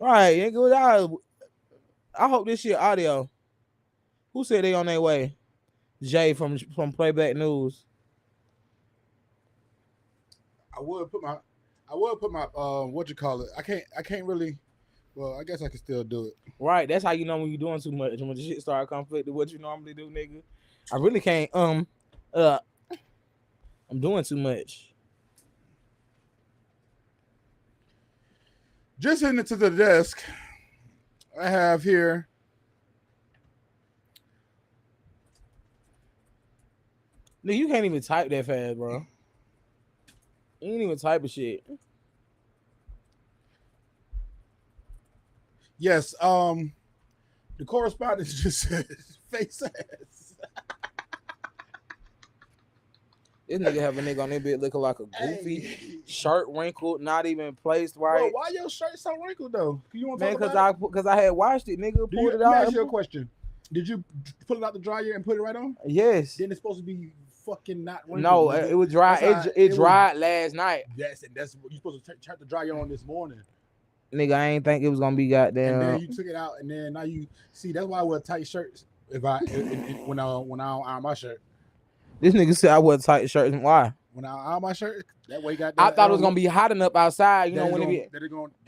All right, nigga. I hope this shit audio. Who said they on their way? Jade from Playback News. I would put my, what you call it. I can't really. Well, I guess I can still do it. Right, that's how you know when you're doing too much. When the shit start conflicting what you normally do, nigga. I really can't. Uh, I'm doing too much. Just heading to the desk. I have here. Nigga, you can't even type that fast, bro. You ain't even type of shit. Yes. The correspondence just says face ass. This nigga have a nigga on their bed looking like a goofy, Hey. shirt wrinkled, not even placed Bro, right. why your shirt so wrinkled though? You want to Man, talk about it? cause I had washed it, nigga. Pulled it Let me out. ask you a question. Did you pull it out the dryer and put it right on? Yes. Then it's supposed to be fucking not wrinkled. No, nigga. it was dry. It dried last night. That's what you supposed to turn the dryer on this morning. Nigga, I ain't think it was gonna be goddamn. And then you took it out, and then now you see that's why I wear tight shirts when I don't iron my shirt. This nigga said I wear tight shirts. Why? When I iron my shirt, that way got. I thought it was gonna be hot enough outside. You know when it be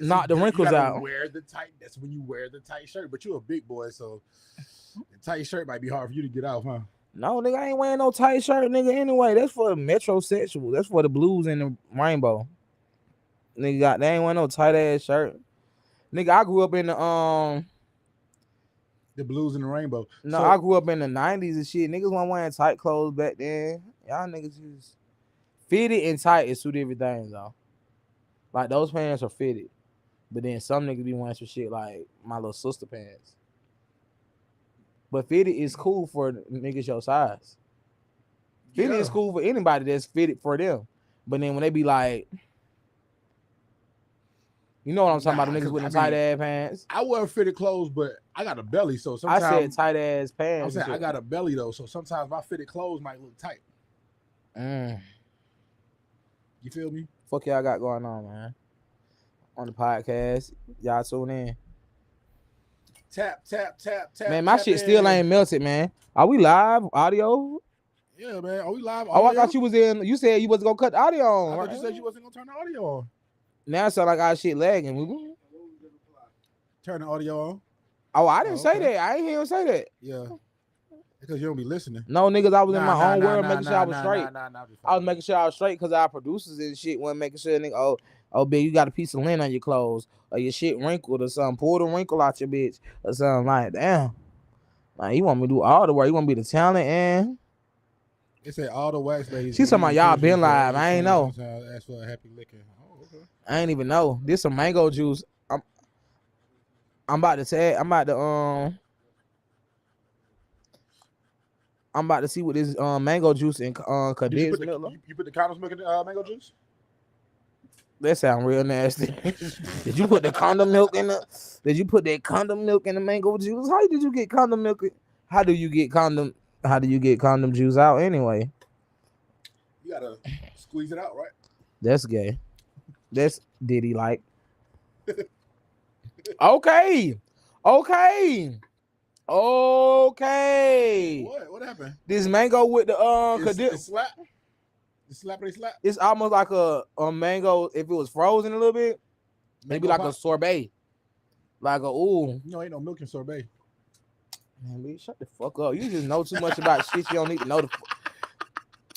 knock the wrinkles out. Wear the tight. That's when you wear the tight shirt. But you're a big boy, so the tight shirt might be hard for you to get off, huh? No, nigga, I ain't wearing no tight shirt, nigga. Anyway, that's for the metrosexual. That's for the blues and the rainbow. Nigga, they ain't wearing no tight ass shirt. Nigga, I grew up in the blues and the rainbow. No, I grew up in the 90s and shit. Niggas weren't wearing tight clothes back then. Y'all niggas just fitted and tight is two different things, though. Like, those pants are fitted. But then some niggas be wearing some shit like my little sister pants. But fitted is cool for niggas your size. Fitted is cool for anybody that's fitted for them. But then when they be like, you know what I'm talking about, the niggas with the tight ass pants. I wear fitted clothes, but I got a belly, so sometimes I said tight ass pants. I'm saying I got a belly though, so sometimes my fitted clothes might look tight. You feel me? Fuck y'all got going on, man. On the podcast, y'all tune in. Tap. Man, my shit still ain't melted, man. Are we live? Audio? Yeah, man. Are we live? Audio? Oh, I thought you was in. You said you wasn't gonna cut the audio on. I thought you said you wasn't gonna turn the audio on. Now it sound like our shit lagging. Turn the audio on. Oh, I didn't say that. I ain't hear him say that. Yeah. Because you don't be listening. No, niggas, I was in my own world making sure I was straight. I was making sure I was straight because our producers and shit wasn't making sure, nigga, oh, bitch, you got a piece of lint on your clothes or your shit wrinkled or something. Pull the wrinkle out your bitch or something like that. Damn. Like, you want me to do all the work. You want me to be the talent and... It said all the wax ladies. She talking about y'all been live. I ain't know. That's for a happy licking. Oh, okay. I ain't even know. This some mango juice. I'm about to see what this mango juice and condensed milk. You put the condoms milk in the mango juice? That sound real nasty. Did you put the condom milk in the? Did you put that condom milk in the mango juice? How did you get condom milk? How do you get condom juice out anyway? You gotta squeeze it out, right? That's gay. That's Diddy like. Okay. What happened? This mango with the it's slap. They slap. It's almost like a mango if it was frozen a little bit. Maybe like a sorbet. Like ain't no milk in sorbet. Man, bitch, shut the fuck up. You just know too much about shit you don't need to know.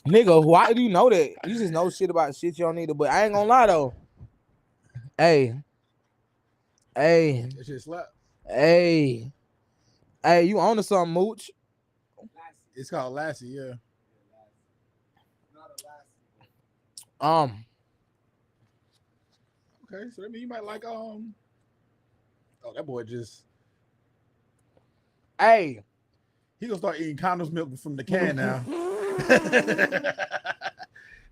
Nigga, why do you know that? You just know shit about shit you don't need to. But I ain't gonna lie though. Hey. That shit slap. Hey, you on to something, Mooch? It's called Lassie, yeah. Okay, so that means you might like Oh, that boy just. Hey, he gonna start eating condoms milk from the can now.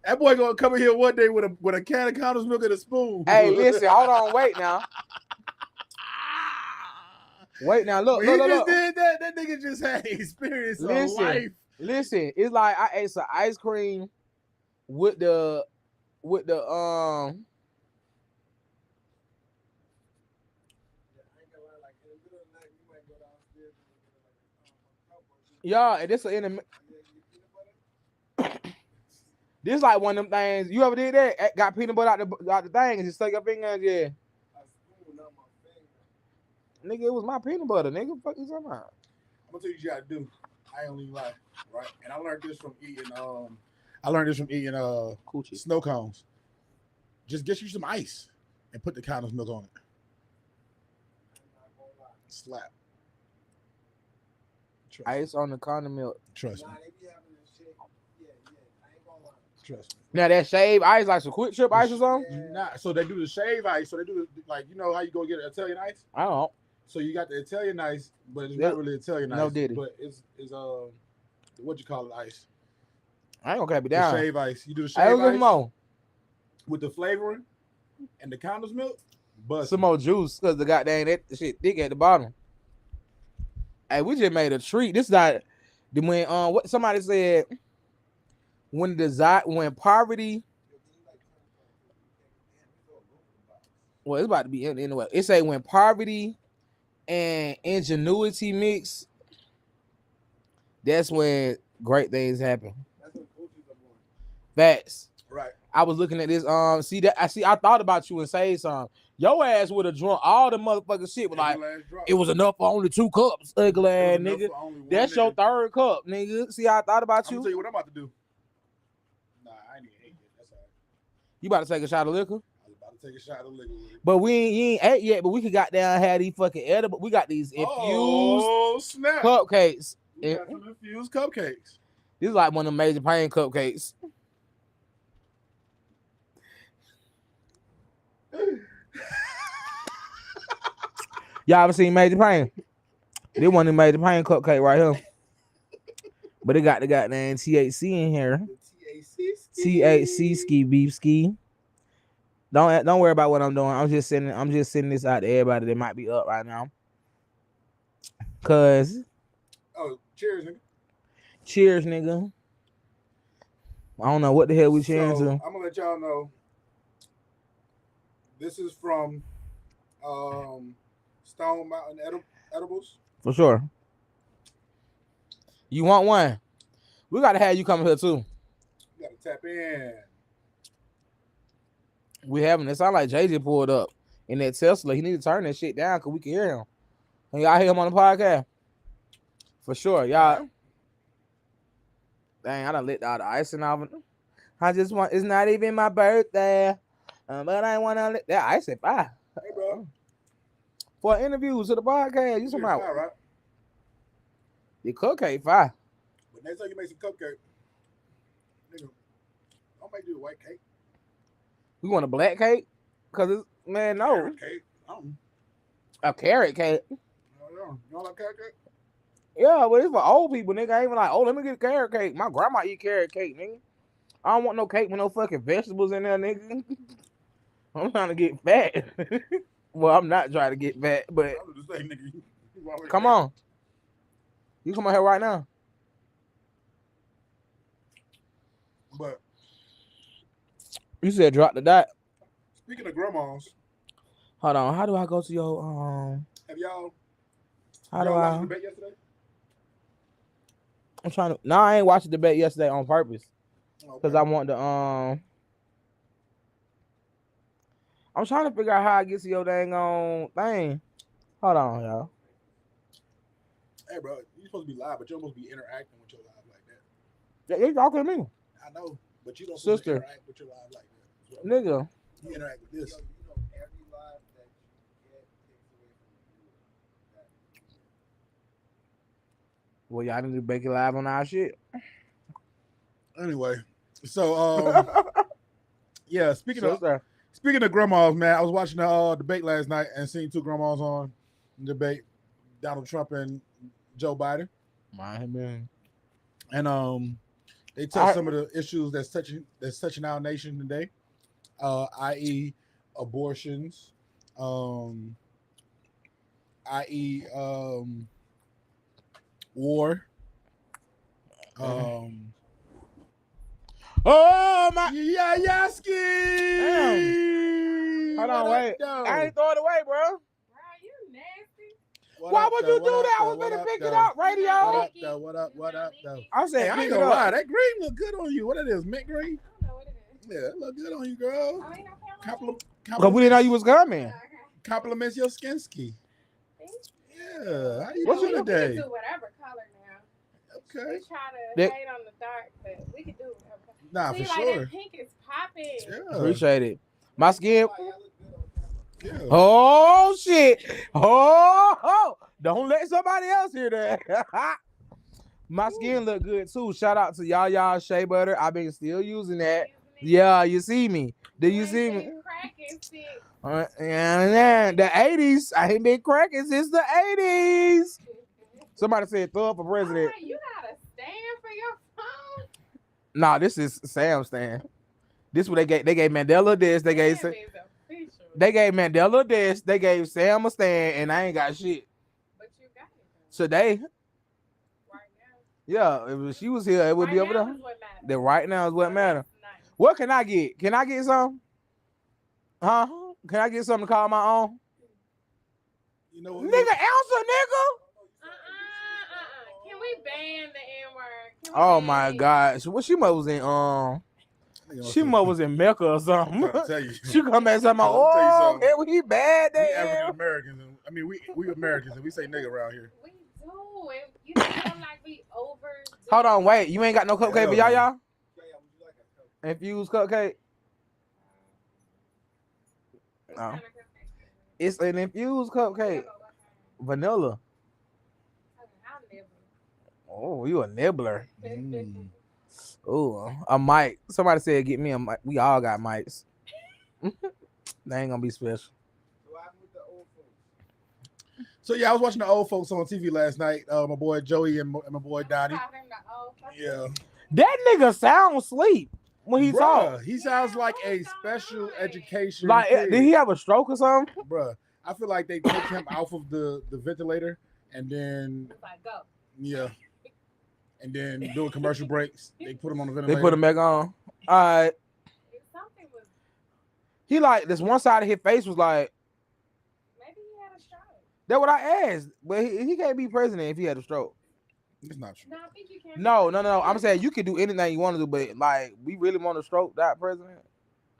That boy gonna come in here one day with a can of condoms milk and a spoon. Hey, listen, hold on, wait now. Wait now, look. Did that. That nigga just had experience of life. Listen, it's like I ate some ice cream with the Yeah, and this in the. This like one of them things. You ever did that? Got peanut butter out the thing and just stuck your finger in yeah. Nigga, it was my peanut butter. Nigga, fuck you talking about? I'm gonna tell you what you gotta do. I ain't gonna lie, right? And I learned this from eating. Coochie. Snow cones. Just get you some ice and put the cow's milk on it. Slap. Ice on the condom milk. Trust me. Trust me. Now that shave ice, like some quick trip ice or something? Nah, so they do the shave ice. So they do like you know how you go get Italian ice? I don't know. So you got the Italian ice, but it's not really Italian ice. No diddy. But it's what you call it ice. I ain't gonna cap it down. The shave ice. You do the shave ice more. With the flavoring and the condom milk. But some more juice because the goddamn that shit thick at the bottom. Hey, we just made a treat. This is not when what somebody said when poverty. Well, it's about to be anyway. It say when poverty and ingenuity mix, that's when great things happen. Facts. Right. I was looking at this. I thought about you and say something. Your ass would have drunk all the motherfucking shit. Like it was enough for only 2 cups, ugly ass nigga. That's your 3rd cup, nigga. See how I thought about you? I'm gonna tell you what I'm about to do. Nah, I ain't even ate yet. That's all right. You about to take a shot of liquor? I was about to take a shot of liquor with it. But you ain't ate yet. But we could goddamn have these fucking edible. We got these infused cupcakes. We got some infused cupcakes. This is like one of the Major Pain cupcakes. Y'all ever seen Major Pain? This one of the Major Pain cupcake right here. But it got the goddamn THC in here. THC ski beef ski. Don't worry about what I'm doing. I'm just sending this out to everybody that might be up right now. Cause cheers, nigga. Cheers, nigga. I don't know what the hell we cheering to. I'm gonna let y'all know. This is from Stone Mountain Edibles. For sure. You want one? We gotta have you come here too. You gotta tap in. We having it. Sound like Jade pulled up in that Tesla. He need to turn that shit down because we can hear him. And y'all hear him on the podcast? For sure. Y'all. Dang, I done lit all the icing off. It's not even my birthday. But I want to lit that ice at 5. Hey, bro. For an interview to the podcast, you somehow. Right? The cupcake 5. But next time you make some cupcake, nigga, don't make you a white cake. We want a black cake? Because it's, man, no. Carrot cake. A carrot cake? No. You don't like carrot cake? Yeah, but it's for old people, nigga. I ain't even like, let me get a carrot cake. My grandma eat carrot cake, nigga. I don't want no cake with no fucking vegetables in there, nigga. I'm trying to get fat. Well, I'm not trying to get fat, but I was just saying, nigga, come on. You come on here right now. But you said drop the dot. Speaking of grandmas. Hold on. How do I go to your have y'all watch the debate yesterday? I'm trying to. No, I ain't watched the debate yesterday on purpose. Because I want to I'm trying to figure out how I get to your dang on thing. Hold on, y'all. Hey, bro, you're supposed to be live, but you're supposed to be interacting with your live like that. Yeah, you're talking to me. I know, but you don't Sister. Interact with your live like that. Nigga. You interact with this. Every live that you get takes away from the viewer. Well, y'all need to make it live on our shit. Anyway, so yeah, speaking of grandmas, man, I was watching the debate last night and seeing 2 grandmas on debate, Donald Trump and Joe Biden. My man. And they touched some of the issues that's touching our nation today, i.e. abortions, i.e. war. Oh my! Yeah, Yaski! Hold on, wait. I ain't throw it away, bro. Bro, you nasty. Why would you do that? I was gonna pick it up, radio. What up, though? I said, Hey, I ain't pick it gonna up. lie, that green look good on you. What it is, mint green? I don't know what it is. Yeah, it look good on you, girl. Oh, ain't no camera? Cause we didn't know you was coming. Okay. Compliments your skin ski. Thank you. Yeah, how you What's doing We today? can do whatever color now. Okay. We try to That- hate on the dark, but we can do whatever color. Nah, See, for like sure. that pink is popping. Yeah. Appreciate it. My skin. Yeah. Oh shit. Oh, don't let somebody else hear that. My skin look good too. Shout out to y'all shea butter. I've been still using that. Yeah, you see me. Do you see me? Cracking shit. Yeah, the 80s. I ain't been cracking since the 80s. Somebody said throw up for president. Oh, you got a stand for your phone? Nah, this is Sam's stand. This what they gave. They gave Mandela this. They gave. Damn, it's official. They gave Mandela this. They gave Sam a stand, and I ain't got shit But you got it though. today. Right now. Yeah, if she was here, it would be over now there. is what matters. That right now is what matters. Nice. What can I get? Can I get some? Huh? Can I get something to call my own? You know what? Nigga, answer, nigga. Can we ban the N-word? Oh my gosh, what she was in? She was in Mecca or something. I'm trying to tell you. She come back and say, I'll tell you "Oh, something. okay, we bad We there." African Americans. I mean, we Americans, and we say nigga around here. We do. And you feel like we over. Hold on, wait. You ain't got no cupcake for Hell y'all? Would you like a Coke? Infused cupcake? No. It's an infused cupcake. Vanilla. Oh, you a nibbler. Oh, a mic. Somebody said get me a mic. We all got mics. They ain't gonna be special. So I'm with the old folks. So yeah, I was watching the old folks on TV last night. My boy Joey and my boy Donnie. Yeah, That nigga sound sleep when he talk. Bruh, he sounds like a special education. Like, kid. did he have a stroke or something? Bruh, I feel like they take him off of the ventilator and then Go. yeah, and then doing commercial breaks. They put him on the They ventilator. put him back on. All right. Something was. He like this one side of his face was like, Maybe he had a stroke. that's what I asked. But he can't be president if he had a stroke. It's not true. No, I think you can. No. I'm saying you can do anything you want to do, but like we really want to stroke that president.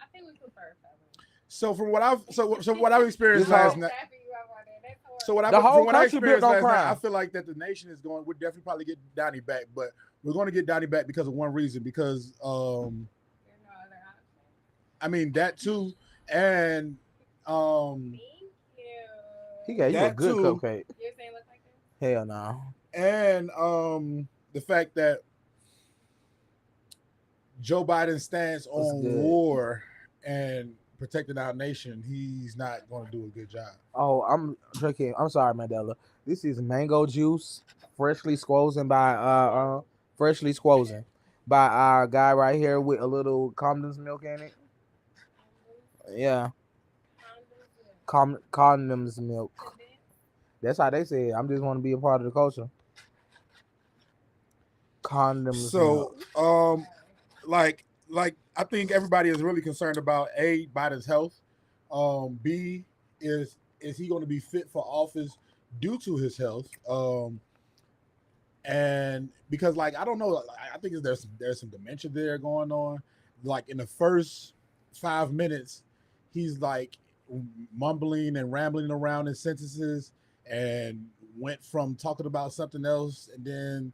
I think we prefer felon. So from what I've experienced This last whole- night. Tapping you up on that. That's horrible. So what I The whole from what I country built experienced on last night, crime. I feel like that the nation is going. We'll definitely probably get Donnie back, but we're going to get Donnie back because of one reason. Because There's no other option. I mean that too, and Thank you. He got you a That good too. cupcake. Yours ain't look like that? Hell no. and the fact that Joe Biden's stance That's on good. war and protecting our nation, he's not going to do a good job. Oh, I'm drinking. I'm sorry, Mandela. This is mango juice, freshly squozen by our guy right here with a little condensed milk in it. Yeah, condoms milk. That's how they say it. I just want to be a part of the culture. Condoms So, milk. like I think everybody is really concerned about A, Biden's health. B, is he going to be fit for office due to his health? And because like I don't know, I think there's some dementia there going on. Like in the first 5 minutes, he's like mumbling and rambling around in sentences, and went from talking about something else, and then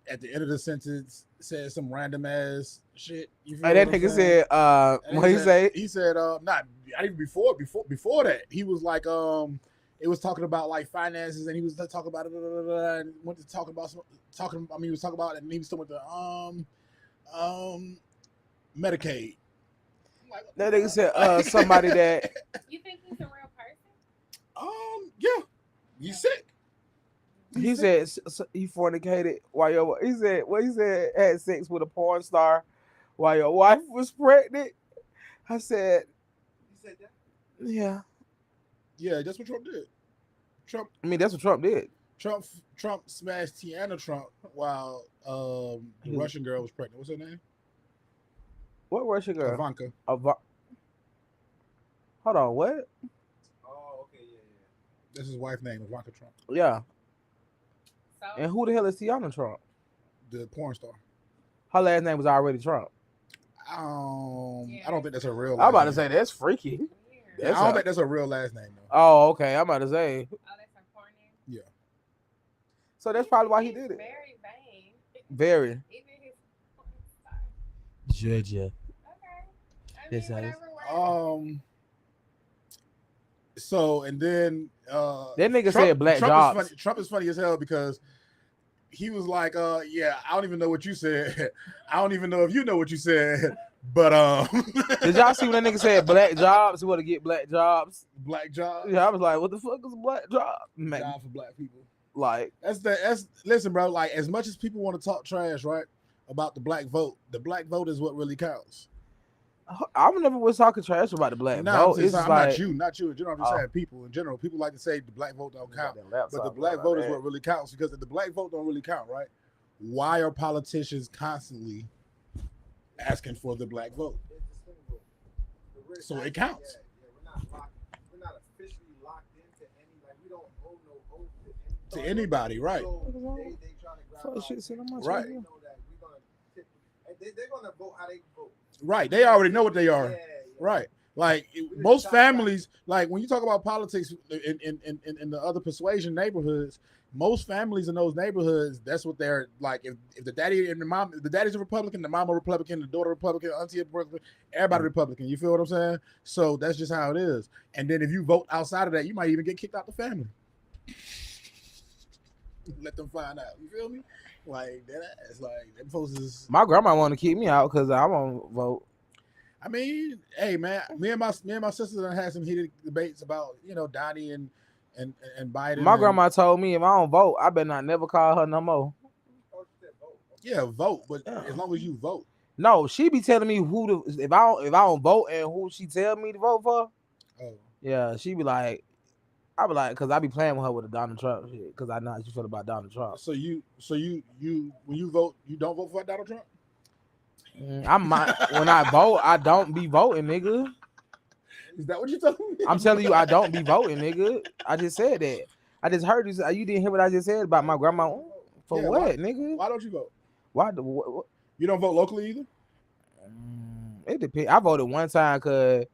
at the end of the sentence said some random ass shit. You feel And that what I'm nigga saying? said, And what he say? He said, not even before that. He was like, it was talking about like finances, and he was talking about it, and went to talk about he was talking about it, and he was talking about the Medicaid. Like, That nigga said, somebody that You think he's a real person? yeah, you sick. he said he fornicated while he said had sex with a porn star while your wife was pregnant. I said, You said that? yeah. Yeah, that's what Trump did. I mean, that's what Trump did. Trump smashed Tiana Trump while the Russian girl was pregnant. What's her name? What Russian girl? Ivanka. Hold on, what? Oh, okay, yeah. That's his wife's name, Ivanka Trump, Yeah. So And who the hell is Tiana Trump? the porn star. Her last name was already Trump. I don't think that's a real. I'm about to last say name. that's freaky. weird. That's I don't a- think that's a real last name though. Oh, okay. I'm about to say. Oh, that's her porn name. So that's probably why he He's did it. Very vain. Very. Even his porn star. Georgia. Okay. I mean, Yes, I is. whatever works. So and then That nigga said black jobs. Trump is funny as hell because he was like, yeah, I don't even know what you said. I don't even know if you know what you said. But Did y'all see when that nigga said black jobs? He want to get black jobs. black job? Yeah, I was like, what the fuck is a black job? Man, Job for black people. like, That's listen, bro. Like as much as people want to talk trash, right, about the black vote is what really counts. I never was talking trash about the black No, vote. I'm It's just not like, you. In general, I'm just Oh. saying people in general. People like to say the black vote don't count, but the But black vote is what really counts because if the black vote don't really count, right? Why are politicians constantly asking for the black vote? It's the swing vote. But we're So not- it counts. We're not officially locked into any. Like we don't owe no vote to To anybody, right? So they trying to grab Fuck our shit, sit on my vote. Right. They know that we're gonna tip, and they're gonna vote how they vote. Right. They already know what they are. Yeah. Right. Like just most talk families, like when you talk about politics in the other persuasion neighborhoods, most families in those neighborhoods, that's what they're like. If the daddy and the mom, the daddy's a Republican, the mom a Republican, the daughter Republican, auntie a Republican, everybody Republican. You feel what I'm saying? So that's just how it is. And then if you vote outside of that, you might even get kicked out the family. Let them find out. You feel me? Like that's like them folks is. my grandma want to keep me out because I won't vote. I mean, hey man, me and my sisters done had some heated debates about Donnie and Biden. My and- grandma told me if I don't vote, I better not never call her no more. Oh, she said vote. Yeah, vote, but Yeah. as long as you vote. No, she be telling me if I don't vote and who she tell me to vote for. Oh, Yeah, she be like, I be like, because I be playing with her with the Donald Trump shit because I know how she feel about Donald Trump. so you when you vote, you don't vote for Donald Trump? I might when I vote, I don't be voting, nigga. Is that what you told me? I'm telling you, I don't be voting, nigga. I just said that. I just heard you. You didn't hear what I just said about my grandma. For Yeah, what, why- nigga? Why don't you vote? Why? You don't vote locally either? It depends. I voted one time because,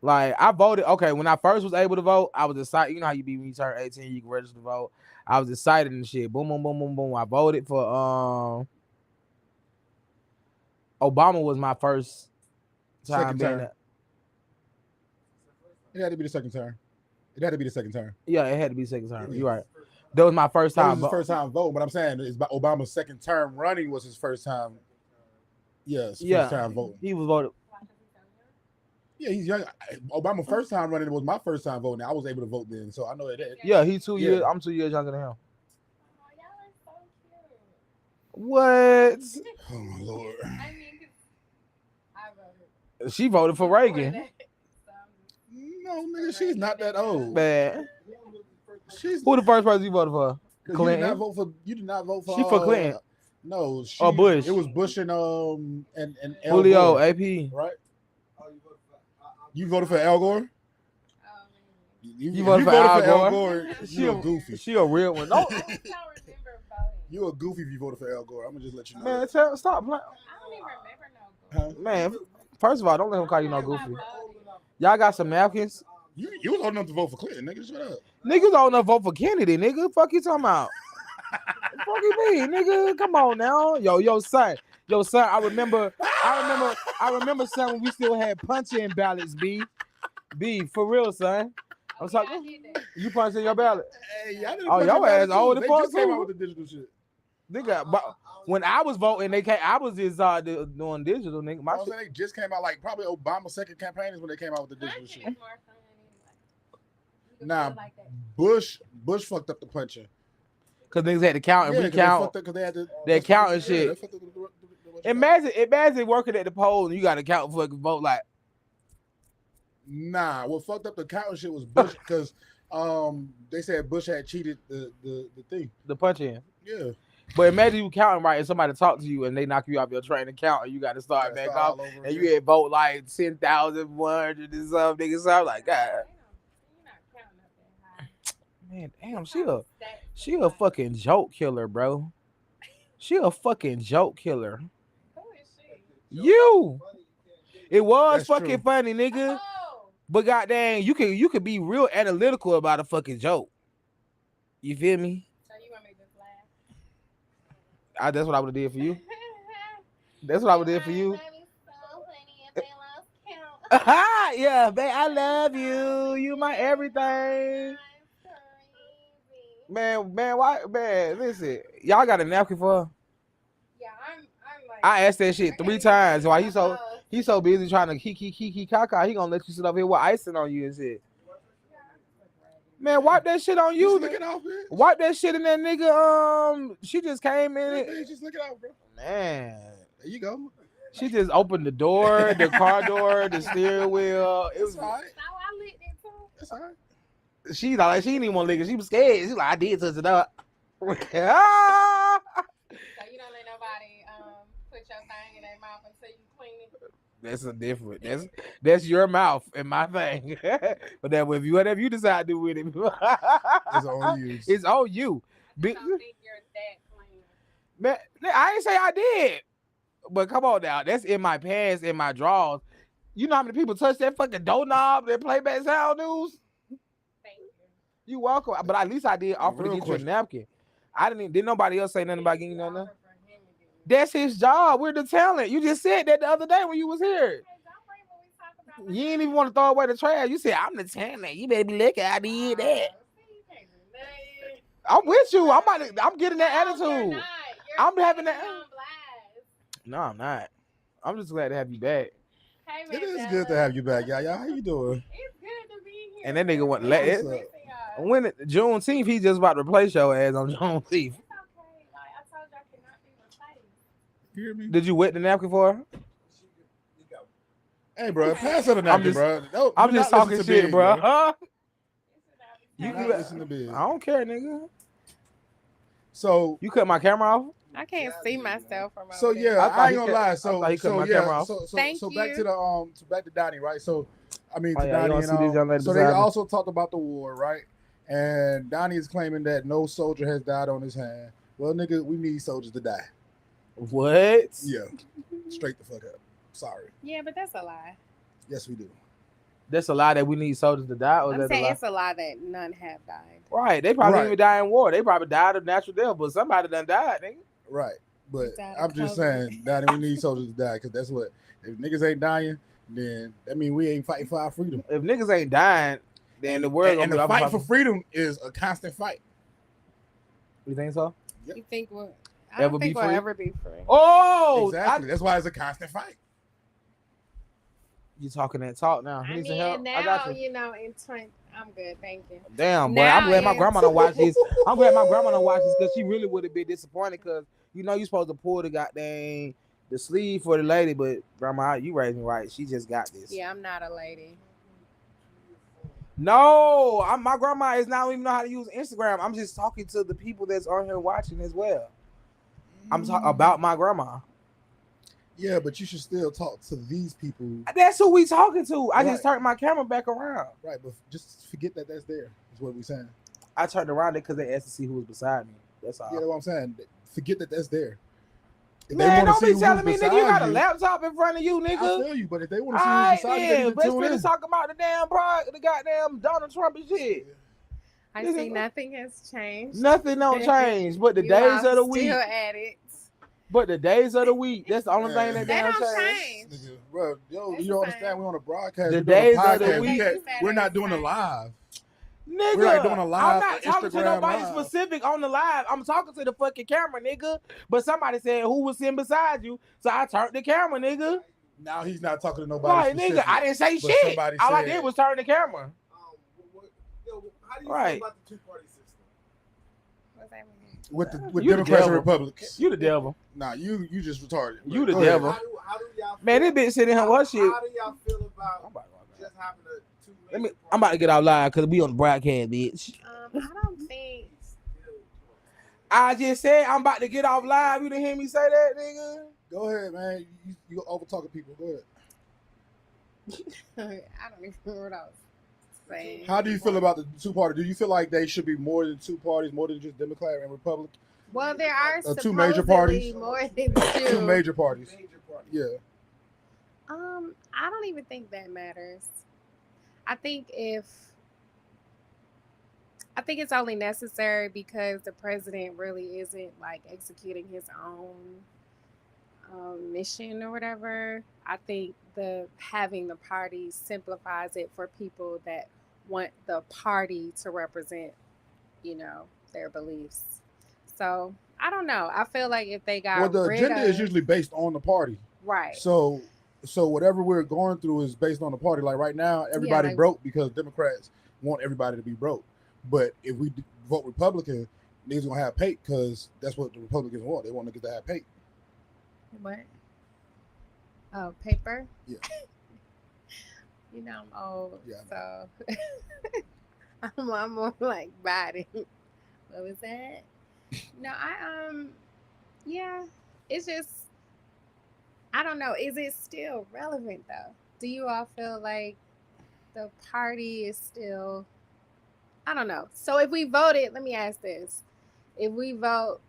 like, I voted. Okay, when I first was able to vote, I was excited. You know how you be when you turn 18, you can register to vote. I was excited and shit. Boom, boom, boom, boom, boom. I voted for Obama was my first time Second being term. that. It had to be the second term. It had to be the second term. Yeah, it had to be second term. You're right. That was my first That time. was his first time voting, but I'm saying it's about Obama's second term running was his first time. Yes, Yeah. first time voting. He was voted. Yeah, he's young. Obama first time running was my first time voting. I was able to vote then, so I know it. Yeah, he 2 years. Yeah. I'm 2 years younger than him. Oh, y'all are so cute. What? Oh my lord. I mean, 'cause I voted She voted for for Reagan. that. So, No, nigga, she's not that old. Man, She's who the first person you voted for? 'cause you did Clinton. not vote for. You did not vote for. She for Clinton. No, she, Or Bush. It was Bush and Al Julio, Gore, AP. right? Oh, you voted for. You voted for Al Gore. You if voted for Al Gore? You a goofy. She a real one. No, I don't remember voting. You a goofy if you voted for Al Gore. I'm gonna just let you know. man, stop playing. I don't even remember no Huh? Man, first of all, don't let him call you no goofy. voting. Y'all got some napkins? You was old enough to vote for Clinton, nigga. Shut up. Niggas don't enough vote for Kennedy, nigga. Fuck you talking about? Fuck you mean, nigga? Come on now. Yo, son. I remember, son, when we still had punching ballots, B, for real, son. I'm Yeah, I talking. did that. You punching your ballot, Hey, y'all didn't Oh, put your your ballot ass old too. as They fuck, just came too. out with the digital shit. nigga. But when I was voting, I was just doing digital, nigga. My I was shit. saying they just came out like probably Obama's second campaign is when they came out with the digital Punching shit. is more fun anyway. You can Nah, feel like that. Bush fucked up the punching. Cause niggas had to count and Yeah, 'cause they recount. fucked up 'cause they had to. They count and Yeah, shit. they fucked up the Imagine working at the poll and you got to count for a vote. Like, Nah, what fucked up the counting shit was Bush because they said Bush had cheated the thing. the punch in. Yeah. But imagine you counting right and somebody talk to you and they knock you off your train to count and you got to start Gotta back start off all over and you again. had vote like 10,100 and something. Niggas, so I'm like, God. You're not counting up that high. Man, damn, she a fucking joke killer, bro. She a fucking joke killer. Who is she? You. It was That's fucking true. funny, nigga. Oh, But goddamn, you could be real analytical about a fucking joke. You feel me? so you want me to just laugh? That's what I would have did for you. That's what I would have did for you. That'd be so funny if they lost count. Yeah, babe, I love you. You my everything. Man, listen. Y'all got a napkin for her? Yeah, I'm like. I asked that shit 3 times. Why he so busy trying to kiki kaka, he gonna let you sit up here with icing on you and shit. Man, wipe that shit on you. Just lick it off, man. Wipe that shit in that nigga. She just came in. Man, just lick it off, bro. Man, There you go. she just opened the door, the car door, the steering wheel. It was. That's all right. So I licked it too. That's all right. She like she didn't even want to lick it. She was scared. She like I did touch it up. So you don't let nobody put your thing in their mouth until you clean it. That's a different. That's your mouth and my thing. But that whatever you decide to do with it, It's on you. It's on you. I just don't think you're that clean. Man, I ain't say I did. But come on now, that's in my pants, in my drawers. You know how many people touch that fucking doorknob that Playback Sound News? Thank you. You welcome. But at least I did offer to Real get you a quick. napkin. Didn't nobody else say nothing about getting you no napkin? Offer for him to do. That's his job. We're the talent. You just said that the other day when you was here. Hey, don't bring when we talk about You ain't even want to throw away the trash. You said, I'm the talent. You better be lucky I did that. See, you can't do nothing. I'm with you. I'm getting that No, you're attitude. not. I'm You're having putting that- it on blast. No, I'm not. I'm just glad to have you back. Hey, It is Mandela. good to have you back, y'all. How you doing? It's good to be here. And that nigga went What's let up? Missing y'all. when Juneteenth, he just about to replace your ass on Juneteenth. It's okay. Like I told you, I cannot be replaced. You hear me? Did you wet the napkin for her? Hey, bro, pass her the napkin, bro. No, I'm do just not talking listen to shit, Big, bro. Huh? Do You not can- listen to Big. I don't care, nigga. So, You cut my camera off? I can't see myself from so over there. yeah, I thought I ain't he gonna cut- lie. I So, thought he cut so my yeah, camera off. so Thank back you. to the back to Donnie, right? So, I mean, Oh, to yeah, you Donnie wanna and see this young lady so they beside me? also talked about the war, right? And Donnie is claiming that no soldier has died on his hand. Well, nigga, we need soldiers to die. What? Yeah, straight the fuck up. Sorry. Yeah, but that's a lie. Yes, we do. That's a lie that we need soldiers to die, or I'm that's a saying lie? it's a lie that none have died. Right. They probably Right. didn't even die in war. They probably died of natural death, but somebody done died, nigga. Right. But Died I'm of just COVID. saying, Donnie, we need soldiers to die because that's what. If niggas ain't dying, then that mean we ain't fighting for our freedom. If niggas ain't dying, then the world And gonna the be fight up. for freedom is a constant fight. You think so? You think we'll? I Ever don't be think we'll free? ever be free. Oh, Exactly. That's why it's a constant fight. You talking that talk now? I Need some mean, help? now I got you. you know, in 20, I'm good, thank you. Damn, boy, now I'm glad my it's- grandma don't watch this. I'm glad my grandma don't watch this because she really would have been disappointed because you know you supposed to pull the goddamn the sleeve for the lady, but grandma, you raised me right. She just got this. Yeah, I'm not a lady. No, my grandma is not even know how to use Instagram. I'm just talking to the people that's on here watching as well. I'm talking about my grandma. Yeah, but you should still talk to these people. That's who we talking to. I just Right. turned my camera back around. Right, but just forget that that's there, is what we're saying. I turned around it because they asked to see who was beside me. That's all. Yeah, that's what I'm saying. Forget that that's there. If Man, wanna don't see be who's telling me, nigga, you got a beside laptop in front of you, I nigga. feel you, but if they want to see Alright, who's beside you, they then. need to Let's tune in. finish talking about the damn the goddamn Donald Trump and shit. I Nigga. see nothing has changed. Nothing don't change, but the You days all of the week. still at it. But the days of the week. That's the only thing that They damn don't changed. change. Nigga, bro, yo, It's you the don't same. understand. We're on a broadcast. The We're doing a days of the podcast. week. We're not doing a live. Nigga, We're like doing a live I'm not talking to Instagram nobody live. specific on the live. I'm talking to the fucking camera, nigga. But somebody said who was sitting beside you, so I turned the camera, nigga. Now he's not talking to nobody. Right, specific. nigga. I didn't say But shit. somebody All I said- did was turn the camera. How do you Right. feel about the two-party system? What's that mean? with You the Democrats and devil. Republicans. You the devil. Nah, you just retarded. You the Go ahead. devil. How do y'all Man, this feel- bitch sitting here what shit. How do y'all feel about just having a two? I'm about to get out live because we on the broadcast, bitch. I don't think. I just said I'm about to get off live. You didn't hear me say that, nigga? Go ahead, man. You over talking people. Go ahead. I don't even remember what I was saying. How do you feel about the two parties? Do you feel like they should be more than two parties, more than just Democrat and Republican? Well, there are two major parties. more than two. Two major parties. Yeah. I don't even think that matters. I think it's only necessary because the president really isn't like executing his own mission or whatever. I think having the party simplifies it for people that want the party to represent, their beliefs. So I don't know. I feel like if they got the agenda is usually based on the party, right? So whatever we're going through is based on the party. Like right now, everybody broke because Democrats want everybody to be broke. But if we vote Republican, niggas gonna have pay because that's what the Republicans want. They want niggas to have pay. What? Oh, paper? Yeah. I'm old. Yeah. So I'm more like body. What was that? No, yeah. It's just I don't know. Is it still relevant though? Do you all feel like the party is still I don't know. So if we voted, let me ask this. If we vote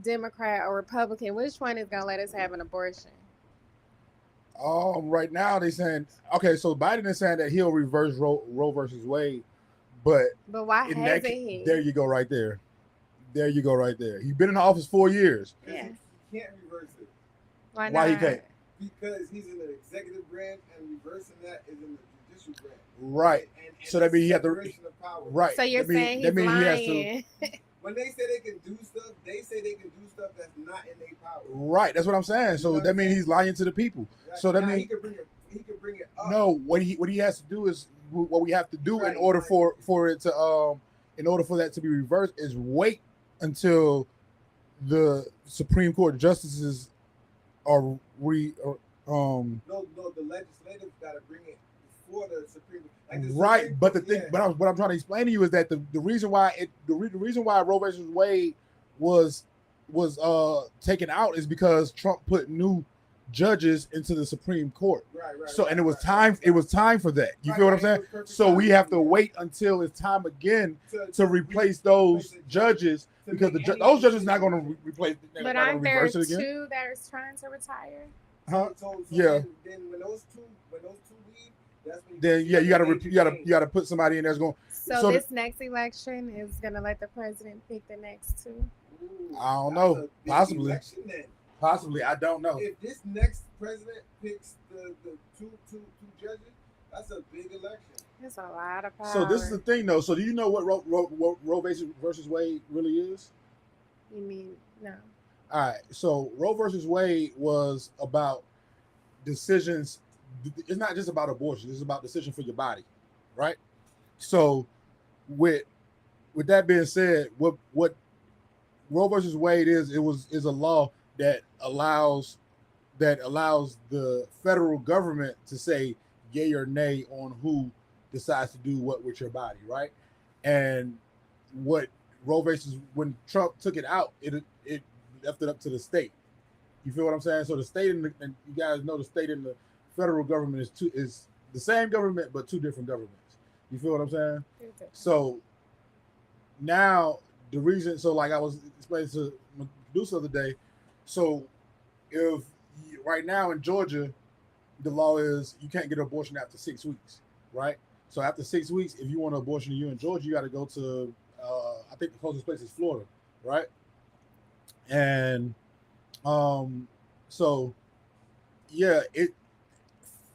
Democrat or Republican, which one is gonna let us have an abortion? Right now they saying so Biden is saying that he'll reverse Roe versus Wade, but why hasn't he? There you go, right there. There you go, right there. He's been in office 4 years. Yeah, he can't reverse it. Why he can't? Because he's in the executive branch, and reversing that is in the judicial branch. Right. And so that means he has to. Right. So you're saying he's lying. When they say they can do stuff, they say they can do stuff that's not in their power. Right. That's what I'm saying. So that means he's lying to the people. Right. So that means he can bring it up. No, what he has to do is what we have to do in order for it to in order for that to be reversed is wait until the Supreme Court justices are No, the legislative got to bring it before the Supreme Court. Right, but the thing, what I'm trying to explain to you is that the reason why Roe versus Wade was taken out is because Trump put new judges into the Supreme Court. Right. So and it was time for that. You feel what I'm saying? So we have to wait until it's time again to replace those judges because those judges not going to replace. But aren't there two that are trying to retire? Huh? So yeah. Then when those two leave. Then you gotta put somebody in that's going. So this next election is gonna let the president pick the next two. Ooh, I don't know. Possibly. Possibly, I don't know. If this next president picks the two judges, that's a big election. It's a lot of power. So this is the thing, though. So do you know what Roe versus Wade really is? You mean no? All right. So Roe versus Wade was about decisions. It's not just about abortion. It's about decision for your body, right? So, with that being said, what Roe versus Wade is a law that allows the federal government to say yay or nay on who decides to do what with your body, right? And what Roe versus when Trump took it out, it left it up to the state. You feel what I'm saying? So the state and you guys know the state and the federal government is the same government but two different governments. You feel what I'm saying? So now the reason, so like I was explaining to Medusa the other day, so if right now in Georgia, the law is you can't get an abortion after 6 weeks, right? So after 6 weeks, if you want an abortion in Georgia, you got to go to I think the closest place is Florida, right? And so yeah,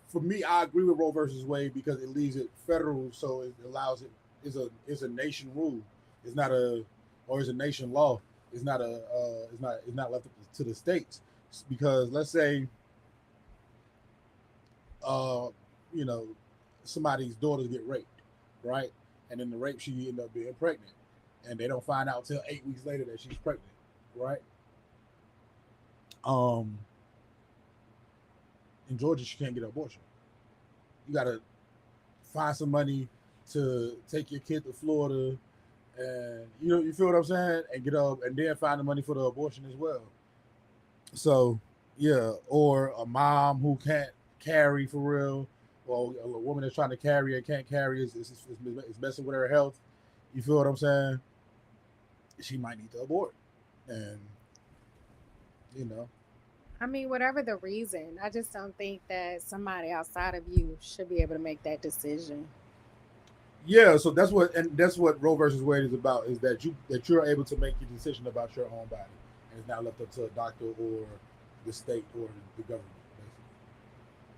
for me, I agree with Roe versus Wade because it leaves it federal, so it allows it is a nation rule. It's not a nation law. It's not left to the states because let's say, somebody's daughters get raped, right? And then the rape she end up being pregnant, and they don't find out till 8 weeks later that she's pregnant, right? In Georgia, she can't get an abortion. You got to find some money to take your kid to Florida, and you feel what I'm saying, and get up, and then find the money for the abortion as well. So, yeah, or a mom who can't carry for real, or a woman that's trying to carry and can't carry is messing with her health. You feel what I'm saying? She might need to abort, and you know. I mean, whatever the reason, I just don't think that somebody outside of you should be able to make that decision. Yeah, so that's what Roe versus Wade is about, is that you're able to make your decision about your own body, and it's not left up to a doctor or the state or the government, basically.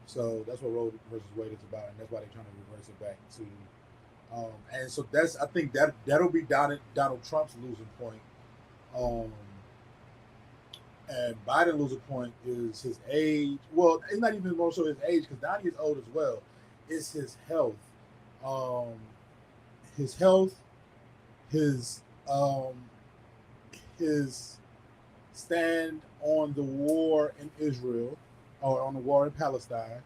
So that's what Roe versus Wade is about, and that's why they're trying to reverse it back to. And so that's, I think that'll be Donald Trump's losing point. Um, and Biden losing point is his age. Well, it's not even more so his age, because Donnie is old as well. It's his health. Um, his health, his his stand on the war in Israel, or on the war in Palestine,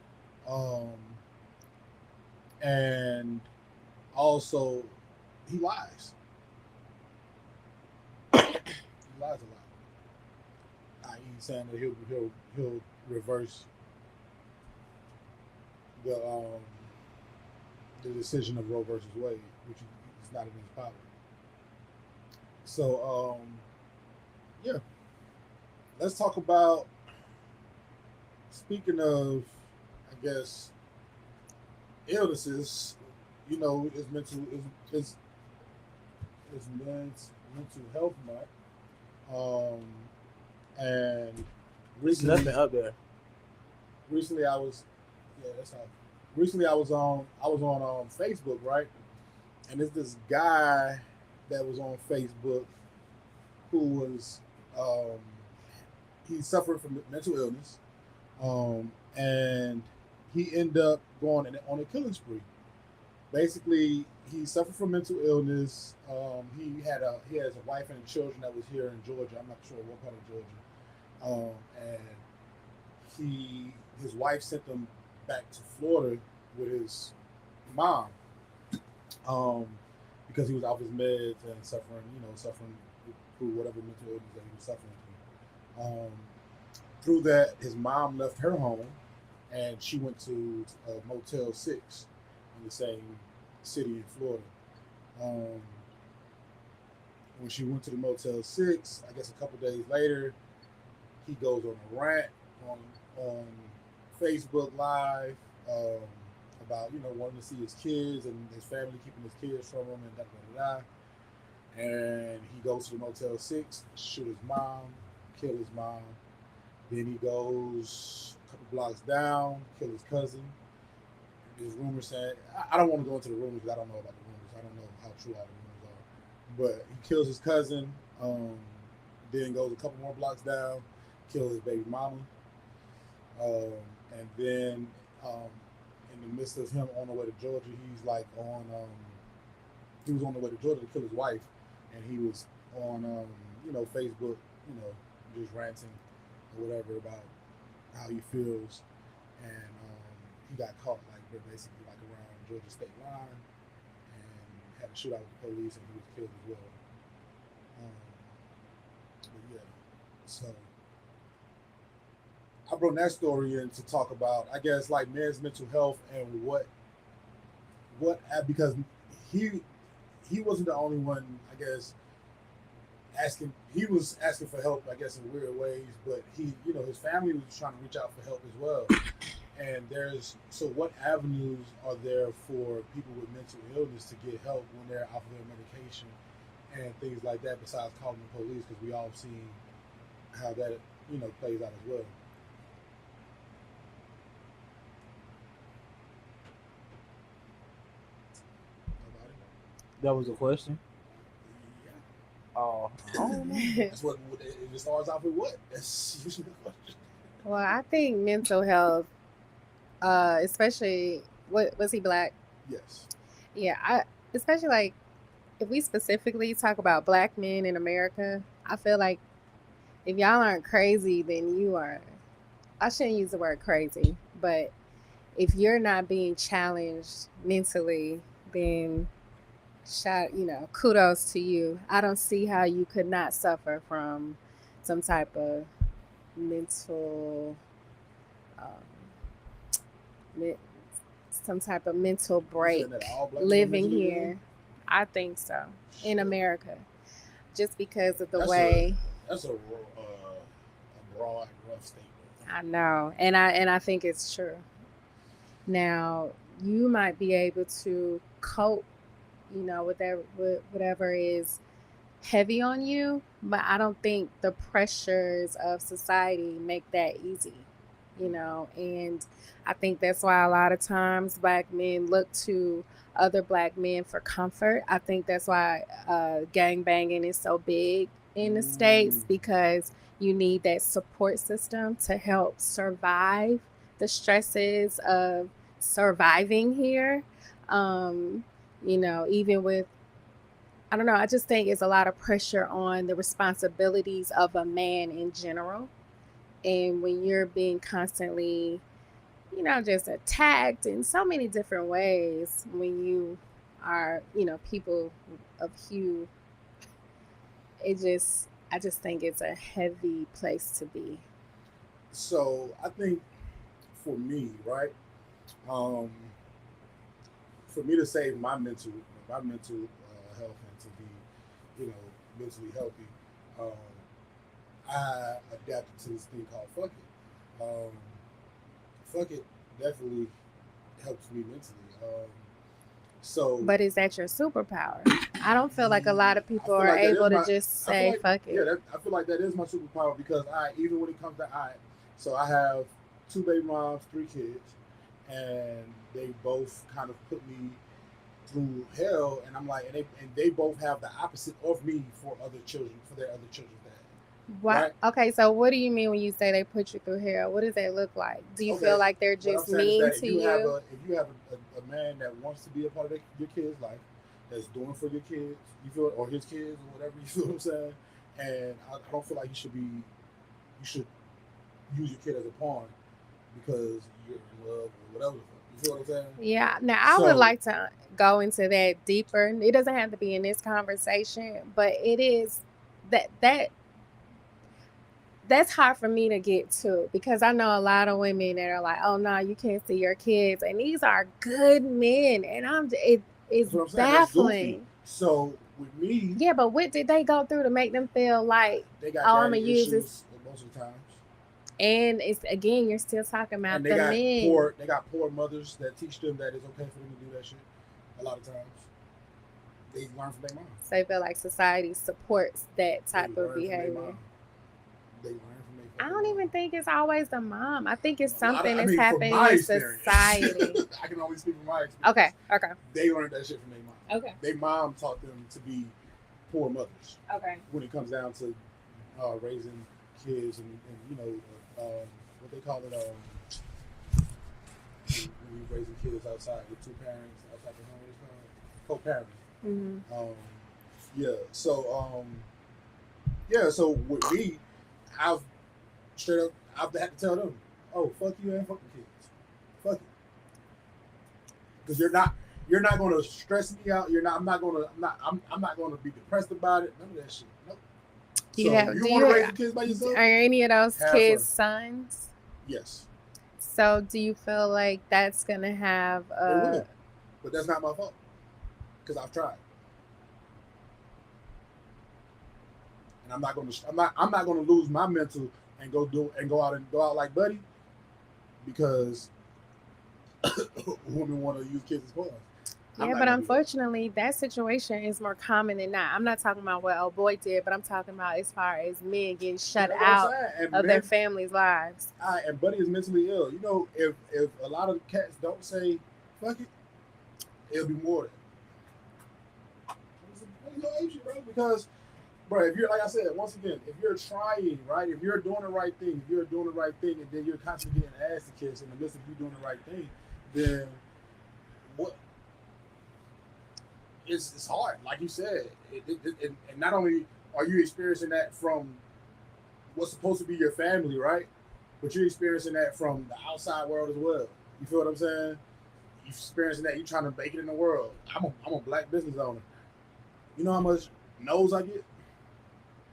and also he lies. He lies a lot. I.e., saying that he'll reverse the decision of Roe versus Wade, which is not in his power. So yeah, let's talk about. Speaking of, I guess, illnesses, you know, it's men's mental health month. And There's recently, nothing up there. recently I was, yeah, that's how. Recently I was on Facebook, right? And there's this guy that was on Facebook who was he suffered from mental illness, and he ended up going on a killing spree. Basically, he suffered from mental illness. He has a wife and children that was here in Georgia. I'm not sure what part of Georgia. And his wife sent him back to Florida with his mom, because he was off his meds and suffering through whatever mental illness that he was suffering through. Through that, his mom left her home, and she went to a Motel 6 in the same city in Florida. When she went to the Motel 6, I guess a couple days later, he goes on a rant on Facebook Live, about wanting to see his kids and his family keeping his kids from him, and da da da da. And he goes to the Motel 6, shoot his mom, kill his mom. Then he goes a couple blocks down, kill his cousin. There's rumors saying, I don't want to go into the rumors because I don't know about the rumors. I don't know how true all the rumors are. But he kills his cousin, then goes a couple more blocks down, kills his baby mama. And then in the midst of him on the way to Georgia, he's like he was on the way to Georgia to kill his wife, and he was on Facebook, just ranting or whatever about how he feels, and he got caught basically around Georgia state line, and had a shootout with the police, and he was killed as well. But yeah, so I brought that story in to talk about, I guess, like men's mental health and what because he wasn't the only one, I guess, he was asking for help, I guess, in weird ways, but his family was trying to reach out for help as well. And so what avenues are there for people with mental illness to get help when they're off of their medication and things like that, besides calling the police? Because we all seen how that plays out as well. That was a question. Yeah. Oh, I don't know. That's what it starts off with. What? That's usually the question. Well, I think mental health, especially, was he black? Yes. Yeah, especially if we specifically talk about black men in America, I feel like if y'all aren't crazy, then you are. I shouldn't use the word crazy, but if you're not being challenged mentally, then kudos to you. I don't see how you could not suffer from some type of mental some type of mental You break saying that all black men living mentally here. ill? I think so. In Shit. America, just because of the That's way. That's a broad, rough statement. I know, and I think it's true. Now, you might be able to cope, with whatever is heavy on you, but I don't think the pressures of society make that easy, and I think that's why a lot of times black men look to other black men for comfort. I think that's why gang banging is so big in the States, because you need that support system to help survive the stresses of surviving here. Even with, I don't know, I just think it's a lot of pressure on the responsibilities of a man in general. And when you're being constantly, just attacked in so many different ways, when you are, people of hue, I just think it's a heavy place to be. So I think for me, right, um, for me to save my mental health and to be, mentally healthy, I adapted to this thing called fuck it. Fuck it definitely helps me mentally. But is that your superpower? I don't feel like a lot of people are like able to just say fuck it. Yeah, I feel like that is my superpower because even when it comes to so I have 2 baby moms, 3 kids, and they both kind of put me through hell, and I'm like, and they both have the opposite of me for their other children's dad. What? Right? Okay, so what do you mean when you say they put you through hell? What does that look like? Do you feel like they're just mean to you? If you have a man that wants to be a part of your kid's life, that's doing for your kids, you feel, or his kids or whatever, you feel what I'm saying? And I don't feel like you should use your kid as a pawn because you're in love or whatever. You feel what I'm saying? Yeah. Now I would like to go into that deeper. It doesn't have to be in this conversation, but it is that's hard for me to get to, because I know a lot of women that are like, oh no, you can't see your kids, and these are good men, and it's baffling. So with me, yeah, but what did they go through to make them feel like, they got I'm gonna use this most of the times? And it's, again, you're still talking about the men. They got poor mothers that teach them that it's okay for them to do that shit. A lot of times, they learn from their mom. So they feel like society supports that type of behavior. They learn from their I don't even think it's always the mom. I think it's something that's from happening my in experience. society. I can only speak from my experience. Okay. They learned that shit from their mom. Okay. Their mom taught them to be poor mothers. Okay. When it comes down to raising kids and what they call it, when you're raising kids outside with 2 parents, outside the home, co-parenting. So with me, I've had to tell them, oh, fuck you and fuck the kids. Fuck it. Because you're not going to stress me out. I'm not going to be depressed about it. None of that shit. Nope. You want to raise the kids by yourself? Are any of those kids sons? Yes. So do you feel like that's going to have but that's not my fault. Because I've tried. And I'm not going to lose my mental and go out like Buddy, because women want to use kids as pawns. Yeah, but unfortunately, that situation is more common than not. I'm not talking about what old boy did, but I'm talking about as far as men getting shut out of their families' lives. And Buddy is mentally ill. You know, if a lot of cats don't say fuck it, it'll be more than. Because, bro, if you're, like I said, once again, if you're trying, right, if you're doing the right thing, and then you're constantly getting ass to kiss in the midst of you doing the right thing, then what? It's hard, like you said. And not only are you experiencing that from what's supposed to be your family, right? But you're experiencing that from the outside world as well. You feel what I'm saying? You're experiencing that. You're trying to make it in the world. I'm a black business owner. You know how much no's I get?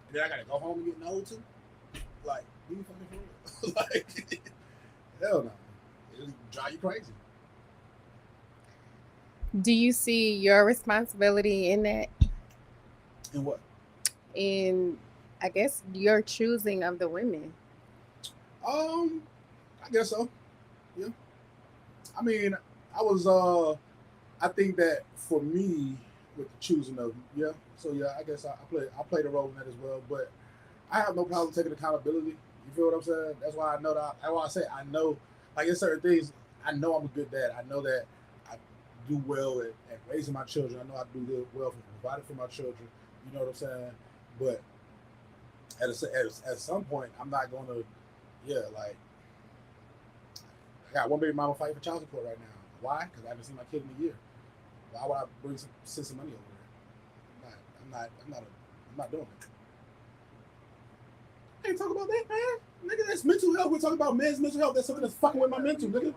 And then I gotta go home and get no too? Like, you fucking for real? Like, hell no. It'll drive you crazy. Do you see your responsibility in that? And what? In, I guess, your choosing of the women. I guess so. Yeah. I mean, I think that for me, with the choosing of them, yeah. So yeah, I guess I played a role in that as well. But I have no problem taking accountability. You feel what I'm saying? That's why I know that. That's why I say I know. Like in certain things, I know I'm a good dad. I know that I do well at raising my children. I know I do good well for providing for my children. You know what I'm saying? But at some point, I'm not going to. Yeah, like I got one baby mama fighting for child support right now. Why? Because I haven't seen my kid in a year. Why would I send some money over there? I'm not doing it. I ain't talk about that, man. Nigga, that's mental health. We're talking about men's mental health. That's something that's fucking with my mental, nigga.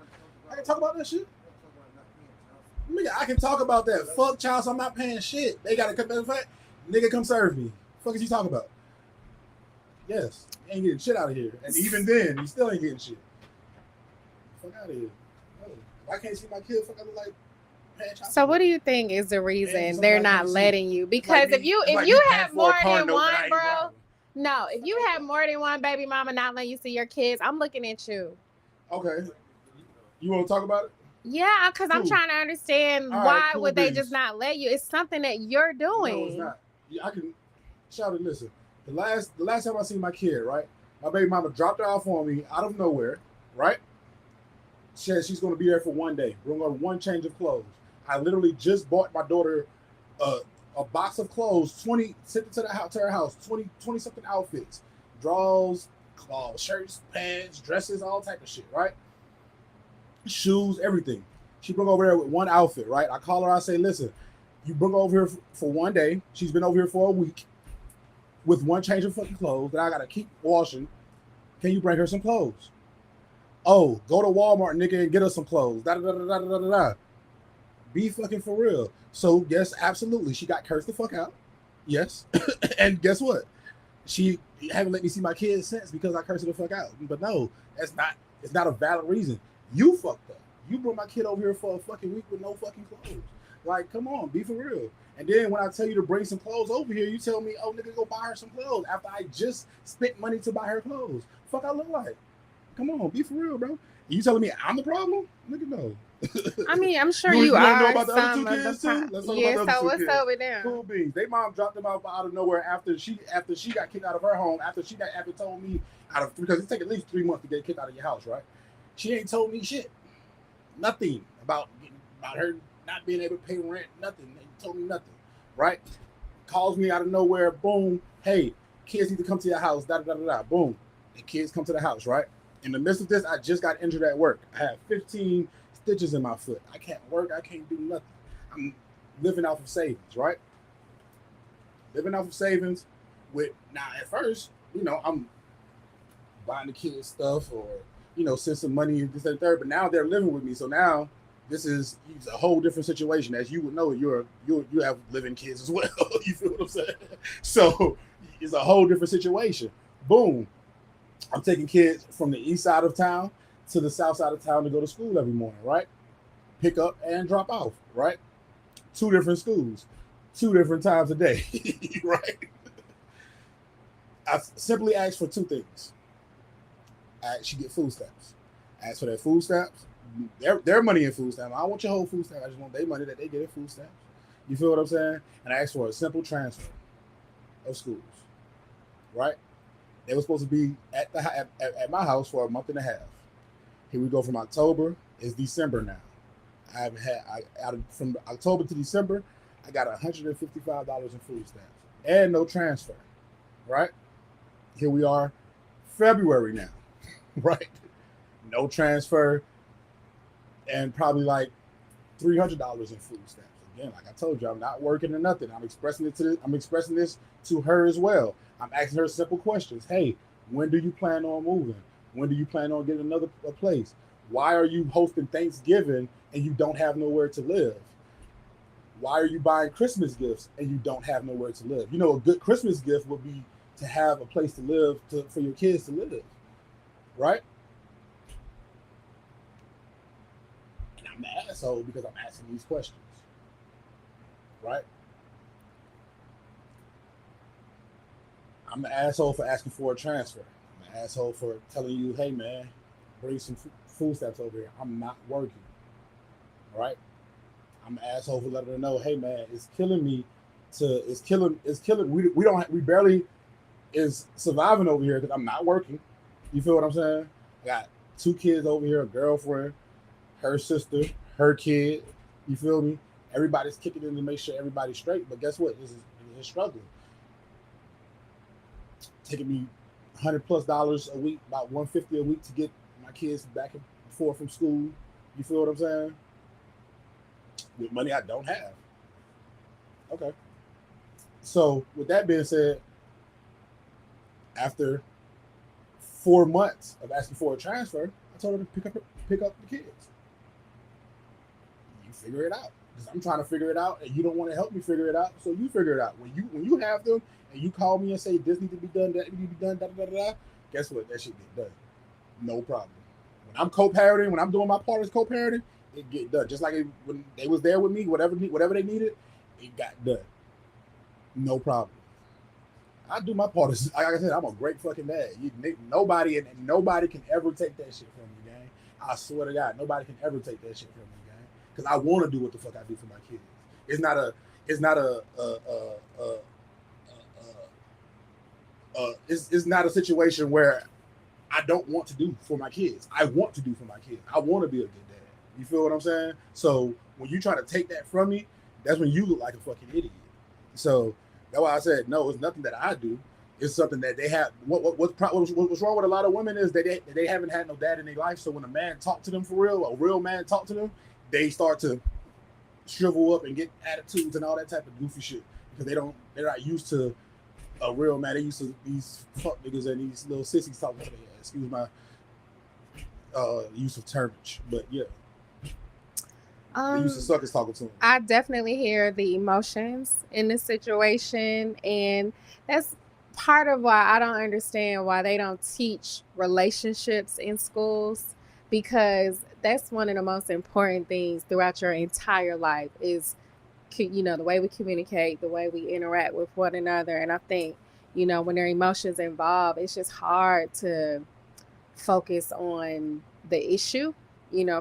I can talk about that shit. Nigga, I can talk about that. Fuck child, so I'm not paying shit. They gotta come back. Nigga, come serve me. Fuck is you talking about? Yes. You ain't getting shit out of here. And even then, you still ain't getting shit. Fuck out of here. No. I can't see my kid. Fuck, I look like paying child. So what do you think is the reason they're not letting you? Because like if you have more than one, bro. No, if you have more than one baby mama not letting you see your kids, I'm looking at you. Okay. You want to talk about it? Yeah, because I'm trying to understand why would they just not let you? It's something that you're doing. No, it's not. Yeah, I can shout it. Listen, the last time I seen my kid, right? My baby mama dropped her off on me out of nowhere, right? She said she's going to be there for one day. We're going to one change of clothes. I literally just bought my daughter a box of clothes, sent it to her house, 20 something outfits, drawers, shirts, pants, dresses, all type of shit, right? Shoes, everything. She brought over there with one outfit, right? I call her, I say, listen, you bring her over here for one day. She's been over here for a week with one change of fucking clothes that I got to keep washing. Can you bring her some clothes? Oh, go to Walmart, nigga, and get us some clothes. Da da da da da da da. Be fucking for real. So yes, absolutely, she got cursed the fuck out. Yes, and guess what? She haven't let me see my kids since because I cursed her the fuck out. But no, it's not a valid reason. You fucked up. You brought my kid over here for a fucking week with no fucking clothes. Like, come on, be for real. And then when I tell you to bring some clothes over here, you tell me, oh, nigga, go buy her some clothes after I just spent money to buy her clothes. Fuck I look like? Come on, be for real, bro. You telling me I'm the problem? Nigga, no. I mean, I'm sure you are. Know about the other two kids too? Let's talk about the other two what's kids. up with them? Cool beans. They mom dropped them out of nowhere after she got kicked out of her home. After told me because it take at least 3 months to get kicked out of your house, right? She ain't told me shit. Nothing about her not being able to pay rent. Nothing. They told me nothing. Right? Calls me out of nowhere. Boom. Hey, kids need to come to your house. Da da da da. Boom. The kids come to the house. Right? In the midst of this, I just got injured at work. I have 15 stitches in my foot. I can't work. I can't do nothing. I'm living off of savings. Right? Living off of savings. Now at first, I'm buying the kids stuff or send some money this and third. But now they're living with me, so now this is a whole different situation. As you would know, you have living kids as well. You feel what I'm saying? So it's a whole different situation. Boom. I'm taking kids from the east side of town to the south side of town to go to school every morning, right? Pick up and drop off, right? 2 different schools, 2 different times a day, right? I simply asked for 2 things. I actually get food stamps. Ask for their food stamps. Their money in food stamps. I don't want your whole food stamp. I just want their money that they get in food stamps. You feel what I'm saying? And I asked for a simple transfer of schools, right? They were supposed to be at my house for a month and a half. Here we go from October. It's December now. From October to December, I got $155 in food stamps and no transfer, right? Here we are, February now, right? No transfer and probably like $300 in food stamps. Again, like I told you, I'm not working or nothing. I'm expressing this to her as well. I'm asking her simple questions. Hey, when do you plan on moving? When do you plan on getting another place? Why are you hosting Thanksgiving and you don't have nowhere to live? Why are you buying Christmas gifts and you don't have nowhere to live? A good Christmas gift would be to have a place to live for your kids to live, right? And I'm the asshole because I'm asking these questions. right? I'm an asshole for asking for a transfer. I'm an asshole for telling you, hey man, bring some food stamps over here. I'm not working, right? I'm an asshole for letting her know, hey man, it's killing me. It's killing. We barely is surviving over here because I'm not working. You feel what I'm saying? I got 2 kids over here, a girlfriend, her sister, her kid. You feel me? Everybody's kicking in to make sure everybody's straight. But guess what? This is struggling. Taking me $100+ a week, about $150 a week to get my kids back and forth from school. You feel what I'm saying? With money I don't have. Okay. So with that being said, after 4 months of asking for a transfer, I told her to pick up the kids. You figure it out. Because I'm trying to figure it out and you don't want to help me figure it out, so you figure it out. When you have them and you call me and say this needs to be done, that needs to be done, guess what? That shit get done. No problem. When I'm co-parenting, when I'm doing my part as co-parenting, it get done. Just like when they was there with me, whatever they needed, it got done. No problem. I do my part. Like I said, I'm a great fucking dad. Nobody can ever take that shit from me, gang. I swear to God, nobody can ever take that shit from me, gang. Because I want to do what the fuck I do for my kids. It's not a situation where I don't want to do for my kids. I want to do for my kids. I want to be a good dad. You feel what I'm saying? So when you try to take that from me, that's when you look like a fucking idiot. So that's why I said no. It's nothing that I do. It's something that they have. What's wrong with a lot of women is that they haven't had no dad in their life. So when a man talk to them for real, a real man talk to them, they start to shrivel up and get attitudes and all that type of goofy shit because they're not used to a real man. They used to these fuck niggas and these little sissies talking to their ass. Excuse my use of termage, but yeah. They used to suckers talking to them. I definitely hear the emotions in this situation, and that's part of why I don't understand why they don't teach relationships in schools, because that's one of the most important things throughout your entire life is, the way we communicate, the way we interact with one another. And I think, when there are emotions involved, it's just hard to focus on the issue.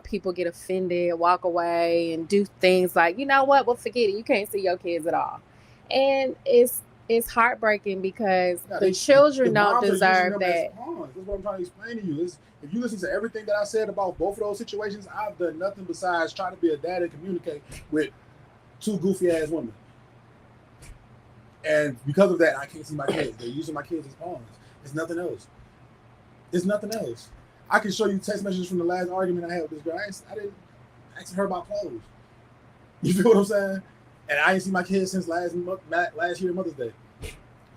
People get offended, walk away, and do things like, what? Well, forget it. You can't see your kids at all. And it's heartbreaking because the children don't deserve that. That's what I'm trying to explain to you. If you listen to everything that I said about both of those situations, I've done nothing besides try to be a dad and communicate with 2 goofy ass women. And because of that, I can't see my kids. They're using my kids as pawns. It's nothing else. I can show you text messages from the last argument I had with this girl. I didn't ask her about clothes. You feel what I'm saying? And I ain't seen my kids since last year Mother's Day.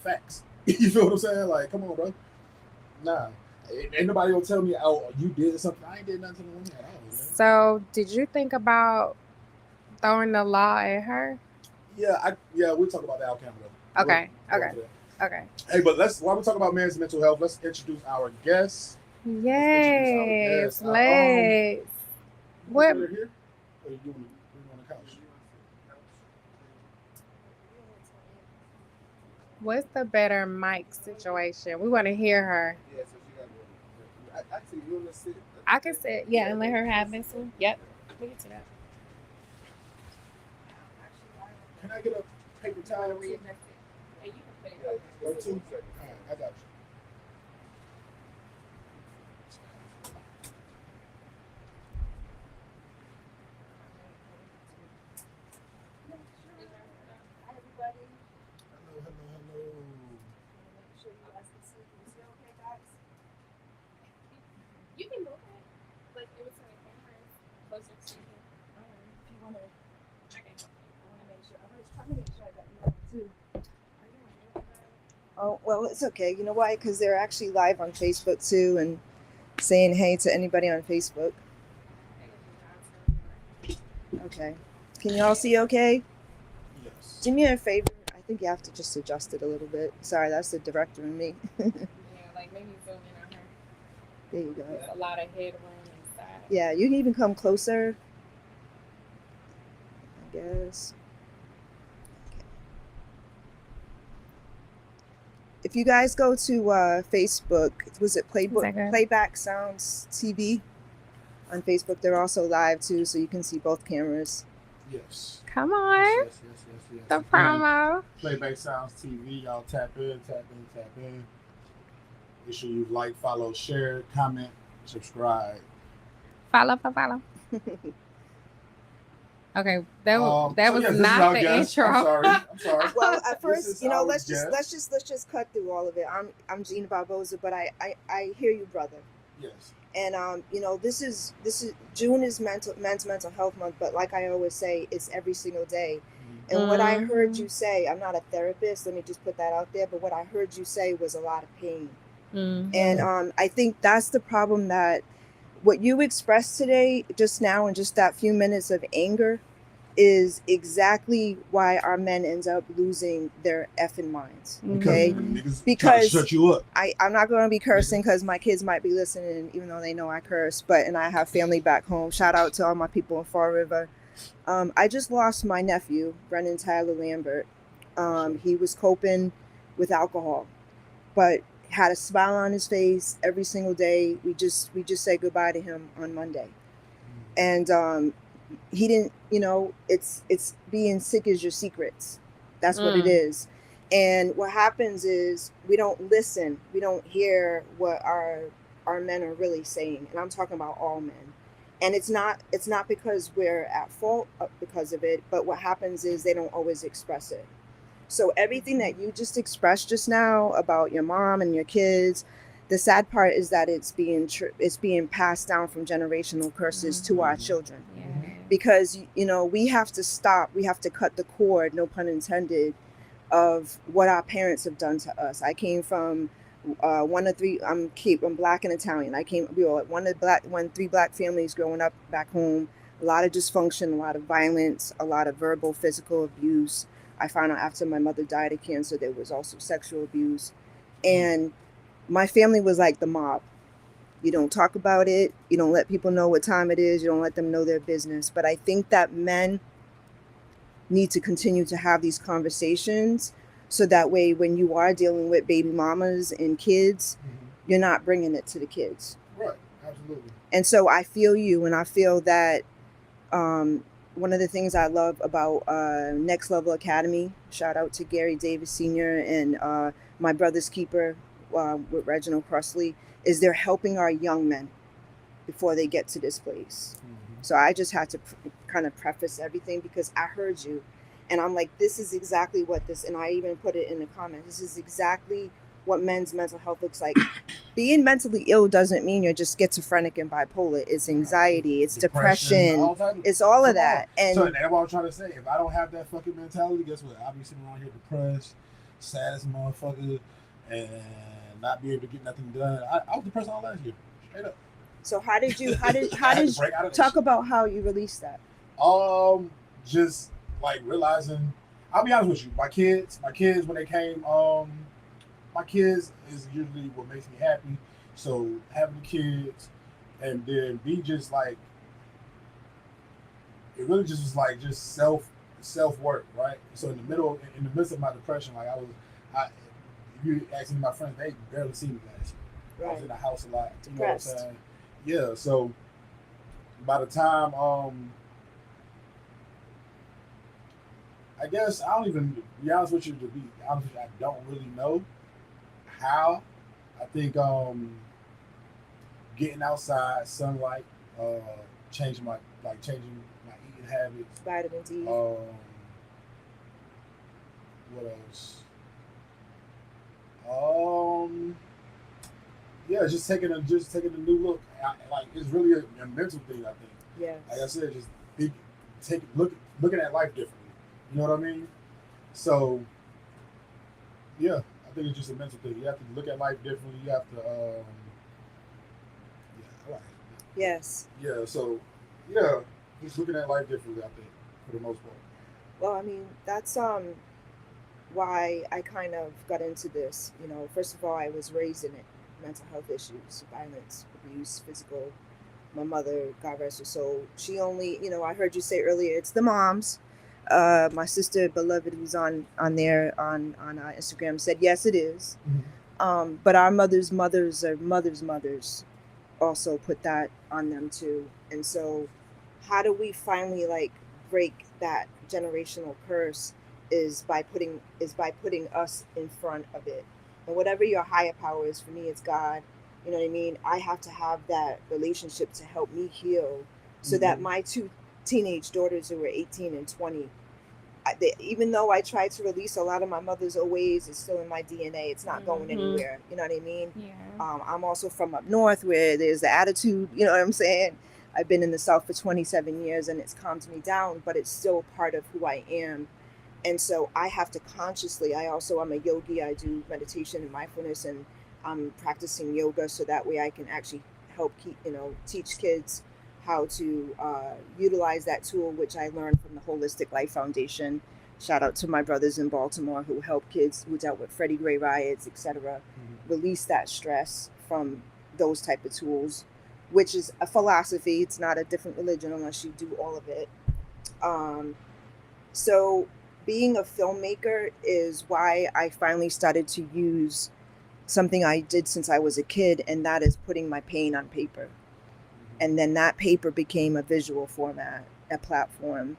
Facts. You feel what I'm saying? Like, come on, bro. Nah. Ain't nobody gonna tell me, oh, you did something. I ain't did nothing to the woman at all, man. So, did you think about throwing the law at her? Yeah, we'll talk about that out camera. Okay. Hey, but while we talk about men's mental health, let's introduce our guests. Yes, let's. What? Here? Or you on the couch? What's the better mic situation? We want to hear her. Yeah, so she got actually, you want to sit? I can sit, yeah, and let her have this one. Yep, we get to that. Can I get a paper towel? And you can put it Or 2? All right, I got you. You can move it, but it was in the cameras closer to you. If you want to, I want to make sure. I was trying to make sure I got you on too. Oh, well, it's okay. You know why? Because they're actually live on Facebook too and saying hey to anybody on Facebook. Okay. Can you all see okay? Yes. Do me a favor. I think you have to just adjust it a little bit. Sorry, that's the director and me. Yeah, like maybe zoom in on her. There you go. There's a lot of headroom inside. Yeah, you can even come closer. I guess. if you guys go to Facebook, was it that good? Playback Sounds TV on Facebook? They're also live too, so you can see both cameras. Yes. Come on. Yes. The Again, promo. Playback Sounds TV. Y'all tap in. Make sure you like, follow, share, comment, subscribe. Follow. Okay, that was this is not our the guest. intro. I'm sorry. Well, at This first, is you know, our let's guest. just cut through all of it. I'm Gina Barboza, but I hear you, brother. Yes. And you know, this is June is men's mental health month, but like I always say, it's every single day. And what I heard you say, I'm not a therapist, let me just put that out there, but what I heard you say was a lot of pain. And I think that's the problem, that what you expressed today, just now, in just that few minutes of anger, is exactly why our men end up losing their effing minds. Okay, because shut you up. I'm not going to be cursing because my kids might be listening, even though they know I curse. And I have family back home. Shout out to all my people in Fall River. I just lost my nephew, Brendan Tyler Lambert. He was coping with alcohol, but had a smile on his face every single day. We just said goodbye to him on Monday, and he didn't. You know, it's being sick is your secrets. That's what it is. And what happens is we don't listen. We don't hear what our men are really saying, and I'm talking about all men. And it's not because we're at fault because of it, but what happens is they don't always express it. So everything that you just expressed just now about your mom and your kids, the sad part is that it's being passed down from generational curses to our children. Yeah. Because, you know, we have to stop. We have to cut the cord, no pun intended, of what our parents have done to us. I came from one of three. I'm Black and Italian. We were three black families growing up back home. A lot of dysfunction, a lot of violence, a lot of verbal, physical abuse. I found out after my mother died of cancer, there was also sexual abuse. And my family was like the mob. You don't talk about it. You don't let people know what time it is. You don't let them know their business. But I think that men need to continue to have these conversations, so that way when you are dealing with baby mamas and kids, you're not bringing it to the kids. Right, absolutely. And so I feel you, and I feel that one of the things I love about Next Level Academy, shout out to Gary Davis Sr. and my brother's keeper with Reginald Crossley, is they're helping our young men before they get to this place. So I just had to kind of preface everything, because I heard you, and I'm like, this is exactly what this, and I even put it in the comments, this is exactly what men's mental health looks like. Being mentally ill doesn't mean you're just schizophrenic and bipolar. It's anxiety, it's depression, it's all of that. And so that's what I'm trying to say. If I don't have that fucking mentality, guess what? I'll be sitting around here depressed, sad as a motherfucker, and not be able to get nothing done. I was depressed all last year, straight up. So how did you talk about how you released that? Just like realizing, I'll be honest with you, my kids when they came, my kids is usually what makes me happy. So having the kids, and then be just like, it really just was like just self work, right? So in the midst of my depression, like if you asking my friends, they barely see me last year. Right. I was in the house a lot. Depressed. You know what I'm saying? Yeah. So by the time, I guess I don't even, to be honest with you, I don't really know how. I think getting outside, sunlight, changing my eating habits. Vitamin D. What else? Yeah, just taking a new look. Like, it's really a mental thing, I think. Yeah. Like I said, just looking at life differently. You know what I mean? So, yeah, I think it's just a mental thing. You have to look at life differently. You have to, Yes. Yeah. So, yeah, just looking at life differently, I think, for the most part. Well, I mean, that's why I kind of got into this. You know, first of all, I was raised in it. Mental health issues, violence, abuse, physical. My mother, God rest her soul, she only, you know, I heard you say earlier, it's the moms. my sister beloved who's on there on Instagram said yes it is. But our mothers or mothers also put that on them too. And so how do we finally like break that generational curse is by putting us in front of it. And whatever your higher power is, for me it's God. You know what I mean? I have to have that relationship to help me heal so that my two teenage daughters who were 18 and 20, even though I tried to release a lot of my mother's old ways, it's still in my DNA. It's not going anywhere. You know what I mean? Yeah. I'm also from up north where there's the attitude, you know what I'm saying? I've been in the South for 27 years and it's calmed me down, but it's still part of who I am. And so I have to consciously, I'm a yogi. I do meditation and mindfulness, and I'm practicing yoga so that way I can actually help teach kids how to utilize that tool, which I learned from the Holistic Life Foundation. Shout out to my brothers in Baltimore who help kids who dealt with Freddie Gray riots, etc., release that stress from those type of tools, which is a philosophy. It's not a different religion unless you do all of it. So being a filmmaker is why I finally started to use something I did since I was a kid, and that is putting my pain on paper. And then that paper became a visual format, a platform.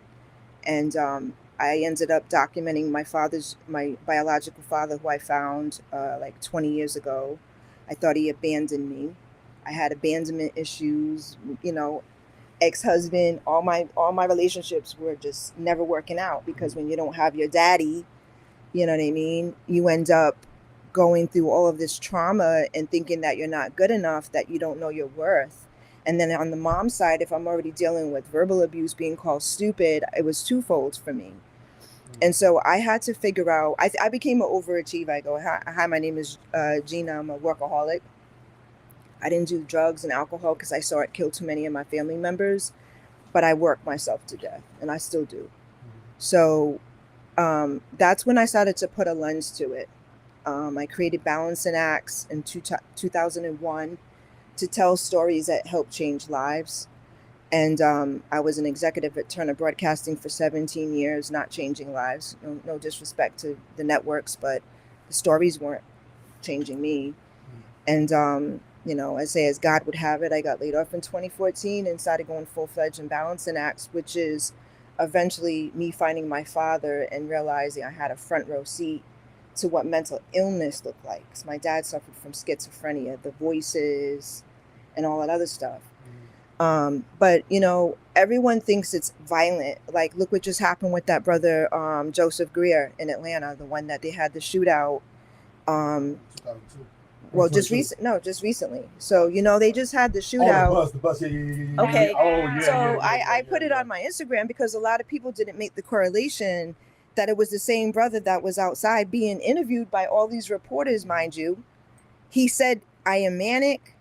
And I ended up documenting my biological father, who I found like 20 years ago. I thought he abandoned me. I had abandonment issues, ex-husband, all my relationships were just never working out, because when you don't have your daddy, you know what I mean, you end up going through all of this trauma and thinking that you're not good enough, that you don't know your worth. And then on the mom side, if I'm already dealing with verbal abuse, being called stupid, it was twofold for me. And so I had to figure out, I became an overachiever. I go, hi, my name is Gina. I'm a workaholic. I didn't do drugs and alcohol because I saw it kill too many of my family members, but I worked myself to death, and I still do. So that's when I started to put a lens to it. I created Balance and Acts in 2001 to tell stories that help change lives. And I was an executive at Turner Broadcasting for 17 years, not changing lives. No disrespect to the networks, but the stories weren't changing me. And, I say, as God would have it, I got laid off in 2014 and started going full-fledged in Balance and Acts, which is eventually me finding my father and realizing I had a front row seat to what mental illness looked like. Because my dad suffered from schizophrenia, the voices, and all that other stuff. But everyone thinks it's violent. Like, look what just happened with that brother, Joseph Greer in Atlanta, the one that they had the shootout. 2002. Well, just recently. So, they just had the shootout. Oh, the bus. Yeah. Okay. Oh, yeah. So I put it on my Instagram because a lot of people didn't make the correlation that it was the same brother that was outside being interviewed by all these reporters, mind you. He said, I am manic.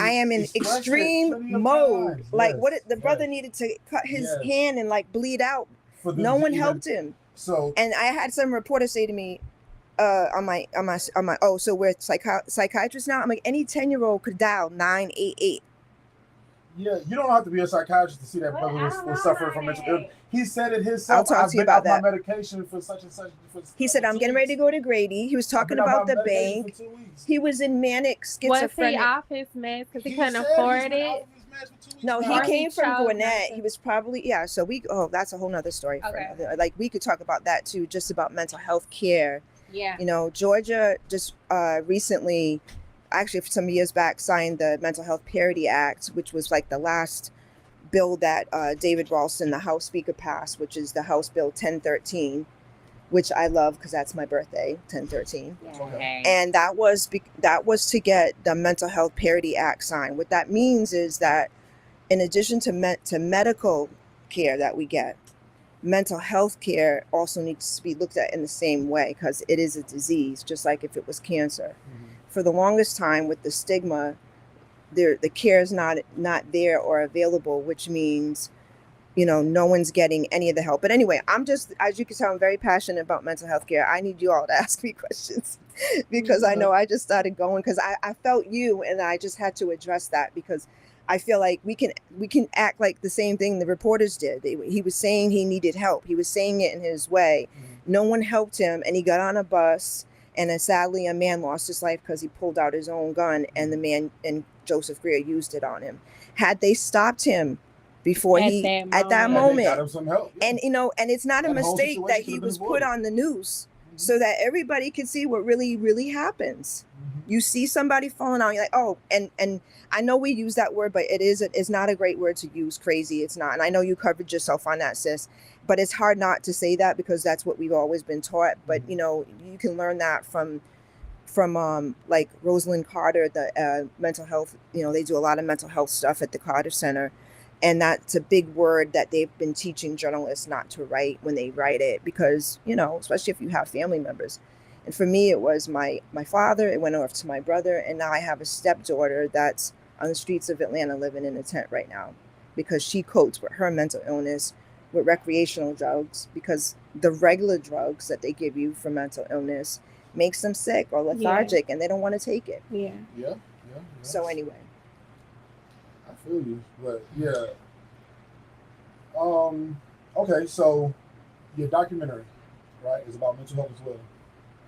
I am in extreme mode. Like, the brother needed to cut his hand and like bleed out. No one helped him. So, and I had some reporter say to me, on my, so we're psychiatrists now? I'm like, any 10-year-old could dial 988. Yeah, you don't have to be a psychiatrist to see that brother was suffering from mental illness. He said it himself. I'll talk to you about that. My medication for such and such. He said, I'm getting ready to go to Grady. He was talking about the bank. He was in manic schizophrenia. Was he off his meds because he couldn't afford it? No, he came from Gwinnett. He was probably, so that's a whole nother story. Okay. Like, we could talk about that too, just about mental health care. Yeah. Georgia just recently, actually some years back, signed the Mental Health Parity Act, which was like the last bill that David Ralston, the House Speaker, passed, which is the House Bill 1013, which I love because that's my birthday, 1013. Okay. And that was to get the Mental Health Parity Act signed. What that means is that in addition to medical care that we get, mental health care also needs to be looked at in the same way because it is a disease, just like if it was cancer. For the longest time with the stigma, the care is not there or available, which means, no one's getting any of the help. But anyway, I'm just, as you can tell, I'm very passionate about mental health care. I need you all to ask me questions because I know I just started going because I felt you and I just had to address that because I feel like we can act like the same thing the reporters did. He was saying he needed help. He was saying it in his way. No one helped him, and he got on a bus, and then sadly a man lost his life because he pulled out his own gun, and the man and Joseph Greer used it on him. Had they stopped him before at that moment, got him some help. And and it's not a mistake that he was put on the news so that everybody could see what really happens. You see somebody falling out, you're like, oh, and I know we use that word, but it's not a great word to use. Crazy, it's not. And I know you covered yourself on that, sis, but it's hard not to say that because that's what we've always been taught. But you can learn that from like Rosalind Carter, the mental health. They do a lot of mental health stuff at the Carter Center. And that's a big word that they've been teaching journalists not to write when they write it, because, especially if you have family members. And for me, it was my father. It went off to my brother. And now I have a stepdaughter that's on the streets of Atlanta living in a tent right now because she copes with her mental illness with recreational drugs, because the regular drugs that they give you for mental illness makes them sick or lethargic and they don't want to take it. Yeah. So anyway. I feel you, but yeah. Okay, so your documentary, right, is about mental health as well,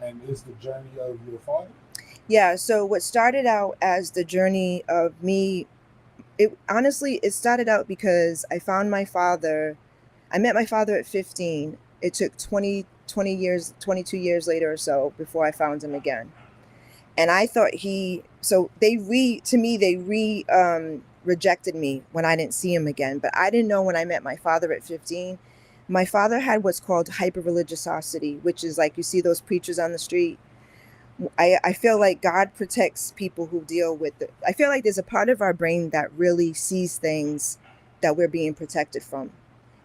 and it's the journey of your father. Yeah. So what started out as the journey of me, it started out because I found my father. I met my father at 15. It took 20 years, 22 years later or so before I found him again. And I thought they rejected me when I didn't see him again. But I didn't know when I met my father at 15, my father had what's called hyper-religiosity, which is like you see those preachers on the street. I feel like God protects people who deal with it. I feel like there's a part of our brain that really sees things that we're being protected from.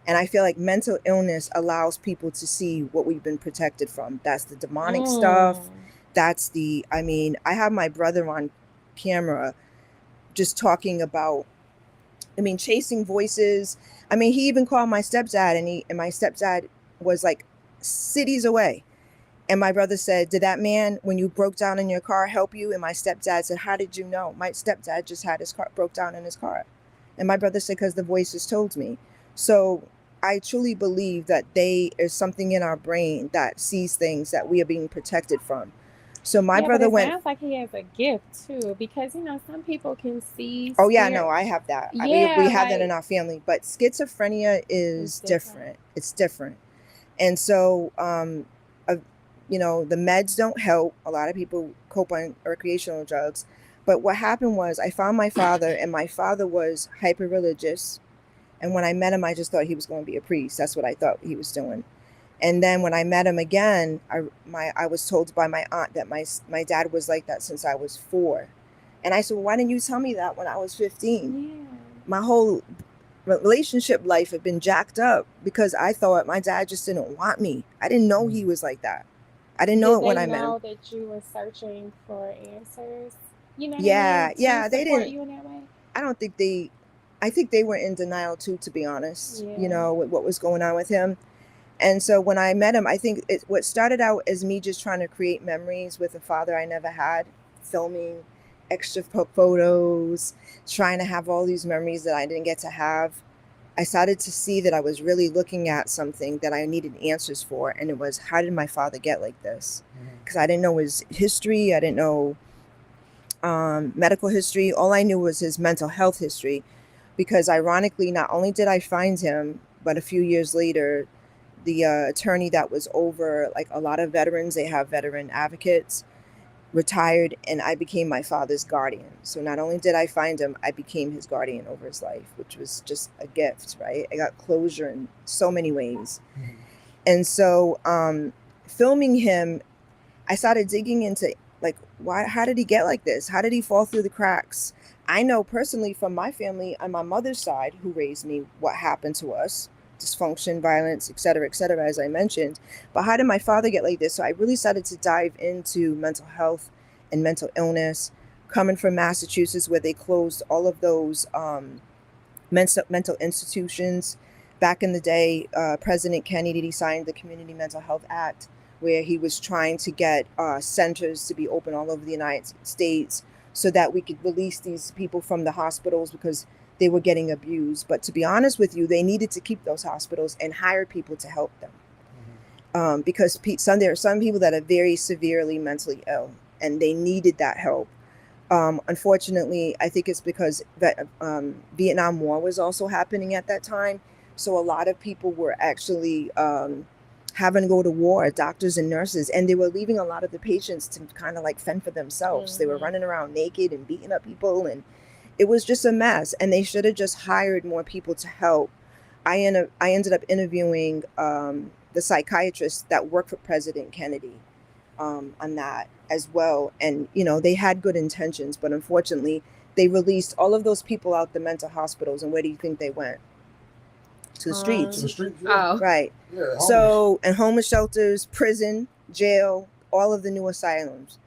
And I feel like mental illness allows people to see what we've been protected from. That's the demonic stuff. That's I have my brother on camera just talking about, chasing voices. He even called my stepdad, and my stepdad was like cities away. And my brother said, did that man, when you broke down in your car, help you? And my stepdad said, how did you know? My stepdad just had his car broke down in his car. And my brother said, because the voices told me. So I truly believe that there's something in our brain that sees things that we are being protected from. So my brother went. Sounds like he has a gift too, because some people can see. Oh yeah, no, I have that. Yeah, we have that in our family, but schizophrenia is different. It's different, and so the meds don't help. A lot of people cope on recreational drugs, but what happened was I found my father, and my father was hyper religious, and when I met him, I just thought he was going to be a priest. That's what I thought he was doing. And then when I met him again, I was told by my aunt that my dad was like that since I was 4. And I said, well, why didn't you tell me that when I was 15? Yeah. My whole relationship life had been jacked up because I thought my dad just didn't want me. I didn't know he was like that. I didn't know it when I met him. Did they know that you were searching for answers? Yeah, they didn't. You in that way? I think they were in denial too, to be honest, with what was going on with him. And so when I met him, I think what started out as me just trying to create memories with a father I never had, filming extra photos, trying to have all these memories that I didn't get to have. I started to see that I was really looking at something that I needed answers for. And it was, how did my father get like this? Because I didn't know his history. I didn't know medical history. All I knew was his mental health history. Because ironically, not only did I find him, but a few years later, the attorney that was over like a lot of veterans, they have veteran advocates, retired, and I became my father's guardian. So not only did I find him, I became his guardian over his life, which was just a gift, right? I got closure in so many ways. And so filming him, I started digging into like, how did he get like this? How did he fall through the cracks? I know personally from my family on my mother's side who raised me, what happened to us. Dysfunction, violence, et cetera, as I mentioned. But how did my father get like this? So I really started to dive into mental health and mental illness, coming from Massachusetts, where they closed all of those mental institutions. Back in the day, President Kennedy signed the Community Mental Health Act, where he was trying to get centers to be open all over the United States so that we could release these people from the hospitals because they were getting abused. But to be honest with you, they needed to keep those hospitals and hire people to help them. Because there are some people that are very severely mentally ill and they needed that help. Unfortunately, I think it's because that Vietnam War was also happening at that time. So a lot of people were actually having to go to war, doctors and nurses, and they were leaving a lot of the patients to kind of like fend for themselves. They were running around naked and beating up people, and it was just a mess. And they should have just hired more people to help. I ended up interviewing the psychiatrist that worked for President Kennedy on that as well. And, you know, they had good intentions, but unfortunately, they released all of those people out the mental hospitals. And where do you think they went? To the streets. To the streets, yeah. Oh, Right. Yeah, homeless. So, and homeless shelters, prison, jail, all of the new asylums.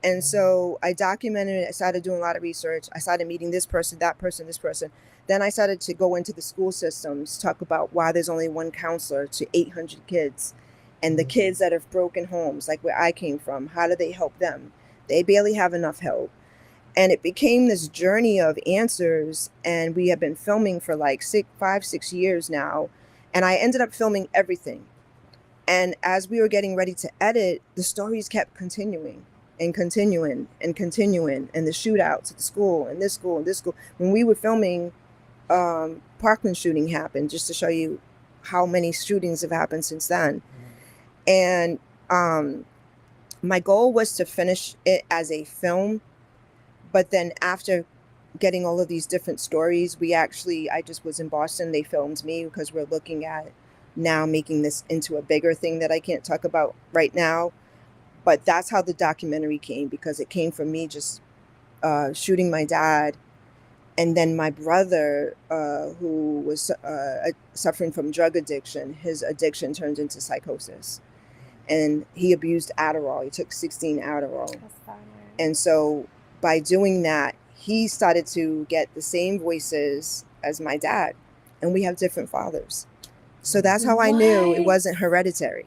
And so I documented it. I started doing a lot of research. I started meeting this person, that person, this person. Then I started to go into the school systems, talk about why there's only one counselor to 800 kids. And the kids that have broken homes, like where I came from, how do they help them? They barely have enough help. And it became this journey of answers. And we have been filming for like 5-6 years now. And I ended up filming everything. And as we were getting ready to edit, the stories kept continuing and continuing and continuing. And the shootouts at the school and this school and this school. When we were filming, Parkland shooting happened, just to show you how many shootings have happened since then. And my goal was to finish it as a film. But then after getting all of these different stories, I just was in Boston. They filmed me because we're looking at now making this into a bigger thing that I can't talk about right now. But that's how the documentary came, because it came from me just shooting my dad. And then my brother, who was suffering from drug addiction, his addiction turned into psychosis. And he abused Adderall. He took 16 Adderall. And so by doing that, he started to get the same voices as my dad. And we have different fathers. So that's how I knew it wasn't hereditary.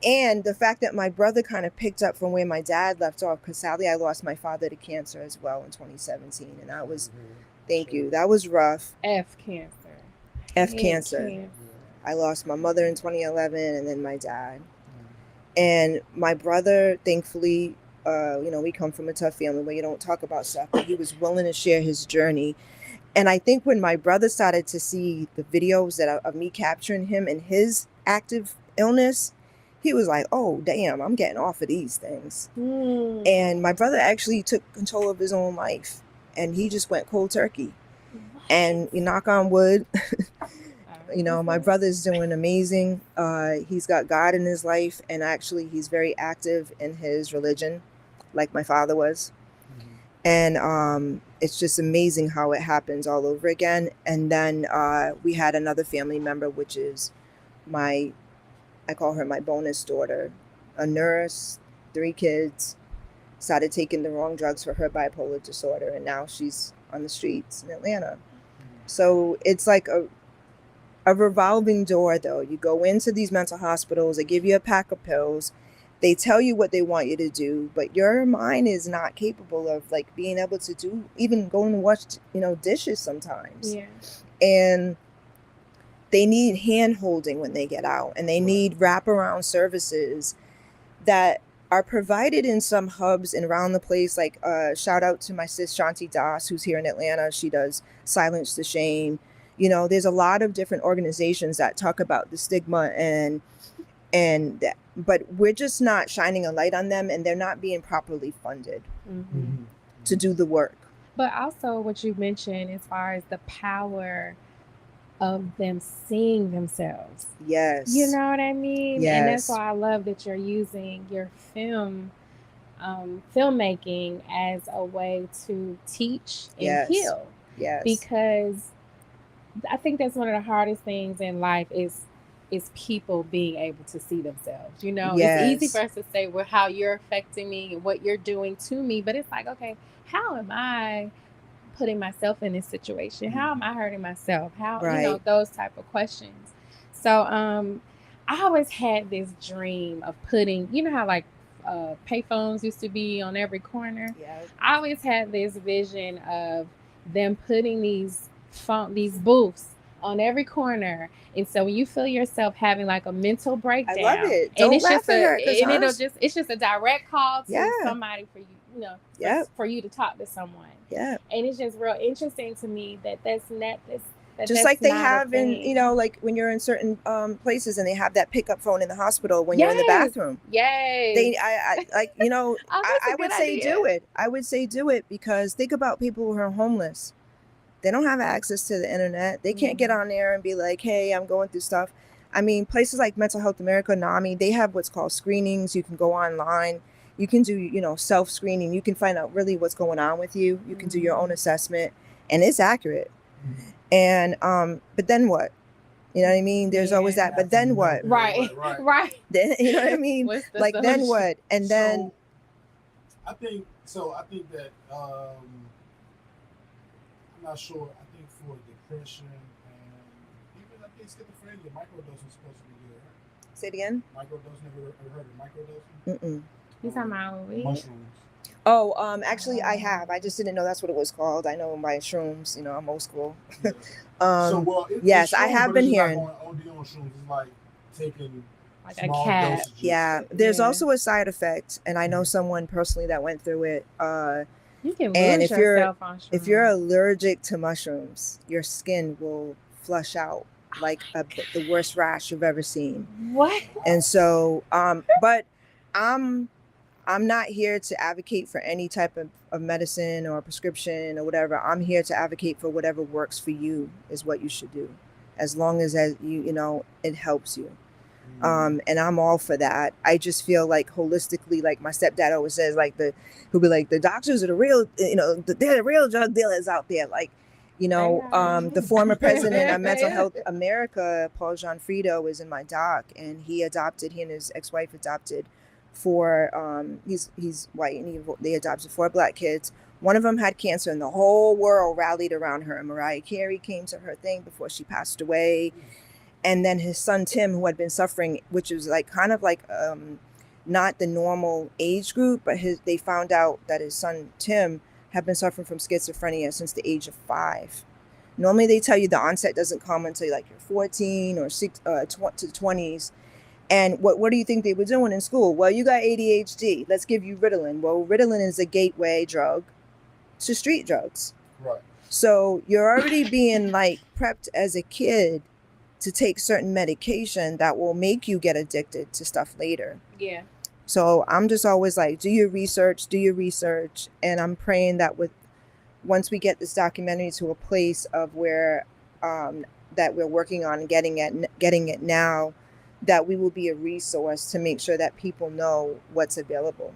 And the fact that my brother kind of picked up from where my dad left off, because sadly I lost my father to cancer as well in 2017. And that was, thank you, that was rough. F cancer. I lost my mother in 2011 and then my dad. And my brother, thankfully, we come from a tough family where you don't talk about stuff, but he was willing to share his journey. And I think when my brother started to see the videos of me capturing him and his active illness, he was like, oh, damn, I'm getting off of these things. And my brother actually took control of his own life. And he just went cold turkey. And you knock on wood, my brother's doing amazing. He's got God in his life. And actually, he's very active in his religion, like my father was. And it's just amazing how it happens all over again. And then we had another family member, which is I call her my bonus daughter, a nurse, 3 kids, started taking the wrong drugs for her bipolar disorder. And now she's on the streets in Atlanta. So it's like a revolving door, though. You go into these mental hospitals, they give you a pack of pills. They tell you what they want you to do, but your mind is not capable of like being able to do, even going to wash, dishes sometimes. Yeah. And they need hand holding when they get out, and they need wraparound services that are provided in some hubs and around the place. Like shout out to my sis Shanti Das, who's here in Atlanta. She does Silence the Shame. There's a lot of different organizations that talk about the stigma but we're just not shining a light on them, and they're not being properly funded to do the work. But also what you mentioned as far as the power of them seeing themselves. Yes. You know what I mean? Yes. And that's why I love that you're using your filmmaking as a way to teach and heal. Yes. Because I think that's one of the hardest things in life is people being able to see themselves. Yes. It's easy for us to say, well, how you're affecting me and what you're doing to me. But it's like, okay, how am I putting myself in this situation? How am I hurting myself? How, those type of questions. So I always had this dream of putting, how like payphones used to be on every corner. Yeah. I always had this vision of them putting these booths on every corner, and so when you feel yourself having like a mental breakdown, I love it. and Don't it's laugh just at her, 'cause it's just a direct call to Yeah. somebody for you, Yep. for you to talk to someone. Yeah. And it's just real interesting to me that that's not this. Just like they have in, like when you're in certain places and they have that pickup phone in the hospital when you're in the bathroom. Yes. I like, I would say do it. I would say do it, because think about people who are homeless. They don't have access to the internet. They can't get on there and be like, hey, I'm going through stuff. I mean, places like Mental Health America, NAMI, they have what's called screenings. You can go online. You can do, self-screening. You can find out really what's going on with you. You can do your own assessment, and it's accurate. And but then what? You know what I mean? There's always that. But then what? Right. Then, you know what I mean? Like then what? And then I think that I'm not sure. I think for depression and even I think schizophrenia, microdosing is supposed to be good. Right? Say it again. Microdosing. Ever heard of microdosing? You talking about mushrooms? Oh, actually, I have. I just didn't know that's what it was called. I know by shrooms. I'm old school. Yeah. Yes, shrooms, I have been hearing. Not going OD on shrooms. It's like taking like small a cat. dosages. Yeah, there's also a side effect, and I know someone personally that went through it. You can and lose if yourself on shrooms. if you're allergic to mushrooms, your skin will flush out like the worst rash you've ever seen. What? And so, but I'm not here to advocate for any type of medicine or prescription or whatever. I'm here to advocate for whatever works for you is what you should do, as long as it helps you. And I'm all for that. I just feel like holistically, like my stepdad always says, who'll be like, the doctors are the real, they're the real drug dealers out there. Like, the former president of Mental Health America, Paul Gianfrido, was in my doc, and he and his ex-wife adopted 4, he's white, and they adopted 4 Black kids. One of them had cancer, and the whole world rallied around her. And Mariah Carey came to her thing before she passed away. And then his son, Tim, who had been suffering, which was not the normal age group, but they found out that his son, Tim, had been suffering from schizophrenia since the age of 5. Normally they tell you the onset doesn't come until you're 14 or 6 to 20s. And what do you think they were doing in school? Well, you got ADHD. Let's give you Ritalin. Well, Ritalin is a gateway drug to street drugs. Right. So you're already being prepped as a kid to take certain medication that will make you get addicted to stuff later. Yeah. So I'm just always do your research. And I'm praying that once we get this documentary to a place of where that we're working on getting it now, that we will be a resource to make sure that people know what's available.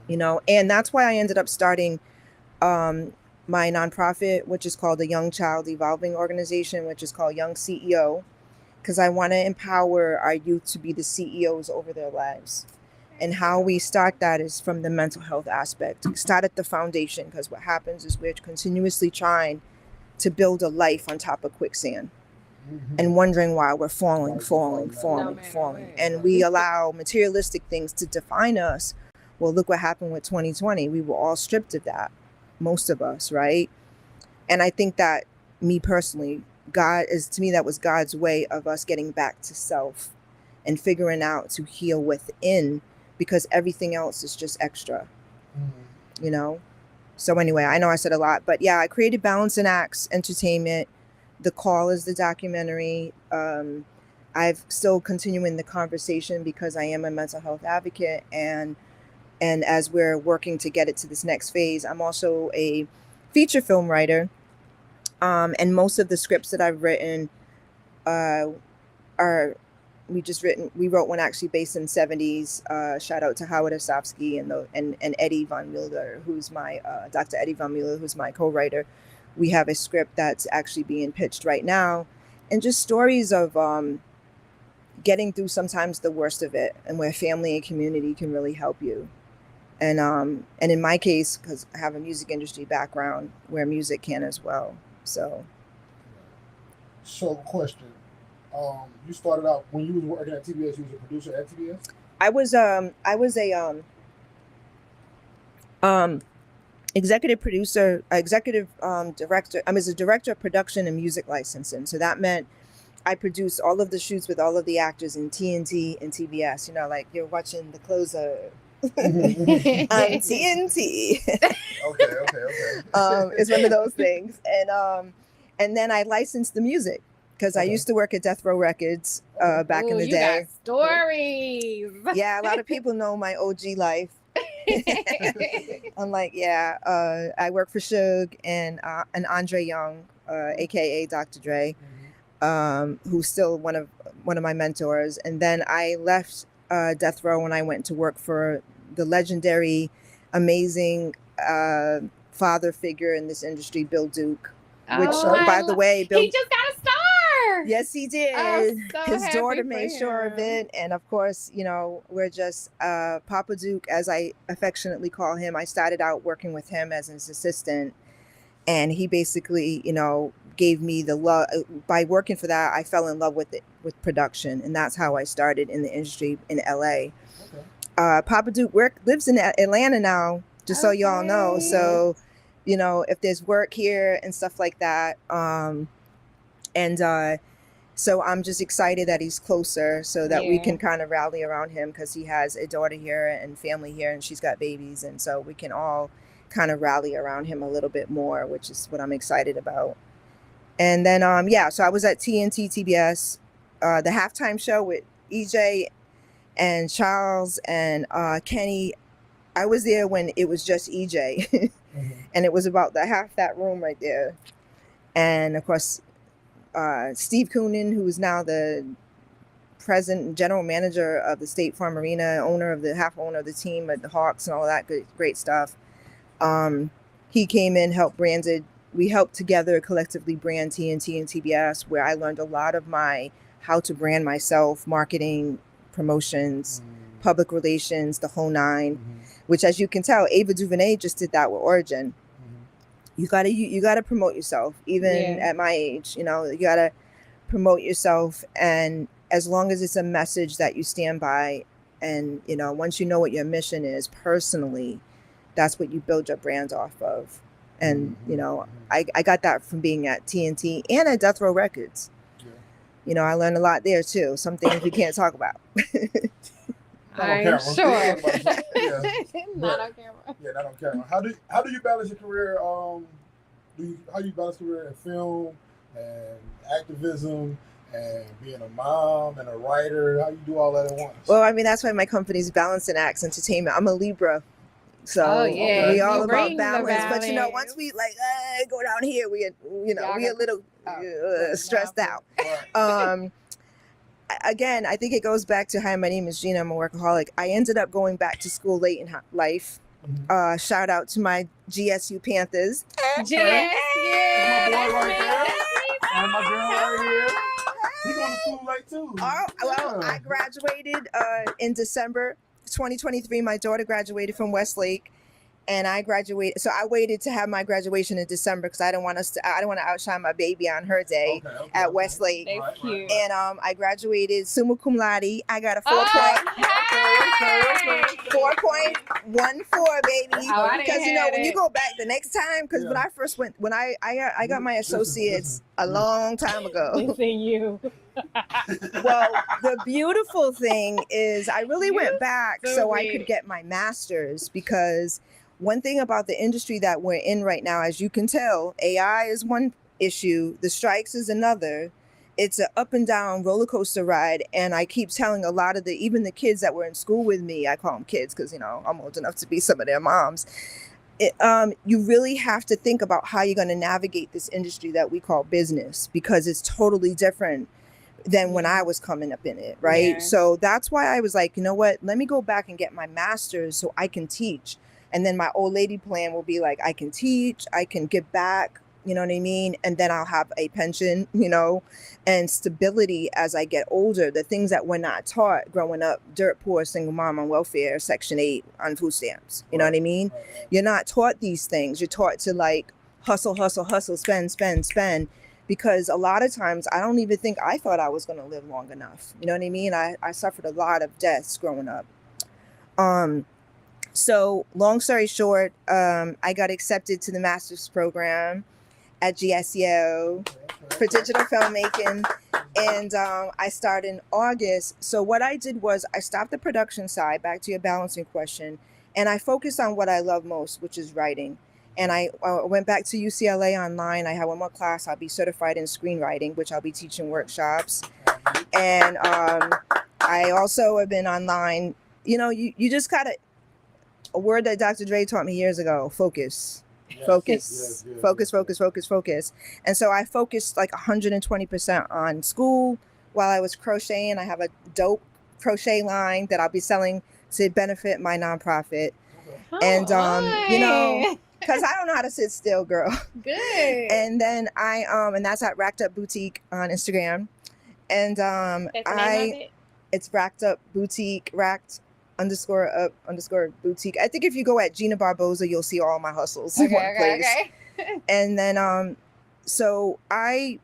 And that's why I ended up starting my nonprofit, which is called the Young Child Evolving Organization, which is called Young CEO, because I want to empower our youth to be the CEOs over their lives. And how we start that is from the mental health aspect. We start at the foundation, because what happens is we're continuously trying to build a life on top of quicksand, and wondering why we're falling. And we allow materialistic things to define us. Well, look what happened with 2020. We were all stripped of that. Most of us, right? And I think that, me personally, that was God's way of us getting back to self and figuring out to heal within, because everything else is just extra, So anyway, I know I said a lot, but yeah, I created Balance and Acts Entertainment. The Call is the documentary. I've still continuing the conversation because I am a mental health advocate, and as we're working to get it to this next phase, I'm also a feature film writer. And most of the scripts that I've written we wrote one actually based in the 70s. Shout out to Howard Osofsky and Eddie Von Mueller, who's my Dr. Eddie Von Mueller, who's my co-writer. We have a script that's actually being pitched right now, and just stories of getting through sometimes the worst of it, and where family and community can really help you. And in my case, because I have a music industry background, where music can as well. So question. You started out when you was working at TBS. You was a producer at TBS? I was a executive producer, executive director. I was a director of production and music licensing. So that meant I produced all of the shoots with all of the actors in TNT and TBS. You know, like you're watching The Closer on TNT. Okay. It's one of those things. And then I licensed the music because I used to work at Death Row Records back in the day. Got stories. Yeah, a lot of people know my OG life. I'm like, I work for Suge and Andre Young, aka Dr. Dre, who's still one of my mentors. And then I left Death Row and I went to work for the legendary, amazing father figure in this industry, Bill Duke. Which, by the way, Bill, he just got a star. Yes, he did. So his daughter made sure of it. And of course, you know, we're just Papa Duke, as I affectionately call him. I started out working with him as his assistant. And he basically, you know, gave me the love. By working for that, I fell in love with it, with production. And that's how I started in the industry in LA. Okay. Papa Duke lives in Atlanta now, just so y'all know. So, you know, if there's work here and stuff like that. So I'm just excited that he's closer so that we can kind of rally around him because he has a daughter here and family here and she's got babies. And so we can all kind of rally around him a little bit more, which is what I'm excited about. And then, so I was at TNT TBS, the halftime show with EJ and Charles and Kenny. I was there when it was just EJ and it was about half that room right there. And of course, Steve Koonin, who is now the president and general manager of the State Farm Arena, half owner of the team at the Hawks and all that great stuff. He came in, we helped together collectively brand TNT and TBS, where I learned a lot of how to brand myself, marketing, promotions, public relations, the whole nine, which as you can tell, Ava DuVernay just did that with Origin. You gotta promote yourself, even at my age. You know, you gotta promote yourself, and as long as it's a message that you stand by, and you know, once you know what your mission is personally, that's what you build your brand off of. And you know, I got that from being at TNT and at Death Row Records. You know, I learned a lot there too. Some things we can't talk about. I'm sure. Not on camera. Yeah, not on camera. How do you balance your career? How do you balance career in film and activism and being a mom and a writer? How you do all that at once? Well, I mean, that's why my company's Balance and Acts Entertainment. I'm a Libra. So we all about balance. But you know, once we go down here, we a little stressed out. Right. Again, I think it goes back to, hi, my name is Gina, I'm a workaholic. I ended up going back to school late in life. Shout out to my GSU Panthers. Yes, my boy right there. And my girl right here. He's going to school late too. Well, I graduated in December 2023. My daughter graduated from Westlake. And I graduated, so I waited to have my graduation in December because I didn't want to outshine my baby on her day at Westlake. That's cute. And I graduated summa cum laude. I got a 4.14, baby. Because you know when you go back the next time, because when I first went, when I got my associates a long time ago. Missing you. Well, the beautiful thing is I really went back so I could get my master's, because one thing about the industry that we're in right now, as you can tell, AI is one issue, the strikes is another. It's an up and down roller coaster ride. And I keep telling a lot of even the kids that were in school with me, I call them kids because, you know, I'm old enough to be some of their moms. You really have to think about how you're going to navigate this industry that we call business, because it's totally different than when I was coming up in it, right? Yeah. So that's why I was like, you know what, let me go back and get my master's so I can teach. And then my old lady plan will be like, I can teach, I can give back, you know what I mean? And then I'll have a pension, you know, and stability as I get older. The things that we're not taught growing up, dirt poor, single mom on welfare, Section 8 on food stamps. You know what I mean? You're not taught these things. You're taught to like hustle, spend. because a lot of times I don't even think I thought I was going to live long enough. You know what I mean? I suffered a lot of deaths growing up. So long story short, I got accepted to the master's program at GSU for digital filmmaking. And I started in August. So what I did was I stopped the production side, back to your balancing question, and I focused on what I love most, which is writing. And I went back to UCLA online. I had one more class. I'll be certified in screenwriting, which I'll be teaching workshops. And I also have been online. You know, you just gotta, a word that Dr. Dre taught me years ago, focus. Focus. And so I focused like 120% on school while I was crocheting. I have a dope crochet line that I'll be selling to benefit my nonprofit. And, you know, because I don't know how to sit still, girl. Good. And then and that's at Racked Up Boutique on Instagram. And That's the name of it? It's Racked Up Boutique, _up_ boutique. I think if you go at Gina Barboza, you'll see all my hustles in one place. Okay. And then, so I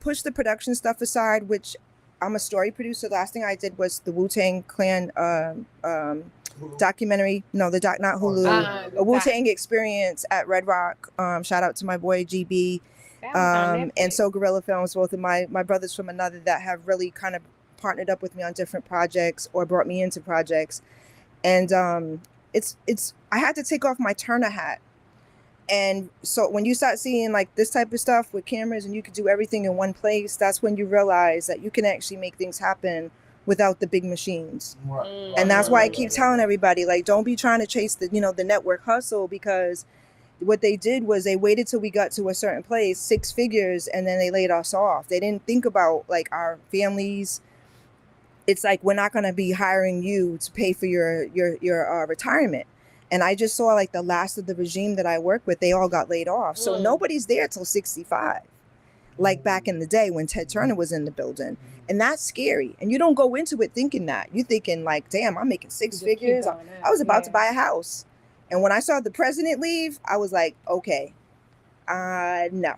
pushed the production stuff aside, which I'm a story producer. The last thing I did was the Wu-Tang Clan documentary. No, not Hulu. A Wu-Tang experience at Red Rock. Shout out to my boy GB. And so Guerrilla Films, both of my brothers from another that have really kind of partnered up with me on different projects or brought me into projects. And I had to take off my Turner hat. And so when you start seeing like this type of stuff with cameras and you could do everything in one place, that's when you realize that you can actually make things happen without the big machines. Right. And that's why I keep telling everybody, like, don't be trying to chase the network hustle, because what they did was they waited till we got to a certain place, 6 figures, and then they laid us off. They didn't think about like our families. It's like, we're not going to be hiring you to pay for your retirement. And I just saw like the last of the regime that I work with, they all got laid off. So nobody's there till 65, like back in the day when Ted Turner was in the building. And that's scary. And you don't go into it thinking that. You're thinking like, damn, I'm making 6 figures. I was about to buy a house. And when I saw the president leave, I was like, okay, no,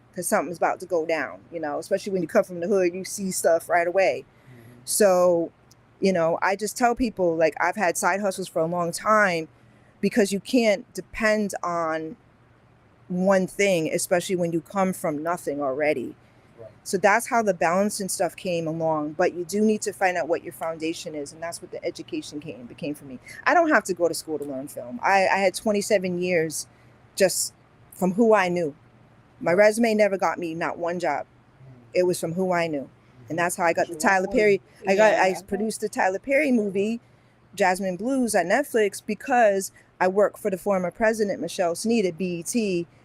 because something's about to go down, especially when you come from the hood, you see stuff right away. So, I just tell people, like, I've had side hustles for a long time, because you can't depend on one thing, especially when you come from nothing already. Right. So that's how the balancing stuff came along. But you do need to find out what your foundation is. And that's what the education became for me. I don't have to go to school to learn film. I had 27 years just from who I knew. My resume never got me not one job. It was from who I knew. And that's how I got the Tyler Perry. I produced the Tyler Perry movie, Jasmine Blues, at Netflix, because I worked for the former president, Michelle Sneed, at BET,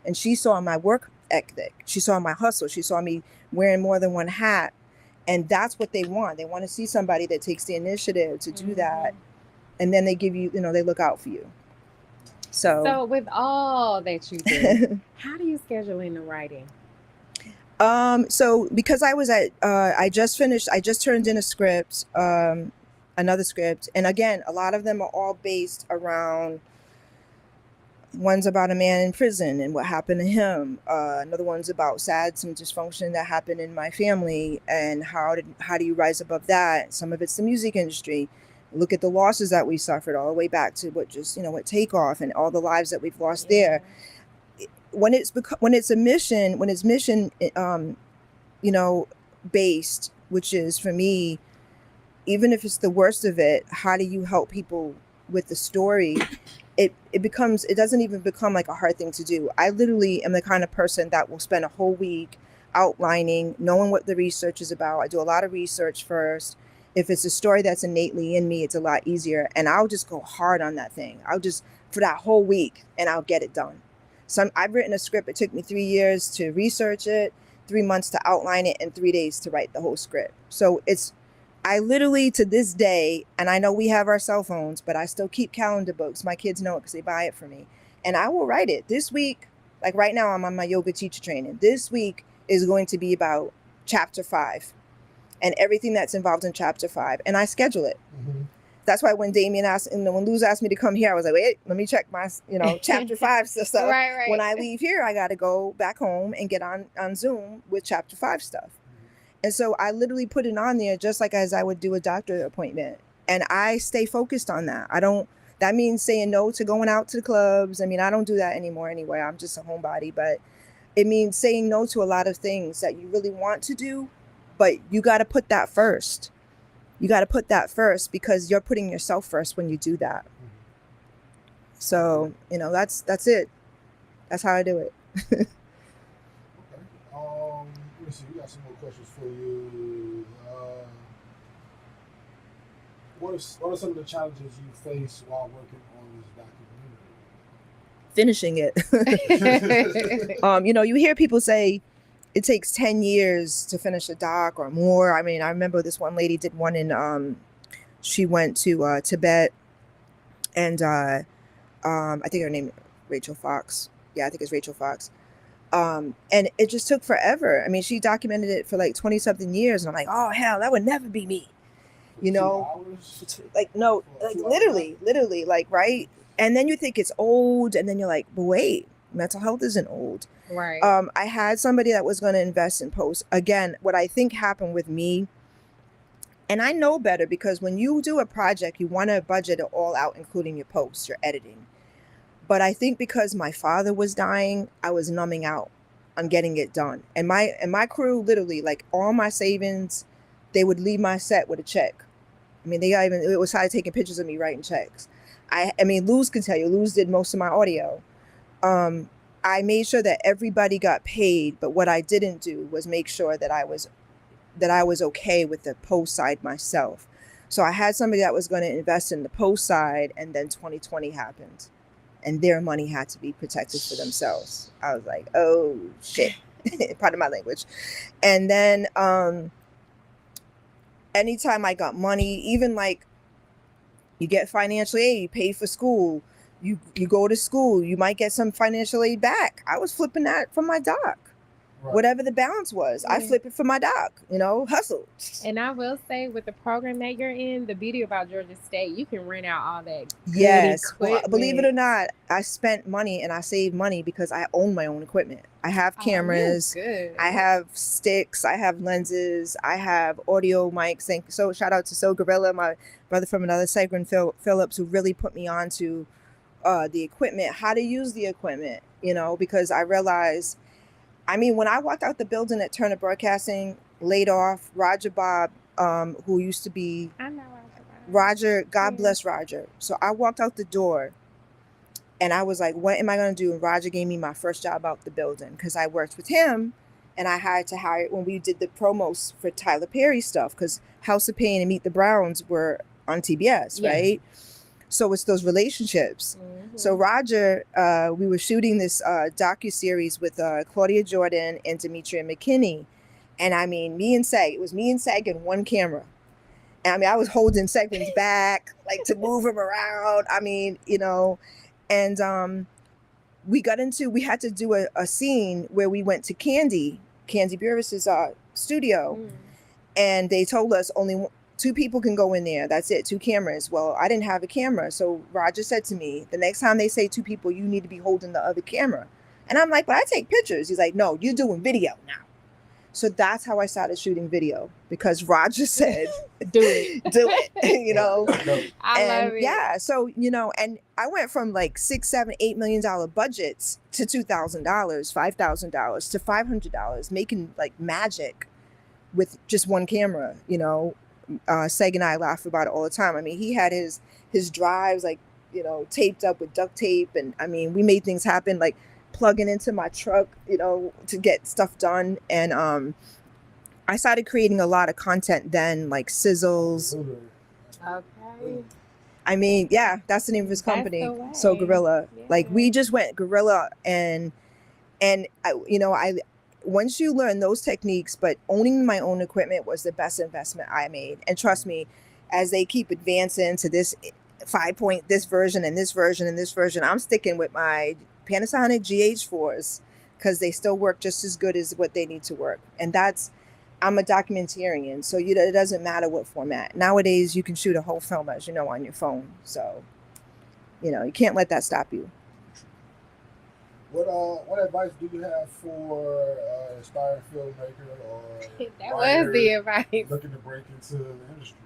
and she saw my work ethic. She saw my hustle. She saw me wearing more than one hat. And that's what they want. They want to see somebody that takes the initiative to do that. And then they give you, they look out for you. So with all that you do, how do you schedule in the writing? So because I was I just turned in a script, another script. And again, a lot of them are all based around, one's about a man in prison and what happened to him. Another one's about some dysfunction that happened in my family and how do you rise above that? Some of it's the music industry. Look at the losses that we suffered all the way back to what Takeoff and all the lives that we've lost there. When it's mission based, which is for me, even if it's the worst of it, how do you help people with the story? It doesn't even become like a hard thing to do. I literally am the kind of person that will spend a whole week outlining, knowing what the research is about. I do a lot of research first. If it's a story that's innately in me, it's a lot easier. And I'll just go hard on that thing. For that whole week, and I'll get it done. So I've written a script. It took me 3 years to research it, 3 months to outline it, and 3 days to write the whole script. So I literally, to this day, and I know we have our cell phones, but I still keep calendar books. My kids know it because they buy it for me. And I will write it. This week, like right now, I'm on my yoga teacher training. This week is going to be about chapter 5 and everything that's involved in chapter 5. And I schedule it. Mm-hmm. That's why when Damien asked, and when Luz asked me to come here, I was like, wait, let me check my, chapter 5 stuff. Right. When I leave here, I got to go back home and get on Zoom with chapter 5 stuff. And so I literally put it on there just like as I would do a doctor appointment. And I stay focused on that. That means saying no to going out to the clubs. I mean, I don't do that anymore anyway. I'm just a homebody, but it means saying no to a lot of things that you really want to do, but you got to put that first. You got to put that first because you're putting yourself first when you do that. So, that's it. That's how I do it. Okay. Let me see. We got some more questions for you. What are some of the challenges you face while working on this documentary? Finishing it. You hear people say it takes 10 years to finish a doc or more. I mean, I remember this one lady did one in, she went to Tibet, and I think her name Rachel Fox. Yeah, I think it's Rachel Fox. And it just took forever. I mean, she documented it for like 20 something years, and I'm like, oh hell, that would never be me. Like no, like literally, like right. And then you think it's old, and then you're like, but wait, mental health isn't old. Right. I had somebody that was going to invest in posts. Again, what I think happened with me, and I know better because when you do a project, you want to budget it all out, including your posts, your editing. But I think because my father was dying, I was numbing out on getting it done. And my crew, literally, like all my savings, they would leave my set with a check. I mean, it was how taking pictures of me writing checks. I mean, Luz can tell you, Luz did most of my audio. I made sure that everybody got paid, but what I didn't do was make sure that I was okay with the post side myself. So I had somebody that was going to invest in the post side, and then 2020 happened, and their money had to be protected for themselves. I was like, oh shit, pardon my language. And then anytime I got money, even like you get financial aid, you pay for school, you go to school, you might get some financial aid back. I was flipping that from my doc. Right. Whatever the balance was, I flip it for my doc, hustle. And I will say, with the program that you're in, the beauty about Georgia State, you can rent out all that yes equipment. Well, believe it or not, I spent money and I saved money because I own my own equipment. I have cameras, I have sticks, I have lenses, I have audio mics. So shout out to So Gorilla, my brother from another segment, Phillips, who really put me on to the equipment, how to use the equipment, because I realized, I mean, when I walked out the building at Turner Broadcasting, laid off Roger Bob, who used to be I know Roger, God bless Roger. So I walked out the door and I was like, what am I going to do? And Roger gave me my first job out the building because I worked with him, and I had to hire when we did the promos for Tyler Perry stuff, because House of Pain and Meet the Browns were on TBS, right? So it's those relationships. Mm-hmm. So Roger, we were shooting this docuseries with Claudia Jordan and Demetria McKinney. And I mean, it was me and Seg and one camera. And I mean, I was holding segments back, like to move him around. I mean, and we had to do a scene where we went to Candy Burris's studio. Mm. And they told us only 2 people can go in there. That's it. 2 cameras. Well, I didn't have a camera. So Roger said to me, the next time they say 2 people, you need to be holding the other camera. And I'm like, but I take pictures. He's like, no, you're doing video now. So that's how I started shooting video, because Roger said, do it, I love it. Yeah. So, and I went from like $6, $7, $8 million budgets to $2,000, $5,000 to $500, making like magic with just one camera, Seg and I laugh about it all the time. I mean, he had his drives like, taped up with duct tape. And I mean, we made things happen, like plugging into my truck, to get stuff done. And I started creating a lot of content then, like sizzles. Okay. I mean, yeah, that's the name of his company. So Gorilla. Yeah. Like we just went Gorilla, and I once you learn those techniques, but owning my own equipment was the best investment I made. And trust me, as they keep advancing to this 5-point, this version and this version and this version, I'm sticking with my Panasonic GH4s because they still work just as good as what they need to work. And that's I'm a documentarian, so it doesn't matter what format. Nowadays, you can shoot a whole film, as you know, on your phone. So, you can't let that stop you. What advice do you have for an aspiring filmmaker or that was the advice looking to break into the industry?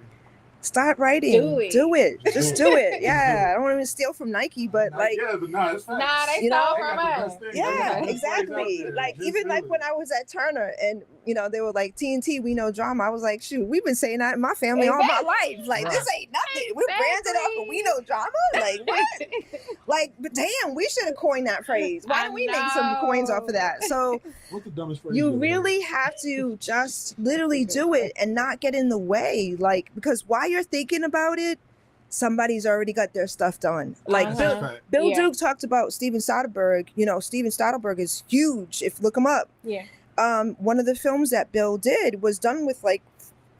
Start writing. Do it. Just do it. Yeah. I don't want to steal from Nike, but like, yeah, but no, it's nah, they stole from us. Yeah, exactly. Like even like when I was at Turner and they were like TNT, we know drama. I was like, shoot, we've been saying that in my family all my life. Like this ain't nothing. We're branded off of we know drama. Like what? Like, but damn, we should have coined that phrase. Why don't we make some coins off of that? So what's the dumbest phrase you really have to just literally do it and not get in the way. Like, because while you're thinking about it, somebody's already got their stuff done. Like Bill Duke talked about Steven Soderbergh. Steven Soderbergh is huge. If look him up. Yeah. One of the films that Bill did was done with like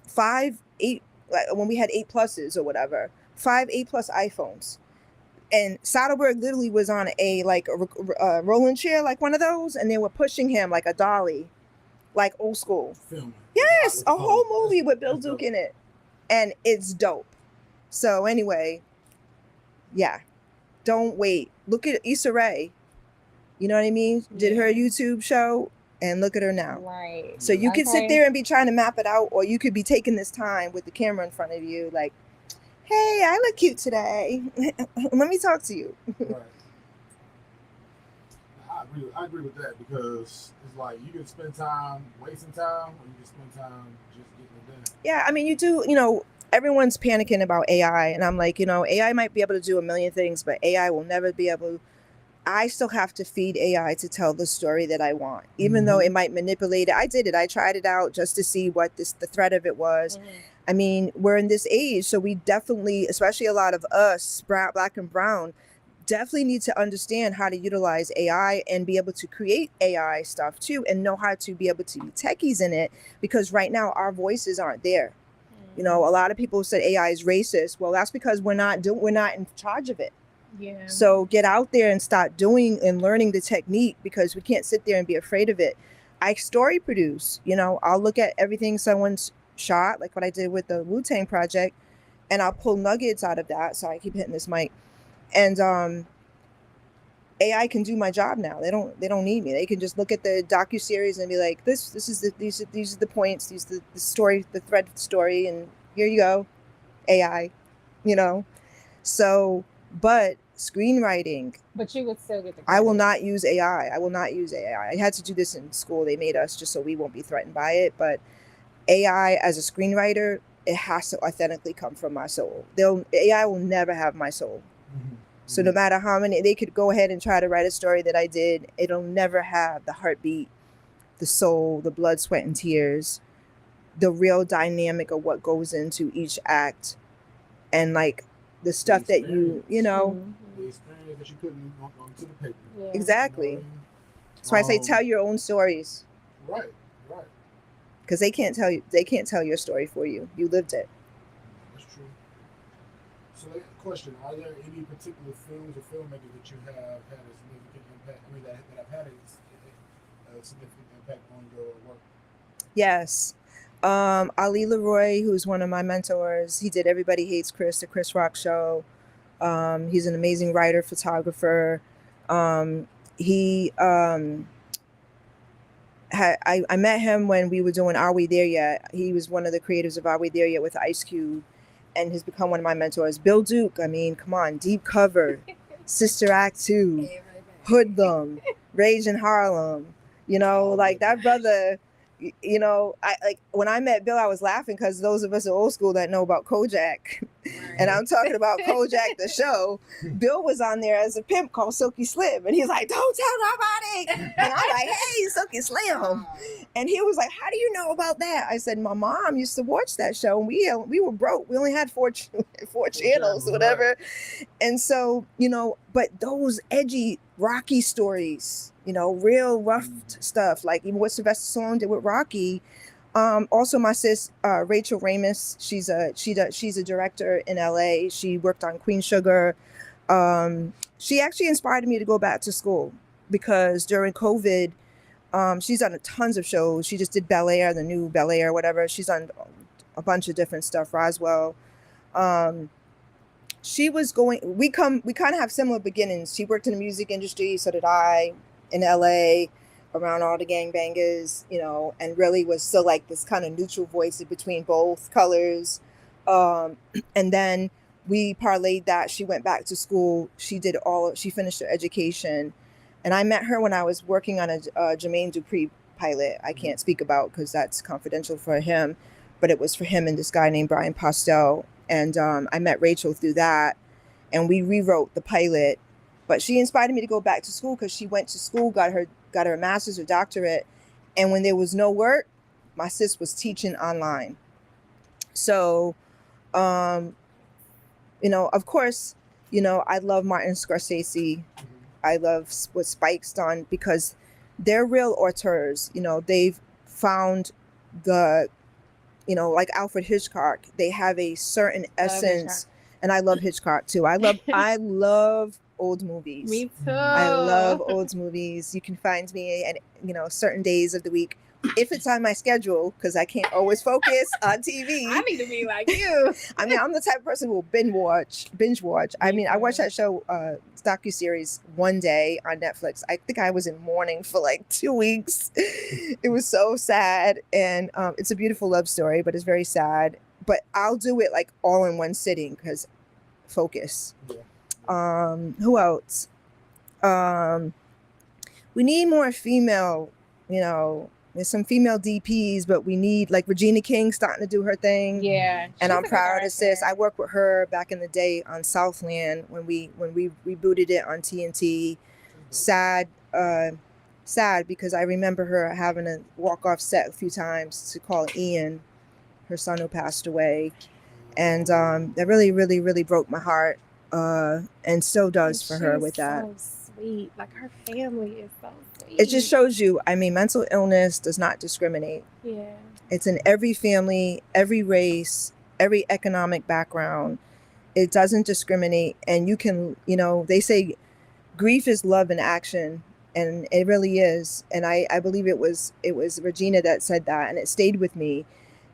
5, 8, like when we had 8 pluses or whatever, 5 8 plus iPhones. And Soderbergh literally was on a rolling chair, like one of those, and they were pushing him like a dolly, like old school. Film. Yes, a whole movie with Bill Duke in it, and it's dope. So anyway, yeah, don't wait. Look at Issa Rae. You know what I mean? Did her YouTube show, and look at her now. Right. So you could sit there and be trying to map it out, or you could be taking this time with the camera in front of you, like, hey, I look cute today. Let me talk to you. Right. I agree with that because it's like you can spend time wasting time, or you can spend time just getting it done. Yeah, I mean, you do, everyone's panicking about AI, and I'm like, AI might be able to do a million things, but AI will never be able. I still have to feed AI to tell the story that I want, even though it might manipulate it. I did it. I tried it out just to see what the threat of it was. I mean, we're in this age, so we definitely, especially a lot of us, Black and brown, definitely need to understand how to utilize AI and be able to create AI stuff too, and know how to be able to be techies in it, because right now our voices aren't there. A lot of people said AI is racist. Well, that's because we're not in charge of it. Yeah. So get out there and start doing and learning the technique, because we can't sit there and be afraid of it. I story produce, I'll look at everything someone's shot, like what I did with the Wu-Tang project, and I'll pull nuggets out of that. So I keep hitting this mic. And AI can do my job now. They don't need me. They can just look at the docuseries and be like, these are the points, these are the story, the thread of the story, and here you go, AI, So, but screenwriting. But you would still get the credit. I will not use AI. I had to do this in school. They made us just so we won't be threatened by it. But AI as a screenwriter, it has to authentically come from my soul. AI will never have my soul. So no matter how many, they could go ahead and try to write a story that I did, it'll never have the heartbeat, the soul, the blood, sweat, and tears, the real dynamic of what goes into each act, and like the stuff that you know. The experience that you put onto the paper. Yeah. Exactly. That's why I say tell your own stories. Right. Because they can't tell your story for you. You lived it. That's true. So, question: are there any particular films or filmmakers that you have had a significant impact? I mean, that have had a significant impact on your work? Yes. Ali Leroy, who's one of my mentors, he did Everybody Hates Chris, the Chris Rock show. He's an amazing writer, photographer. I met him when we were doing Are We There Yet? He was one of the creators of Are We There Yet with Ice Cube, and has become one of my mentors. Bill Duke, I mean, come on, Deep Cover, Sister Act 2, Hoodlum, Rage in Harlem. Like that brother, I like when I met Bill, I was laughing because those of us are old school that know about Kojak, and I'm talking about Kojak the show. Bill was on there as a pimp called Silky Slim, and he's like, "Don't tell nobody." And I'm like, "Hey, Silky Slim," and he was like, "How do you know about that?" I said, "My mom used to watch that show, and we were broke. We only had four channels, whatever." And so but those edgy, rocky stories. Real rough stuff, like even what Sylvester Stallone did with Rocky. Also, my sis Rachel Ramis, she's a director in LA. She worked on Queen Sugar. She actually inspired me to go back to school because during COVID, She's done tons of shows. She just did Bel Air, the new Bel Air, whatever. She's done a bunch of different stuff. Roswell. She was going. We kind of have similar beginnings. She worked in the music industry, so did I, in LA, around all the gangbangers, you know, and really was still like this kind of neutral voice between both colors. And then we parlayed that. She went back to school. She finished her education. And I met her when I was working on a Jermaine Dupri pilot I can't speak about because that's confidential for him, but it was for him and this guy named Brian Postel. And I met Rachel through that, and we rewrote the pilot. But she inspired me to go back to school because she went to school, got her master's or doctorate, and when there was no work, my sis was teaching online. So, you know, of course, you know, I love Martin Scorsese. I love what Spike's done because they're real auteurs. You know, they've found the, you know, like Alfred Hitchcock, they have a certain essence. And I love Hitchcock too. I love old movies. Me too. I love old movies. You can find me at, you know, certain days of the week if it's on my schedule, because I can't always focus on TV. I need to be like you. I mean, I'm the type of person who will binge watch. I mean, I watched that show, docuseries one day on Netflix. I think I was in mourning for like 2 weeks. It was so sad. And it's a beautiful love story, but it's very sad. But I'll do it like all in one sitting because focus. Yeah. Who else? We need more female, you know, there's some female DPs, but we need like Regina King starting to do her thing. Yeah. And I'm proud of sis. I worked with her back in the day on Southland when we rebooted it on TNT. Sad because I remember her having to walk off set a few times to call Ian, her son who passed away. And that really, really, really broke my heart. And still does for her with that. So sweet. Like her family is so sweet. It just shows you, I mean, mental illness does not discriminate. Yeah. It's in every family, every race, every economic background. It doesn't discriminate. And you can, you know, they say grief is love in action. And it really is. And I believe it was Regina that said that. And it stayed with me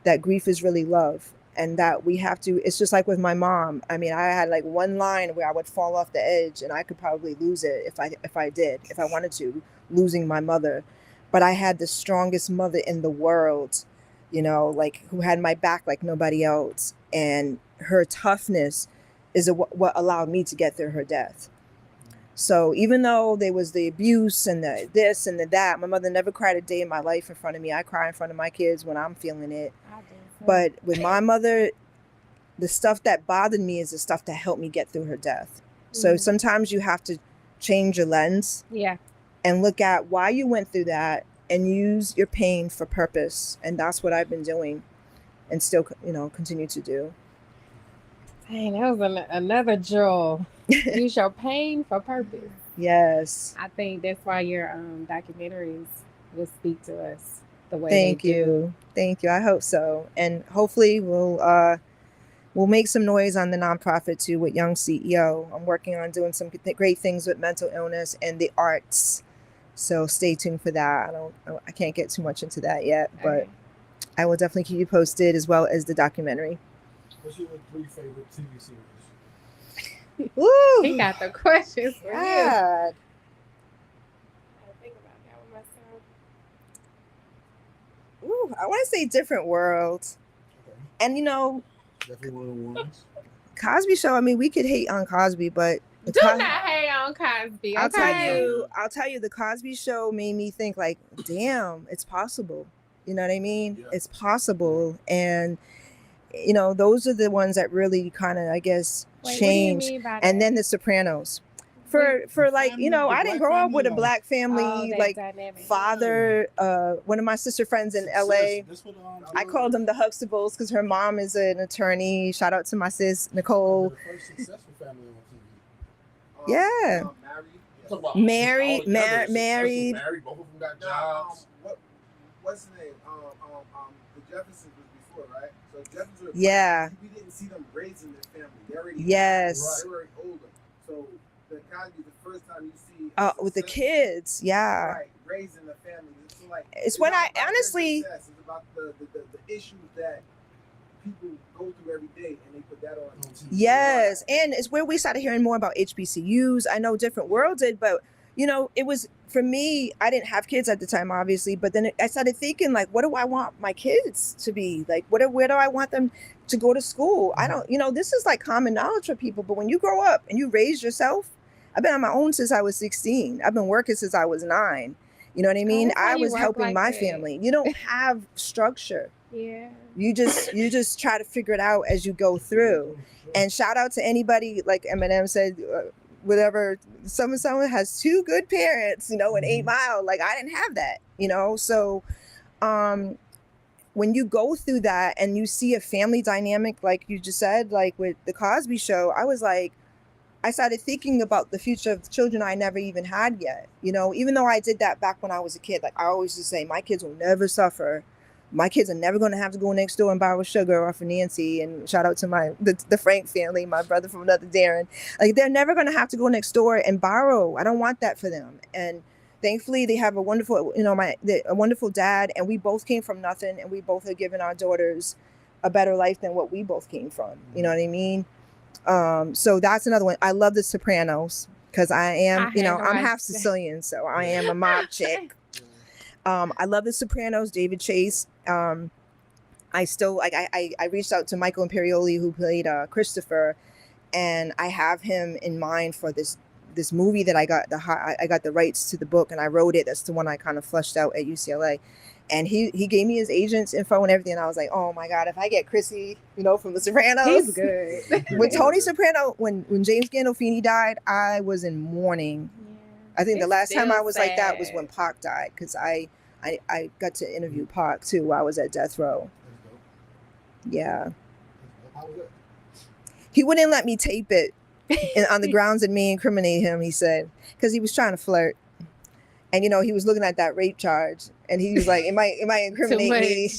that grief is really love. And that we have to, it's just like with my mom. I mean, I had like one line where I would fall off the edge and I could probably lose it if I wanted to, losing my mother. But I had the strongest mother in the world, you know, like who had my back like nobody else. And her toughness is what allowed me to get through her death. So even though there was the abuse and the this and the that, my mother never cried a day in my life in front of me. I cry in front of my kids when I'm feeling it. But with my mother, the stuff that bothered me is the stuff that helped me get through her death. So sometimes you have to change your lens. Yeah. And look at why you went through that and use your pain for purpose. And that's what I've been doing and still, you know, continue to do. Dang, that was another jewel. Use your pain for purpose. Yes. I think that's why your documentaries will speak to us. Thank you. I hope so. And hopefully we'll make some noise on the nonprofit too with Young CEO. I'm working on doing some great things with mental illness and the arts. So stay tuned for that. I can't get too much into that yet, but I will definitely keep you posted as well as the documentary. What's your 3 favorite TV series? Woo! He got the questions for you. Ooh, I want to say different worlds. Okay. And you know, definitely one of the ones. Cosby Show. I mean, we could hate on Cosby, but do not hate on Cosby. Okay? I'll tell you, the Cosby Show made me think like, damn, it's possible. You know what I mean? Yeah. It's possible, and you know, those are the ones that really kind of, I guess, changed. And then The Sopranos. For like, you know, I didn't grow up with a black family, like father. One of my sister friends in LA, I called them the Huxtables because her mom is an attorney. Shout out to my sis, Nicole. The first successful family on TV. Yeah. Married. Married. Both of them got jobs. What's the name? The Jeffersons was before, right? So Jeffersons were we didn't see them raising their family. They already they were older. So the Cosby, the first time you see with the kids, right, raising the family. like it's when I honestly. It's about the issues that people go through every day, and they put that on TV. Yes, and it's where we started hearing more about HBCUs. I know Different World did, but you know, it was for me. I didn't have kids at the time, obviously, but then I started thinking, like, what do I want my kids to be? Like, where do I want them to go to school? I don't, you know, this is like common knowledge for people, but when you grow up and you raise yourself, I've been on my own since I was 16. I've been working since I was 9. You know what I mean? I was helping like my family. You don't have structure. Yeah. You just try to figure it out as you go through. And shout out to anybody, like Eminem said, whatever, someone has 2 good parents, you know, in 8 Mile. Like, I didn't have that, you know? So when you go through that and you see a family dynamic, like you just said, like with the Cosby Show, I was like, I started thinking about the future of children I never even had yet. You know, even though I did that back when I was a kid, like I always just say, my kids will never suffer. My kids are never going to have to go next door and borrow sugar off of Nancy. And shout out to the Frank family, my brother from another Darren. Like, they're never going to have to go next door and borrow. I don't want that for them. And thankfully, they have a wonderful, you know, a wonderful dad. And we both came from nothing. And we both have given our daughters a better life than what we both came from. You know what I mean? So that's another one. I love The Sopranos because I'm half Sicilian, so I am a mob chick. I love The Sopranos, David Chase. I still I reached out to Michael Imperioli, who played Christopher, and I have him in mind for this movie that I got the rights to the book, and I wrote it. That's the one I kind of fleshed out at UCLA. And he gave me his agent's info and everything. And I was like, oh my God, if I get Chrissy, you know, from The Sopranos. He's good. When Tony Soprano, when James Gandolfini died, I was in mourning. Yeah. I think the last time I was sad. Like that was when Pac died, because I got to interview Pac too while I was at death row. Yeah. He wouldn't let me tape it on the grounds that me incriminate him, he said, because he was trying to flirt. And, you know, he was looking at that rape charge, and he was like, am I incriminate me?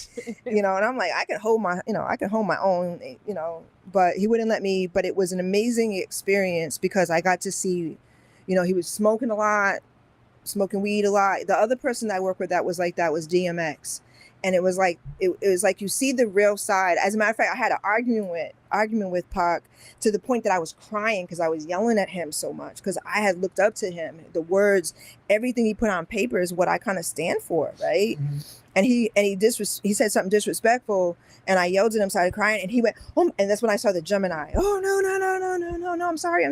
You know, and I'm like, I can hold my own, you know, but he wouldn't let me. But it was an amazing experience because I got to see, you know, he was smoking weed a lot. The other person that I worked with that was like that was DMX. And it was like you see the real side. As a matter of fact, I had an argument with Pac to the point that I was crying because I was yelling at him so much because I had looked up to him. The words, everything he put on paper is what I kind of stand for, right? Mm-hmm. And he said something disrespectful, and I yelled at him, started crying, and he went, oh, and that's when I saw the Gemini. Oh no, I'm sorry.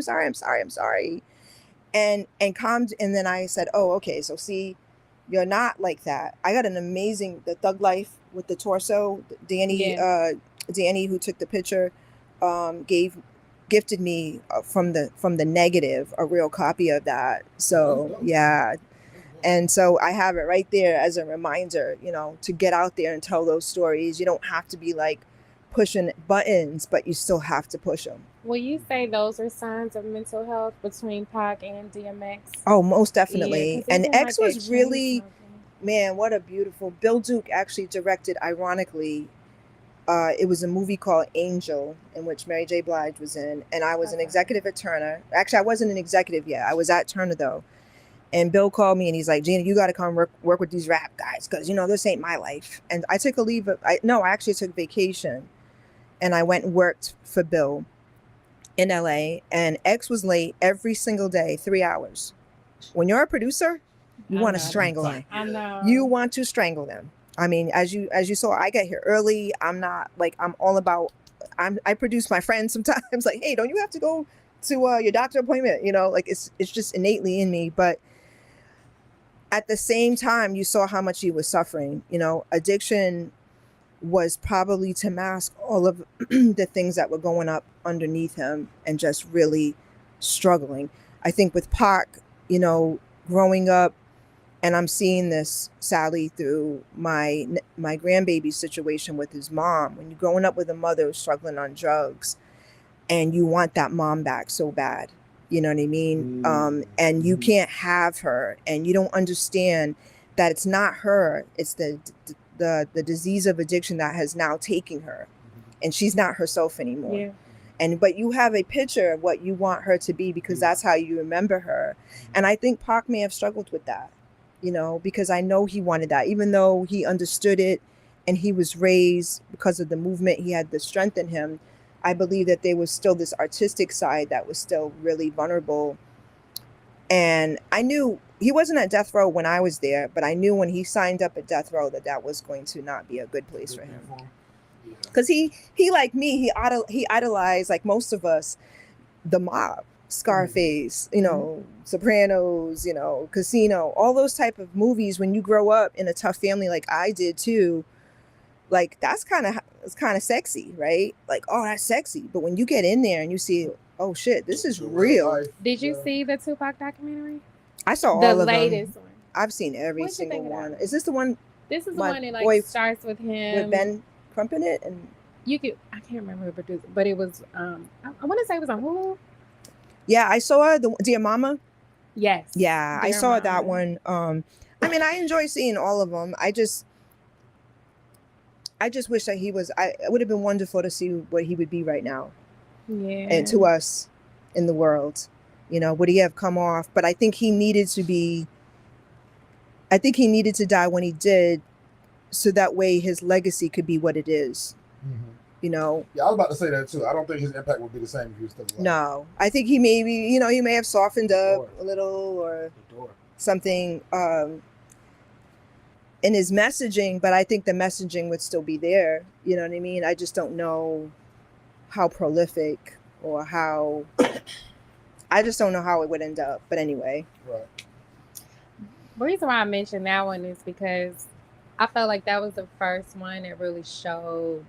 And calmed, and then I said, oh, okay, so see. You're not like that. I got an amazing, the Thug Life with the torso. Danny, who took the picture, gifted me from the negative a real copy of that. So yeah, and so I have it right there as a reminder, you know, to get out there and tell those stories. You don't have to be like pushing buttons, but you still have to push them. Will you say those are signs of mental health between Pac and DMX? Oh, most definitely. Yeah, and X like was really, man, what a beautiful. Bill Duke actually directed, ironically, it was a movie called Angel, in which Mary J. Blige was in, and I was an executive at Turner. Actually, I wasn't an executive yet. I was at Turner, though. And Bill called me, and he's like, Gina, you got to come work with these rap guys, because, you know, this ain't my life. And I took a leave. I actually took vacation, and I went and worked for Bill in LA, and X was late every single day, 3 hours. When you're a producer, you want to strangle them. I know. You want to strangle them. I mean, as you saw, I get here early. I'm not like, I'm all about, I produce my friends sometimes, like, hey, don't you have to go to your doctor appointment? You know, like it's just innately in me. But at the same time, you saw how much he was suffering. You know, addiction was probably to mask all of the things that were going up underneath him and just really struggling. I think with Pac, you know, growing up, and I'm seeing this sadly through my grandbaby situation with his mom. When you're growing up with a mother who's struggling on drugs, and you want that mom back so bad, you know what I mean? And you can't have her, and you don't understand that it's not her, it's the disease of addiction that has now taken her, and she's not herself anymore. Yeah. But you have a picture of what you want her to be because that's how you remember her. And I think Pac may have struggled with that. you know, because I know he wanted that, even though he understood it and he was raised because of the movement, he had the strength in him. I believe that there was still this artistic side that was still really vulnerable. And I knew he wasn't at death row when I was there, but I knew when he signed up at death row that was going to not be a good place for him. Because he like me, he idolized, like most of us, the mob, Scarface, you know, Sopranos, you know, Casino, all those type of movies. When you grow up in a tough family like I did too, like it's kind of sexy, right? Like, oh, that's sexy. But when you get in there and you see, oh shit, this is real. Did you see the Tupac documentary? I saw all of them. The latest one. I've seen every single one. Is this the one? This is the one that like starts with him with Ben Crumpin' and you could, I can't remember who produced it, but it was I want to say it was on Hulu. Yeah, I saw the Dear Mama. Yes. Yeah, I saw that one. I mean, I enjoy seeing all of them. I just wish that he was. It would have been wonderful to see what he would be right now. Yeah. And to us in the world, you know, would he have come off? But I think he needed to be. I think he needed to die when he did, so that way his legacy could be what it is. Mm-hmm. You know. Yeah, I was about to say that too. I don't think his impact would be the same if he was still alive. No, I think he maybe, you know, he may have softened up a little or something in his messaging, but I think the messaging would still be there. You know what I mean? I just don't know how prolific or how. I just don't know how it would end up. But anyway. Right. The reason why I mentioned that one is because I felt like that was the first one that really showed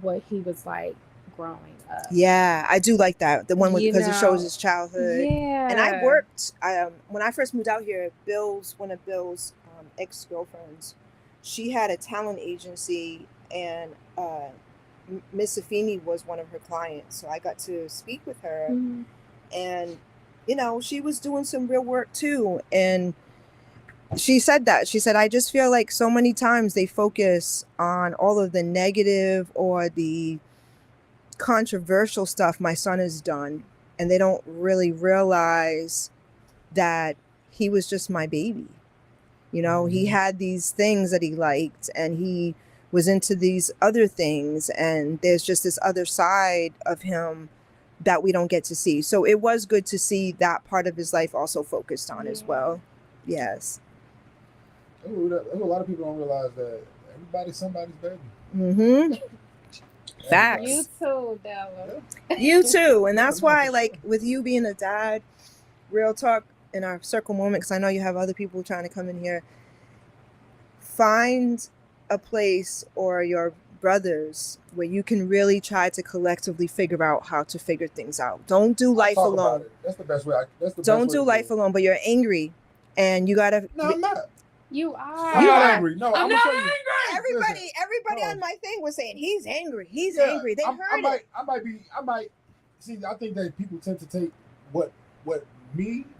what he was like growing up. Yeah, I do like that. The one with, because it shows his childhood. Yeah. And I worked, when I first moved out here, one of Bill's ex-girlfriends, she had a talent agency, and Miss Safini was one of her clients. So I got to speak with her. Mm-hmm. And, you know, she was doing some real work too. And she said that. She said, I just feel like so many times they focus on all of the negative or the controversial stuff my son has done, and they don't really realize that he was just my baby. You know, he had these things that he liked, and he was into these other things, and there's just this other side of him that we don't get to see. So it was good to see that part of his life also focused on as well. Yes. A lot of people don't realize that everybody's somebody's baby. Mm-hmm. Facts. You too, Della. You too. And that's why, like, with you being a dad, real talk in our circle moment, because I know you have other people trying to come in here, find a place or your brothers where you can really try to collectively figure out how to figure things out. Don't do life alone. That's the best way. Don't do life alone, but you're angry. And you got to... No, I'm not. You are. I'm not angry. No, I'm not angry. Everybody on my thing was saying he's angry. He's angry. They heard it. I might. See, I think that people tend to take what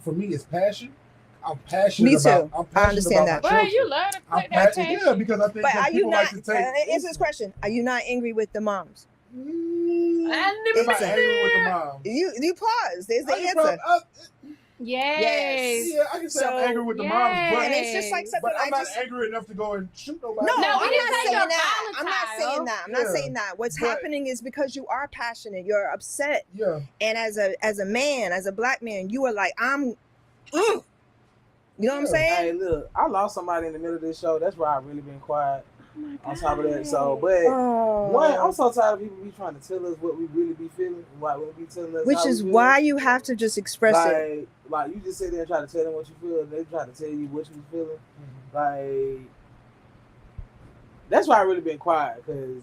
for me is passion. I'm passionate. Me too. I'm passionate. I understand that. Well, you love to put that passion. Yeah, because I think that people like to take. Answer this question: are you not angry with the moms? I'm not angry with the moms. You pause. There's the answer. Yes. Yeah, I can say I'm angry with the moms, but and it's just like something. But I'm not angry enough to go and shoot nobody. No, I'm not saying that. volatile. I'm not saying that. What's happening is because you are passionate, you're upset. Yeah. And as a man, as a black man, you are like, you know what I'm saying? Hey, look, I lost somebody in the middle of this show. That's why I've really been quiet. On top of that, so one, I'm so tired of people be trying to tell us what we really be feeling, what we be telling us. Which is why you have to just express it. Like you just sit there and try to tell them what you feel, and they try to tell you what you feeling. Mm-hmm. Like that's why I really been quiet, because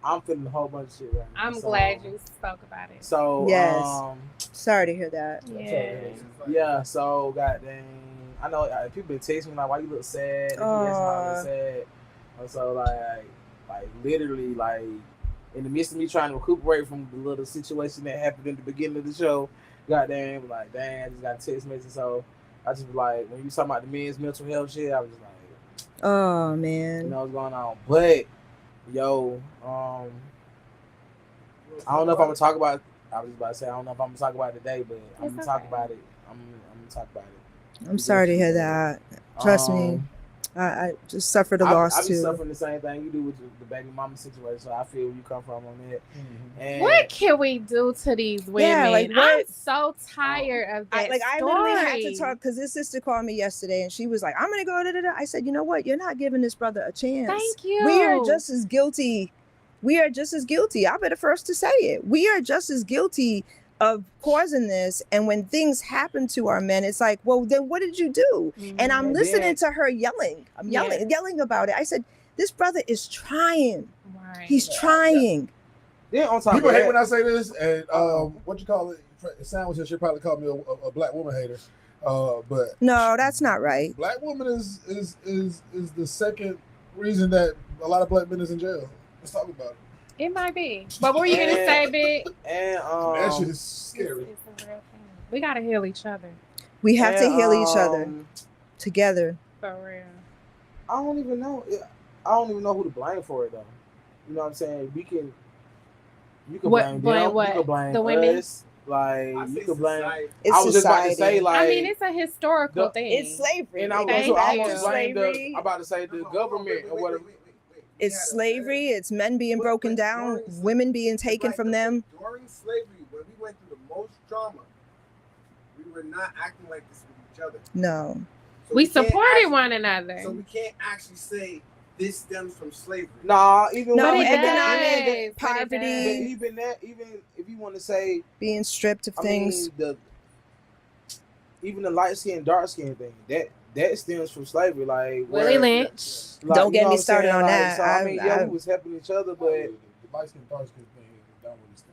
I'm feeling a whole bunch of shit right now. I'm glad you spoke about it. So yes, sorry to hear that. Yeah. So goddamn, I know people been texting me like, "Why you look sad?" Sad. So like literally like in the midst of me trying to recuperate from the little situation that happened in the beginning of the show, goddamn, like damn, I just got a text message. So I just like when you talking about the men's mental health shit, I was just like, oh man, you know what's going on. But yo, I don't know if I'm gonna talk about. I was about to say I don't know if I'm gonna talk about it today, but I'm gonna talk about it. I'm gonna talk about it. I'm sorry to hear that. Trust me. I just suffered a loss I be too. suffering the same thing you do with the baby mama situation, so I feel where you come from on that. And what can we do to these women? Yeah, like, I'm so tired of that I literally had to talk because this sister called me yesterday and she was like, I'm gonna go da-da-da. I said, you know what? You're not giving this brother a chance. Thank you. We are just as guilty. We are just as guilty. I'll be the first to say it. We are just as guilty of causing this. And when things happen to our men, it's like, well, then what did you do? And I'm listening to her yelling. I'm yelling about it. I said, this brother is trying. Right. He's trying. Yeah, on top People of hate that, when I say this, and what you call it? Sandwich, she'll probably call me a black woman hater. But no, that's not right. Black woman is the second reason that a lot of black men is in jail. Let's talk about it. It might be. But what were you going to say, Big? And that shit is scary. It's a real thing. We got to heal each other. We have to heal each other together. For real. I don't even know who to blame for it though. You know what I'm saying? You can blame them. What? You can blame the women. Us. Like you can blame. It's I was just about to society. say, like, I mean, it's a historical thing. It's slavery. And I was almost blame I'm about to say the government or whatever. It's slavery. It's men being broken down, women being taken from them. During slavery, when we went through the most trauma, we were not acting like this with each other. No. So we supported one another. So we can't actually say this stems from slavery. Nah, even economic poverty. Even if you want to say being stripped of things. Even the light skin, dark skin thing, that stems from slavery. Like Willie Lynch. Like, don't get me started on that. So, I mean, we was helping each other, but the light skin, dark skin thing don't really stem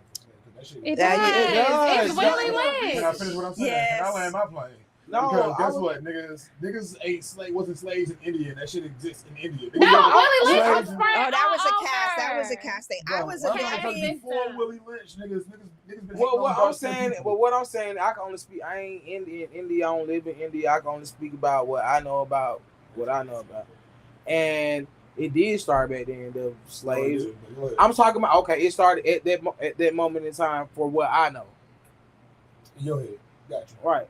from slavery. It does. It's Willie Lynch. Can I finish what I'm saying? Yes. Can I land my plane? No, because guess what, niggas wasn't slaves in India. That shit exists in India. No, Willie Lynch was Oh, that was a cast. That was a cast thing. I was a before Willie Lynch, niggas been what I'm saying, I can only speak. I ain't in India. I don't live in India. I can only speak about what I know about. And it did start back then. The slaves. I'm talking about. Okay, it started at that moment in time for what I know. Your head, gotcha. Right.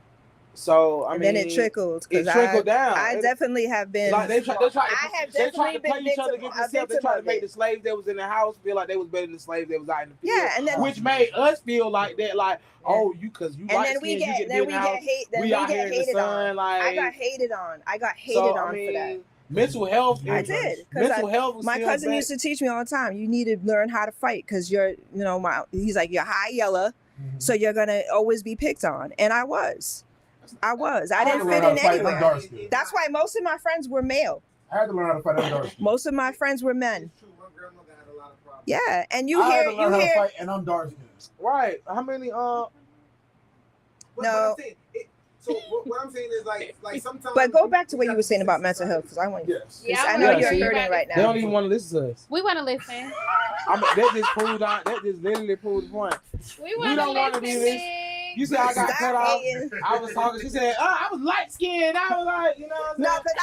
So I mean, then it trickled. It trickled down. I definitely have been. Like they tried to play each other against themselves. They tried to make the slaves that was in the house feel like they was better than the slaves that was out in the field. Yeah, and then which made us feel like that. Like, oh, you because you like skin, you get in the house. We out here in the sun. Like I got hated on. For that. Mental health. I did. Mental health. My cousin used to teach me all the time. You need to learn how to fight because you're he's like you're high yellow, so you're gonna always be picked on, and I was. I didn't fit in anywhere. That's why most of my friends were male. I had to learn how to fight under dark skin. Most of my friends were men. My grandmother had a lot of problems. Yeah, and I had to learn how to fight, and I'm dark skinned. Right. How many? No. So what I'm saying is like sometimes. But go back to what you were saying about mental health because I want. Yes. Yeah, I know you're hurting right now. They don't even want to listen to us. We want to listen. That just literally proved the point. We don't want to do this. You said I got cut off. I was talking. She said, I was light skinned. I was like, you know what I'm saying? No, because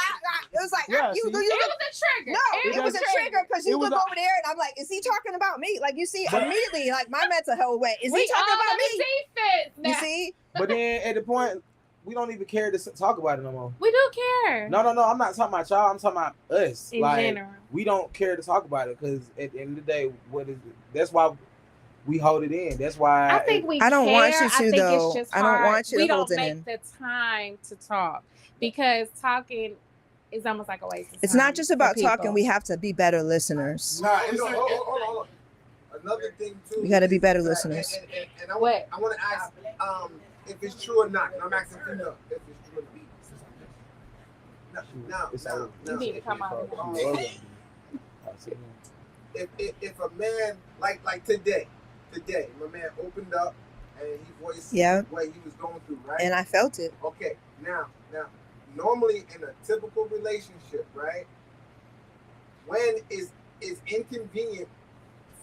it was like, Yeah, it was a trigger. No, it was a trigger because you look over there and I'm like, is he talking about me? Like, you see, immediately, like, my mental health went, is he talking about me? You see? But then at the point, we don't even care to talk about it no more. We do care. No. I'm not talking about y'all. I'm talking about us. In general. We don't care to talk about it because at the end of the day, what is it? That's why we hold it in. That's why I think we. I don't want you to, I think though. It's just I don't want you to hold it in. We don't make the time to talk because talking is almost like a waste of time. It's not just about talking. We have to be better listeners. Nah, hold on. Another thing too. We got to be better listeners. And I want to ask if it's true or not. And I'm asking if it's true or not. Now, you need to come out. If a man like today, my man opened up and he voiced what he was going through, right? And I felt it. Okay, now, normally in a typical relationship, right? When is inconvenient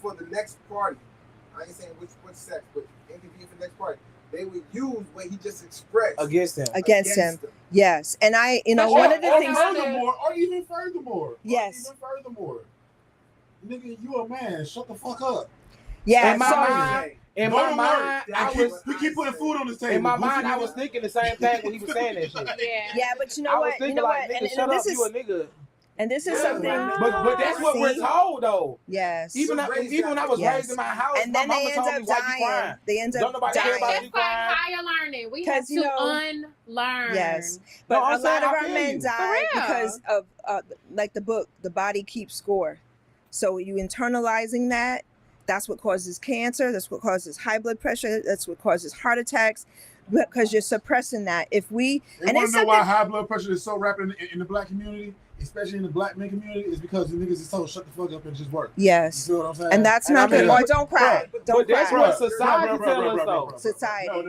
for the next party? I ain't saying which sex, but inconvenient for the next party. They would use what he just expressed against him. Yes, and one of the things. Furthermore. Yes. Nigga, you a man. Shut the fuck up. Yeah. In my mind, we keep putting food on the table. In my mind, I was thinking the same thing when he was saying that shit. Yeah, but you know what? You know what? Nigga, shut up, you a nigga. And this is something. But that's what we're told though. Yes. Even when I was raised in my house, and then my mama they end told up me, why you crying? They end Don't up nobody care about It's you like crying. higher learning. We have to unlearn. Yes, but No, a lot of I our feel men you. die because of like the book, The Body Keeps Score. So you internalizing that. That's what causes cancer. That's what causes high blood pressure. That's what causes heart attacks. Because you're suppressing that. If we and want to know why high blood pressure is so rapid in the black community, especially in the black men community, is because the niggas is told shut the fuck up and just work. Yes. You feel what I'm saying? And that's not good. Or don't cry. Don't cry. That's what society tells us though. Society. No.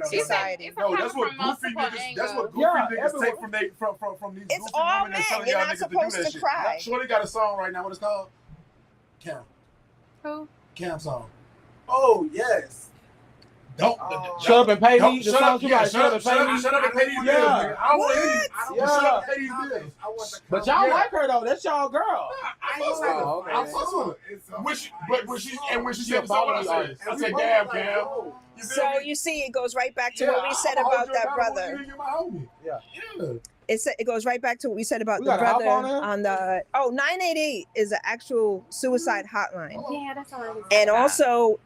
Society. No, that's what goofy niggas. That's what goofy niggas take from these. It's goofy all women men. telling You're y'all not niggas supposed to do that to cry. shit. Shorty got a song right now. What it's called? Cam. Who? Cam song. Oh yes. Don't shut up and pay me. Shut up and pay these bills. Yeah. I don't want to hear you. Shut up and pay these bills. But y'all like her though. That's y'all girl. I fuck with her. When she said what I said, damn, Cam. So you see, it goes right back to what we said about that brother. Yeah. It goes right back to what we said about the brother on the 988 is an actual suicide hotline. Yeah, that's all I was And also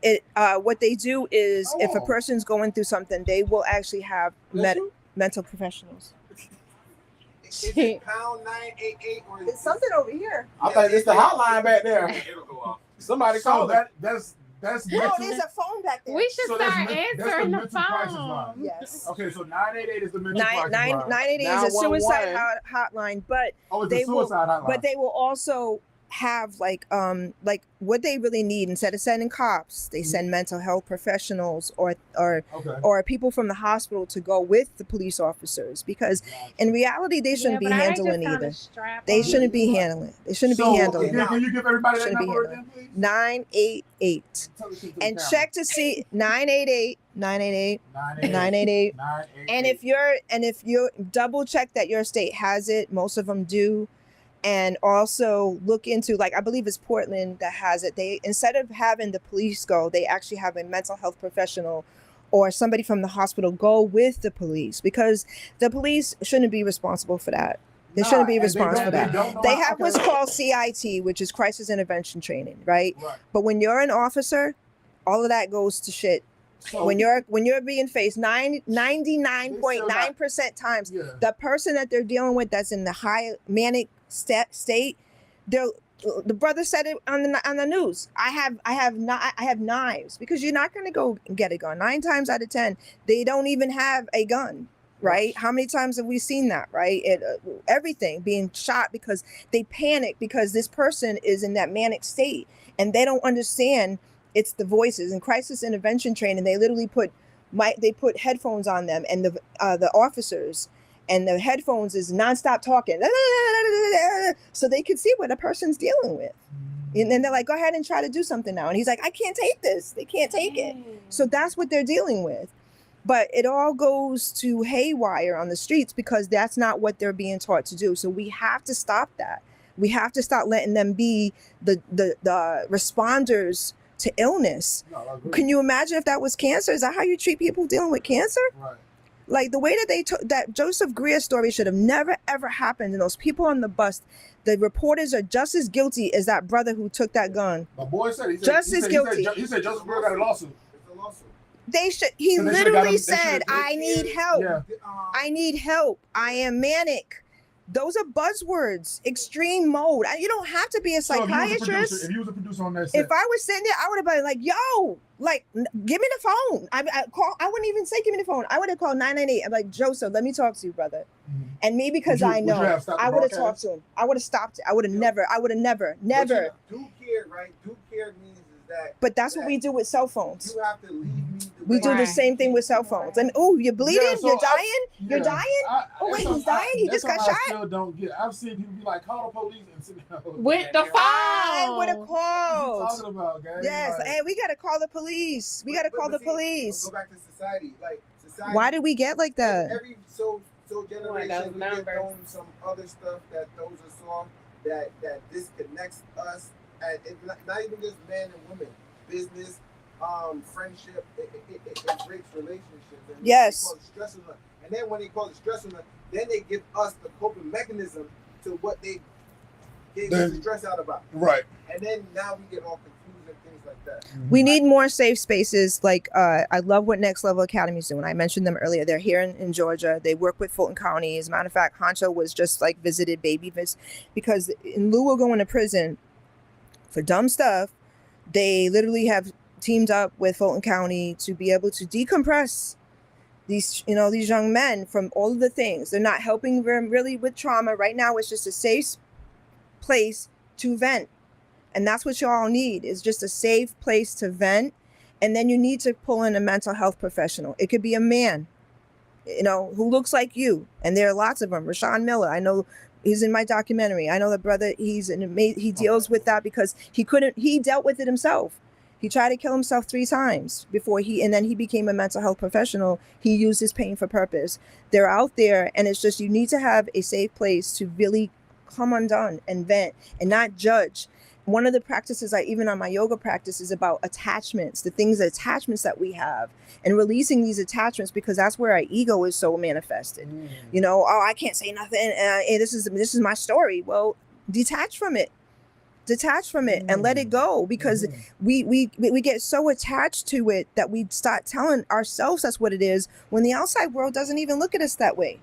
what they do is if a person's going through something, they will actually have mental professionals. Is it pound 988 or it's something over here? I think it's the hotline back there. Somebody call it. That's no, there's a phone back there. We should start answering the phone. Yes. Okay, so 988 is the mental crisis line. 988 is a suicide hotline, but it's a suicide hotline. But they will also have like what they really need. Instead of sending cops, they send mental health professionals or people from the hospital to go with the police officers, because in reality they shouldn't be handling either. They shouldn't be handling. They shouldn't be handling. Can you give everybody that number again, please? 988 and check to see 988. And if you're double check that your state has it, most of them do. And also look into, like, I believe it's Portland that has it. They, instead of having the police go, they actually have a mental health professional or somebody from the hospital go with the police, because the police shouldn't be responsible for that. They shouldn't be responsible for that. They have what's called CIT, which is crisis intervention training, right? But when you're an officer, all of that goes to shit. So, when you're being faced 99.9% times, the person that they're dealing with that's in the high manic state, the brother said it on the news. I have knives, because you're not going to go get a gun. 9 times out of 10, they don't even have a gun, right? How many times have we seen that, right? Everything being shot because they panic because this person is in that manic state and they don't understand. It's the voices. In crisis intervention training, they literally put headphones on them and the officers, and the headphones is nonstop talking, so they can see what a person's dealing with. And then they're like, go ahead and try to do something now. And he's like, I can't take this. They can't take it. So that's what they're dealing with. But it all goes to haywire on the streets because that's not what they're being taught to do. So we have to stop that. We have to stop letting them be the responders to illness. No, can you imagine if that was cancer? Is that how you treat people dealing with cancer? Right. Like the way that they took that Joseph Greer story should have never ever happened. And those people on the bus, the reporters are just as guilty as that brother who took that gun. My boy said he guilty. He said Joseph Greer got a lawsuit. They should. He literally said, "I need help. Yeah. I need help. I am manic." Those are buzzwords. Extreme mode. You don't have to be a psychiatrist. If you was a producer on that set. If I was sitting there, I would have been like, yo, like, give me the phone. I wouldn't even say give me the phone. I would have called 998. I'm like, Joseph, let me talk to you, brother. Mm-hmm. And me, because I know, I would have talked to him. I would have stopped it. I would have never. Do care, right? Do care means that. But that's what we do with cell phones. You have to leave me. We do the same thing with cell phones. And you're bleeding? Yeah, so you're dying? You're dying? Wait, he's dying? He just got shot? I still don't get. I've seen people be like, call the police and sit down. With the phone. I would have called. What are you talking about, guys? Yes. Like, hey, we got to call the police. We got to call the police. Go back to society. Like, society. Why did we get like that? Every generation, we get thrown some other stuff that throws us off, that disconnects us. And it's not even just men and women. Business, friendship, it breaks relationships. And yes. They call it stress enough. And then when they call it stress enough, then they give us the coping mechanism to what they gave us to stress out about. Right. And then now we get all confused and things like that. We need more safe spaces. Like I love what Next Level Academy is doing. I mentioned them earlier. They're here in Georgia. They work with Fulton County. As a matter of fact, Honcho was just like visited because in lieu of going to prison for dumb stuff, they literally have teamed up with Fulton County to be able to decompress these young men from all of the things. They're not helping them really with trauma. Right now, it's just a safe place to vent. And that's what y'all need, is just a safe place to vent. And then you need to pull in a mental health professional. It could be a man, who looks like you. And there are lots of them. Rashawn Miller, I know he's in my documentary. I know the brother, he deals with that because he dealt with it himself. He tried to kill himself 3 times and then he became a mental health professional. He used his pain for purpose. They're out there, and it's just, you need to have a safe place to really come undone and vent and not judge. One of the practices even on my yoga practice is about attachments, attachments that we have, and releasing these attachments, because that's where our ego is so manifested. I can't say nothing. And this is my story. Well, detach from it and let it go, because we get so attached to it that we start telling ourselves that's what it is, when the outside world doesn't even look at us that way.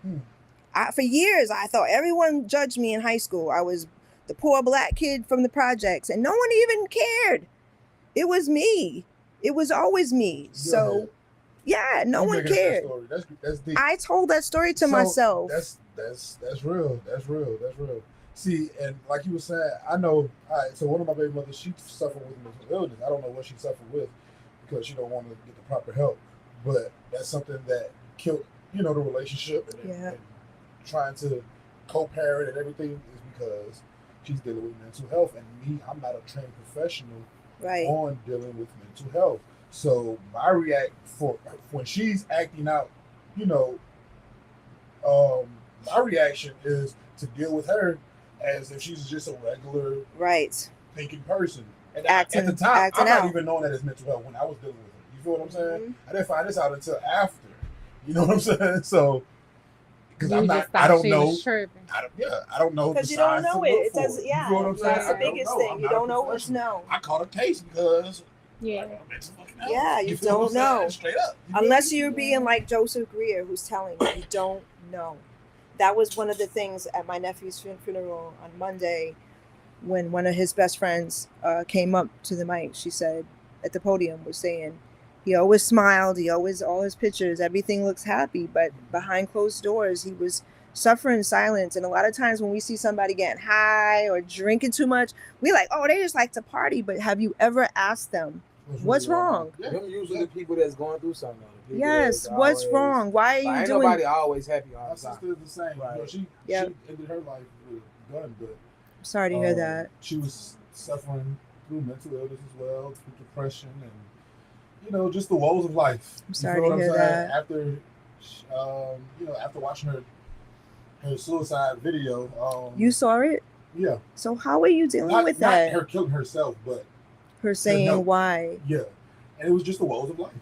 For years, I thought everyone judged me in high school. I was the poor black kid from the projects, and no one even cared. It was me. It was always me. So, yeah, no one cared. That's deep. I told that story to myself. That's real. That's real. See, and like you were saying, I know. So one of my baby mothers, she suffered with mental illness. I don't know what she suffered with, because she don't want to get the proper help. But that's something that killed, the relationship and trying to co-parent and everything, is because she's dealing with mental health. And me, I'm not a trained professional on dealing with mental health. So my when she's acting out, my reaction is to deal with her as if she's just a regular thinking person. And at the time, I'm not even knowing that it's mental health when I was dealing with it. You feel what I'm saying? I didn't find this out until after. You know what I'm saying? So, because I don't know. I don't know. Because you don't know it. It does. Yeah. You know what I'm saying? That's the biggest thing. You don't know what's known. I caught a case because. Yeah, you don't know. Straight up. Unless you're being like Joseph Greer, who's telling you don't know. That was one of the things at my nephew's funeral on Monday, when one of his best friends came up to the mic. She said, at the podium, was saying, he always smiled. All his pictures, everything looks happy. But behind closed doors, he was suffering in silence. And a lot of times when we see somebody getting high or drinking too much, we like, oh, they just like to party. But have you ever asked them, what's wrong? Them usually the people that's going through something. Yes, what's wrong? Why are you ain't doing? Nobody always happy all My the time. sister is the same. Right. She ended her life with a gun, but sorry to hear that. She was suffering through mental illness as well, through depression, and just the woes of life. I'm sorry to hear that. After, after watching her suicide video, you saw it? Yeah. So how are you dealing with that? Not her killing herself, but her saying why? Yeah, and it was just the woes of life.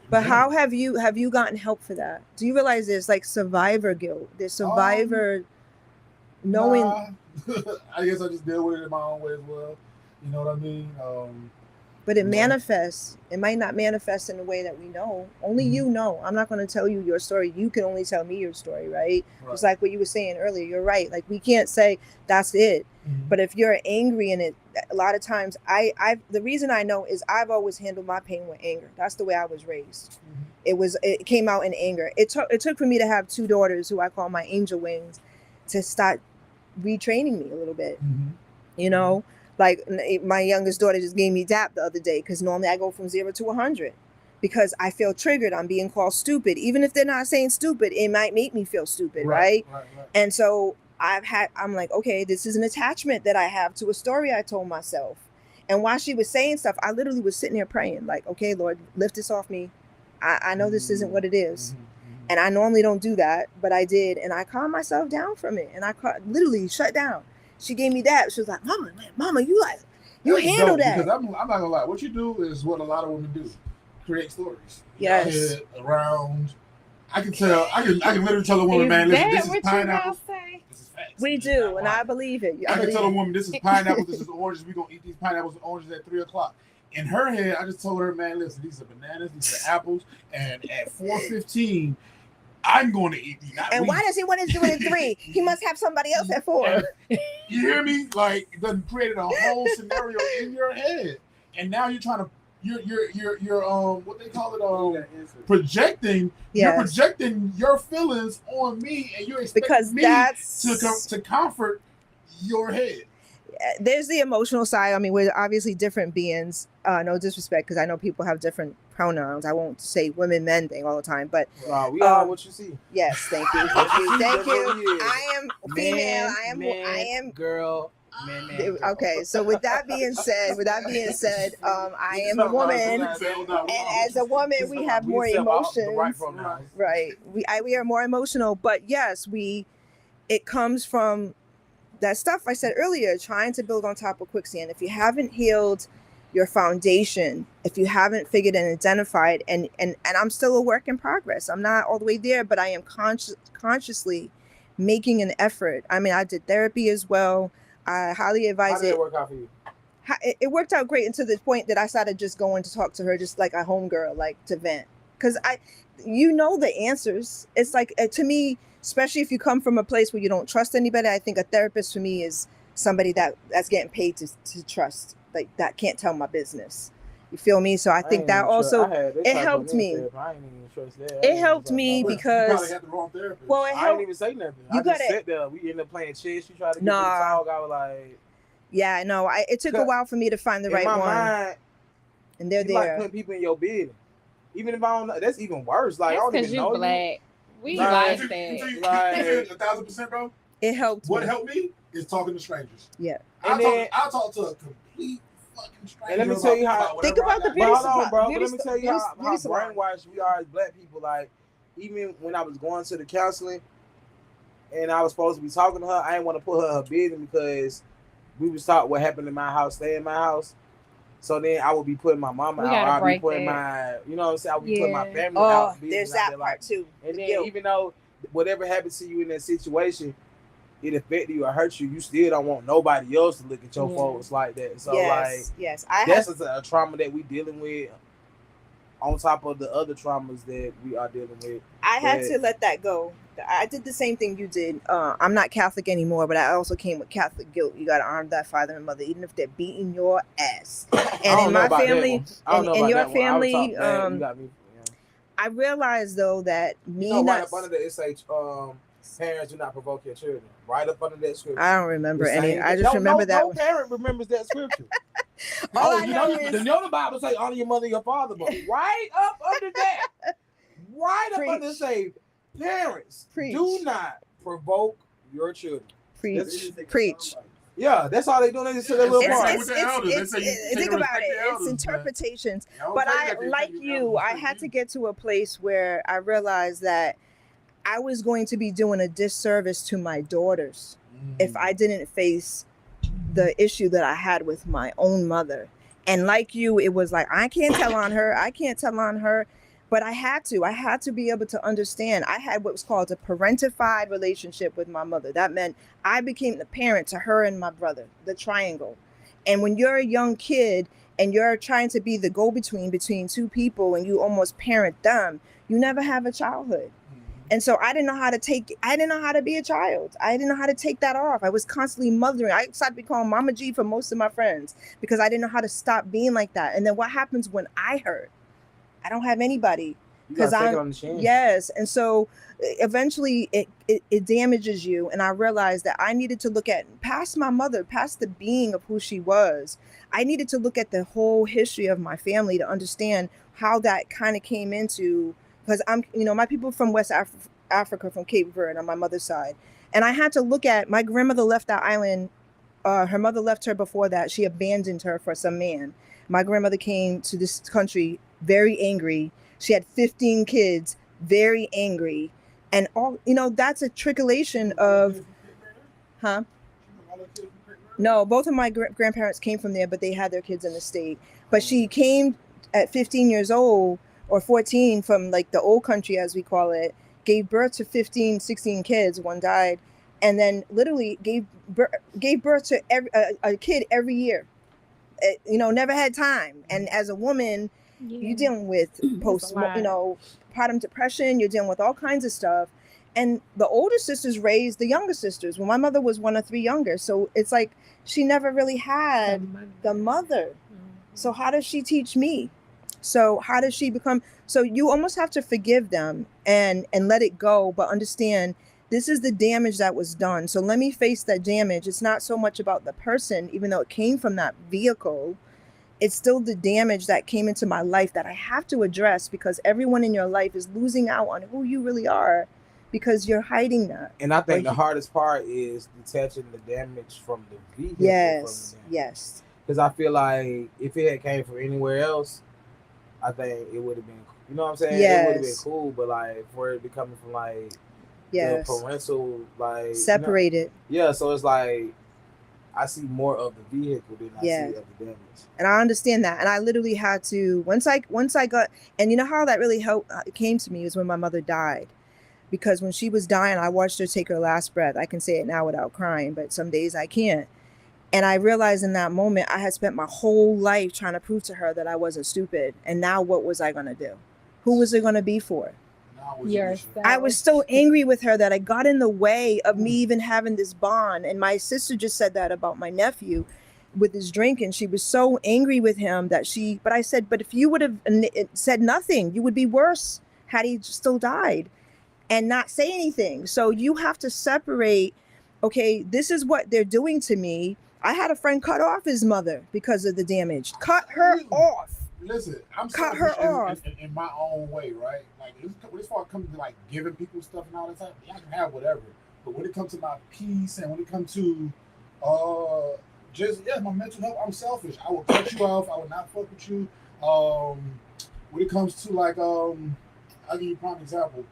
But how have you gotten help for that? Do you realize there's like survivor guilt? There's survivor knowing. I guess I just deal with it in my own way as well. You know what I mean? But it manifests. It might not manifest in the way that we know. Only you know. I'm not going to tell you your story. You can only tell me your story, right? It's like what you were saying earlier. You're right. Like, we can't say that's it. But if you're angry in it, a lot of times, the reason I know is I've always handled my pain with anger. That's the way I was raised. It came out in anger. It took for me to have 2 daughters who I call my angel wings to start retraining me a little bit. Like my youngest daughter just gave me dap the other day, because normally I go from 0 to 100 because I feel triggered. I'm being called stupid. Even if they're not saying stupid, it might make me feel stupid, right? And so I'm like, okay, this is an attachment that I have to a story I told myself. And while she was saying stuff, I literally was sitting there praying, like, okay, Lord, lift this off me. I know this isn't what it is. And I normally don't do that, but I did. And I calmed myself down from it. And I literally shut down. She gave me that. She was like, Mama, you like, You handle that. Because I'm not gonna lie. What you do is what a lot of women do: create stories. Yes. Around. I can literally tell a woman, man, listen, this is pineapple. This is facts. We do, and I believe it. I can tell a woman, this is pineapple, this is oranges. We're gonna eat these pineapples and oranges at 3:00. In her head, I just told her, man, listen, these are bananas, these are apples, and at 4:15, I'm going to eat these. And why does he want to do it at 3? He must have somebody else at 4. You hear me? Like, it done created a whole scenario in your head, and now you're trying to. You're what they call it projecting. Yes. You're projecting your feelings on me, and you expect me to comfort your head. There's the emotional side. I mean, we're obviously different beings. No disrespect, because I know people have different pronouns. I won't say women, men thing all the time, but we are what you see. Yes, thank you, thank you. I am female. I am girl. Man. Okay, so with that being said, I am a woman, and as a woman, we have more emotions. Right, we are more emotional, but yes, it comes from that stuff I said earlier, trying to build on top of quicksand. If you haven't healed your foundation, if you haven't figured and identified, and I'm still a work in progress. I'm not all the way there, but I am consciously making an effort. I mean, I did therapy as well. I highly advise it. How did it work out for you? It worked out great until the point that I started just going to talk to her, just like a homegirl, like to vent. Because the answers. It's like, to me, especially if you come from a place where you don't trust anybody, I think a therapist for me is somebody that's getting paid to trust, like that can't tell my business. You feel me? So I think that also, it helped me. It helped me because. You probably had the wrong therapist. Well, I didn't even say nothing. I just sat there. We ended up playing chess. She tried to get me to talk. I was like. Yeah, no. It took a while for me to find the right one. Mind, and they're there. Like putting people in your business. Even if I don't know, that's even worse. Like, that's I don't even know black. We like that. Like 1,000%, bro. It helped. What helped me is talking to strangers. Yeah. I talk to a complete fucking stranger. And let me tell you how. Think about the beauty. Hold on, bro. But let me tell you how brainwashed we are as black people. Like, even when I was going to the counseling, and I was supposed to be talking to her, I didn't want to put her business because we was taught what happened in my house, stay in my house. So then I would be putting my mama out. I'd be putting my, you know what I'm saying? I would be putting my family out. There's that part too. And then even though whatever happened to you in that situation, it affected you or hurt you, you still don't want nobody else to look at your folks like that. So that's a trauma that we dealing with on top of the other traumas that we are dealing with. I had to let that go. I did the same thing you did. I'm not Catholic anymore, but I also came with Catholic guilt. You got to honor that father and mother, even if they're beating your ass. And in my family, in your family, I realized though that right up under the SH, parents do not provoke your children. Right up under that scripture. I don't remember any. I just remember that. No parent remembers that scripture. You know the Bible say honor your mother and your father, but right up under that, up under say. Parents, do not provoke your children. Preach. Yeah, that's all they do. They just say their little part. Think about it. It's interpretations. But I had to get to a place where I realized that I was going to be doing a disservice to my daughters if I didn't face the issue that I had with my own mother. And like you, it was like, I can't tell on her. But I had to be able to understand. I had what was called a parentified relationship with my mother. That meant I became the parent to her and my brother, the triangle. And when you're a young kid and you're trying to be the go-between between two people and you almost parent them, you never have a childhood. And so I didn't know how to be a child. I didn't know how to take that off. I was constantly mothering. I started to be called Mama G for most of my friends because I didn't know how to stop being like that. And then what happens when I hurt? I don't have anybody because yes. And so eventually it damages you. And I realized that I needed to look at past my mother, past the being of who she was. I needed to look at the whole history of my family to understand how that kind of came into, because my people from West Africa, from Cape Verde on my mother's side. And I had to look at, my grandmother left that island. Her mother left her before that. She abandoned her for some man. My grandmother came to this country very angry. She had 15 kids, very angry. And all, that's a trickulation of, No, both of my grandparents came from there, but they had their kids in the state. But she came at 15 years old or 14 from like the old country, as we call it, gave birth to 15, 16 kids. One died. And then literally gave birth to a kid every year. Never had time. And as a woman, you're dealing with postpartum depression. You're dealing with all kinds of stuff. And the older sisters raised the younger sisters. Well, my mother was one of 3 younger. So it's like she never really had the mother. So how does she teach me? So how does she become? So you almost have to forgive them and let it go, but understand this is the damage that was done. So let me face that damage. It's not so much about the person, even though it came from that vehicle. It's still the damage that came into my life that I have to address, because everyone in your life is losing out on who you really are because you're hiding that. And I think the hardest part is detaching the damage from the vehicle. Yes. Because I feel like if it had came from anywhere else, I think it would have been, you know what I'm saying? Yes. It would have been cool, but like for it to be coming from like the parental, like separated. Yeah, so it's like I see more of the vehicle than I see of the damage. And I understand that. And I literally had to once I got, and you know how that really helped came to me was when my mother died. Because when she was dying, I watched her take her last breath. I can say it now without crying, but some days I can't. And I realized in that moment, I had spent my whole life trying to prove to her that I wasn't stupid. And now what was I going to do? Who was it going to be for? I was so angry with her that I got in the way of me even having this bond. And my sister just said that about my nephew with his drinking. She was so angry with him that but I said, but if you would have said nothing, you would be worse had he still died and not say anything. So you have to separate, okay, this is what they're doing to me. I had a friend cut off his mother because of the damage. Cut her off. Listen, I'm cut her off in my own way, right? Like when it's far comes to like giving people stuff and all that stuff, I can have whatever. But when it comes to my peace and when it comes to my mental health, I'm selfish. I will cut you off. I will not fuck with you. When it comes to like I'll give you a prime example.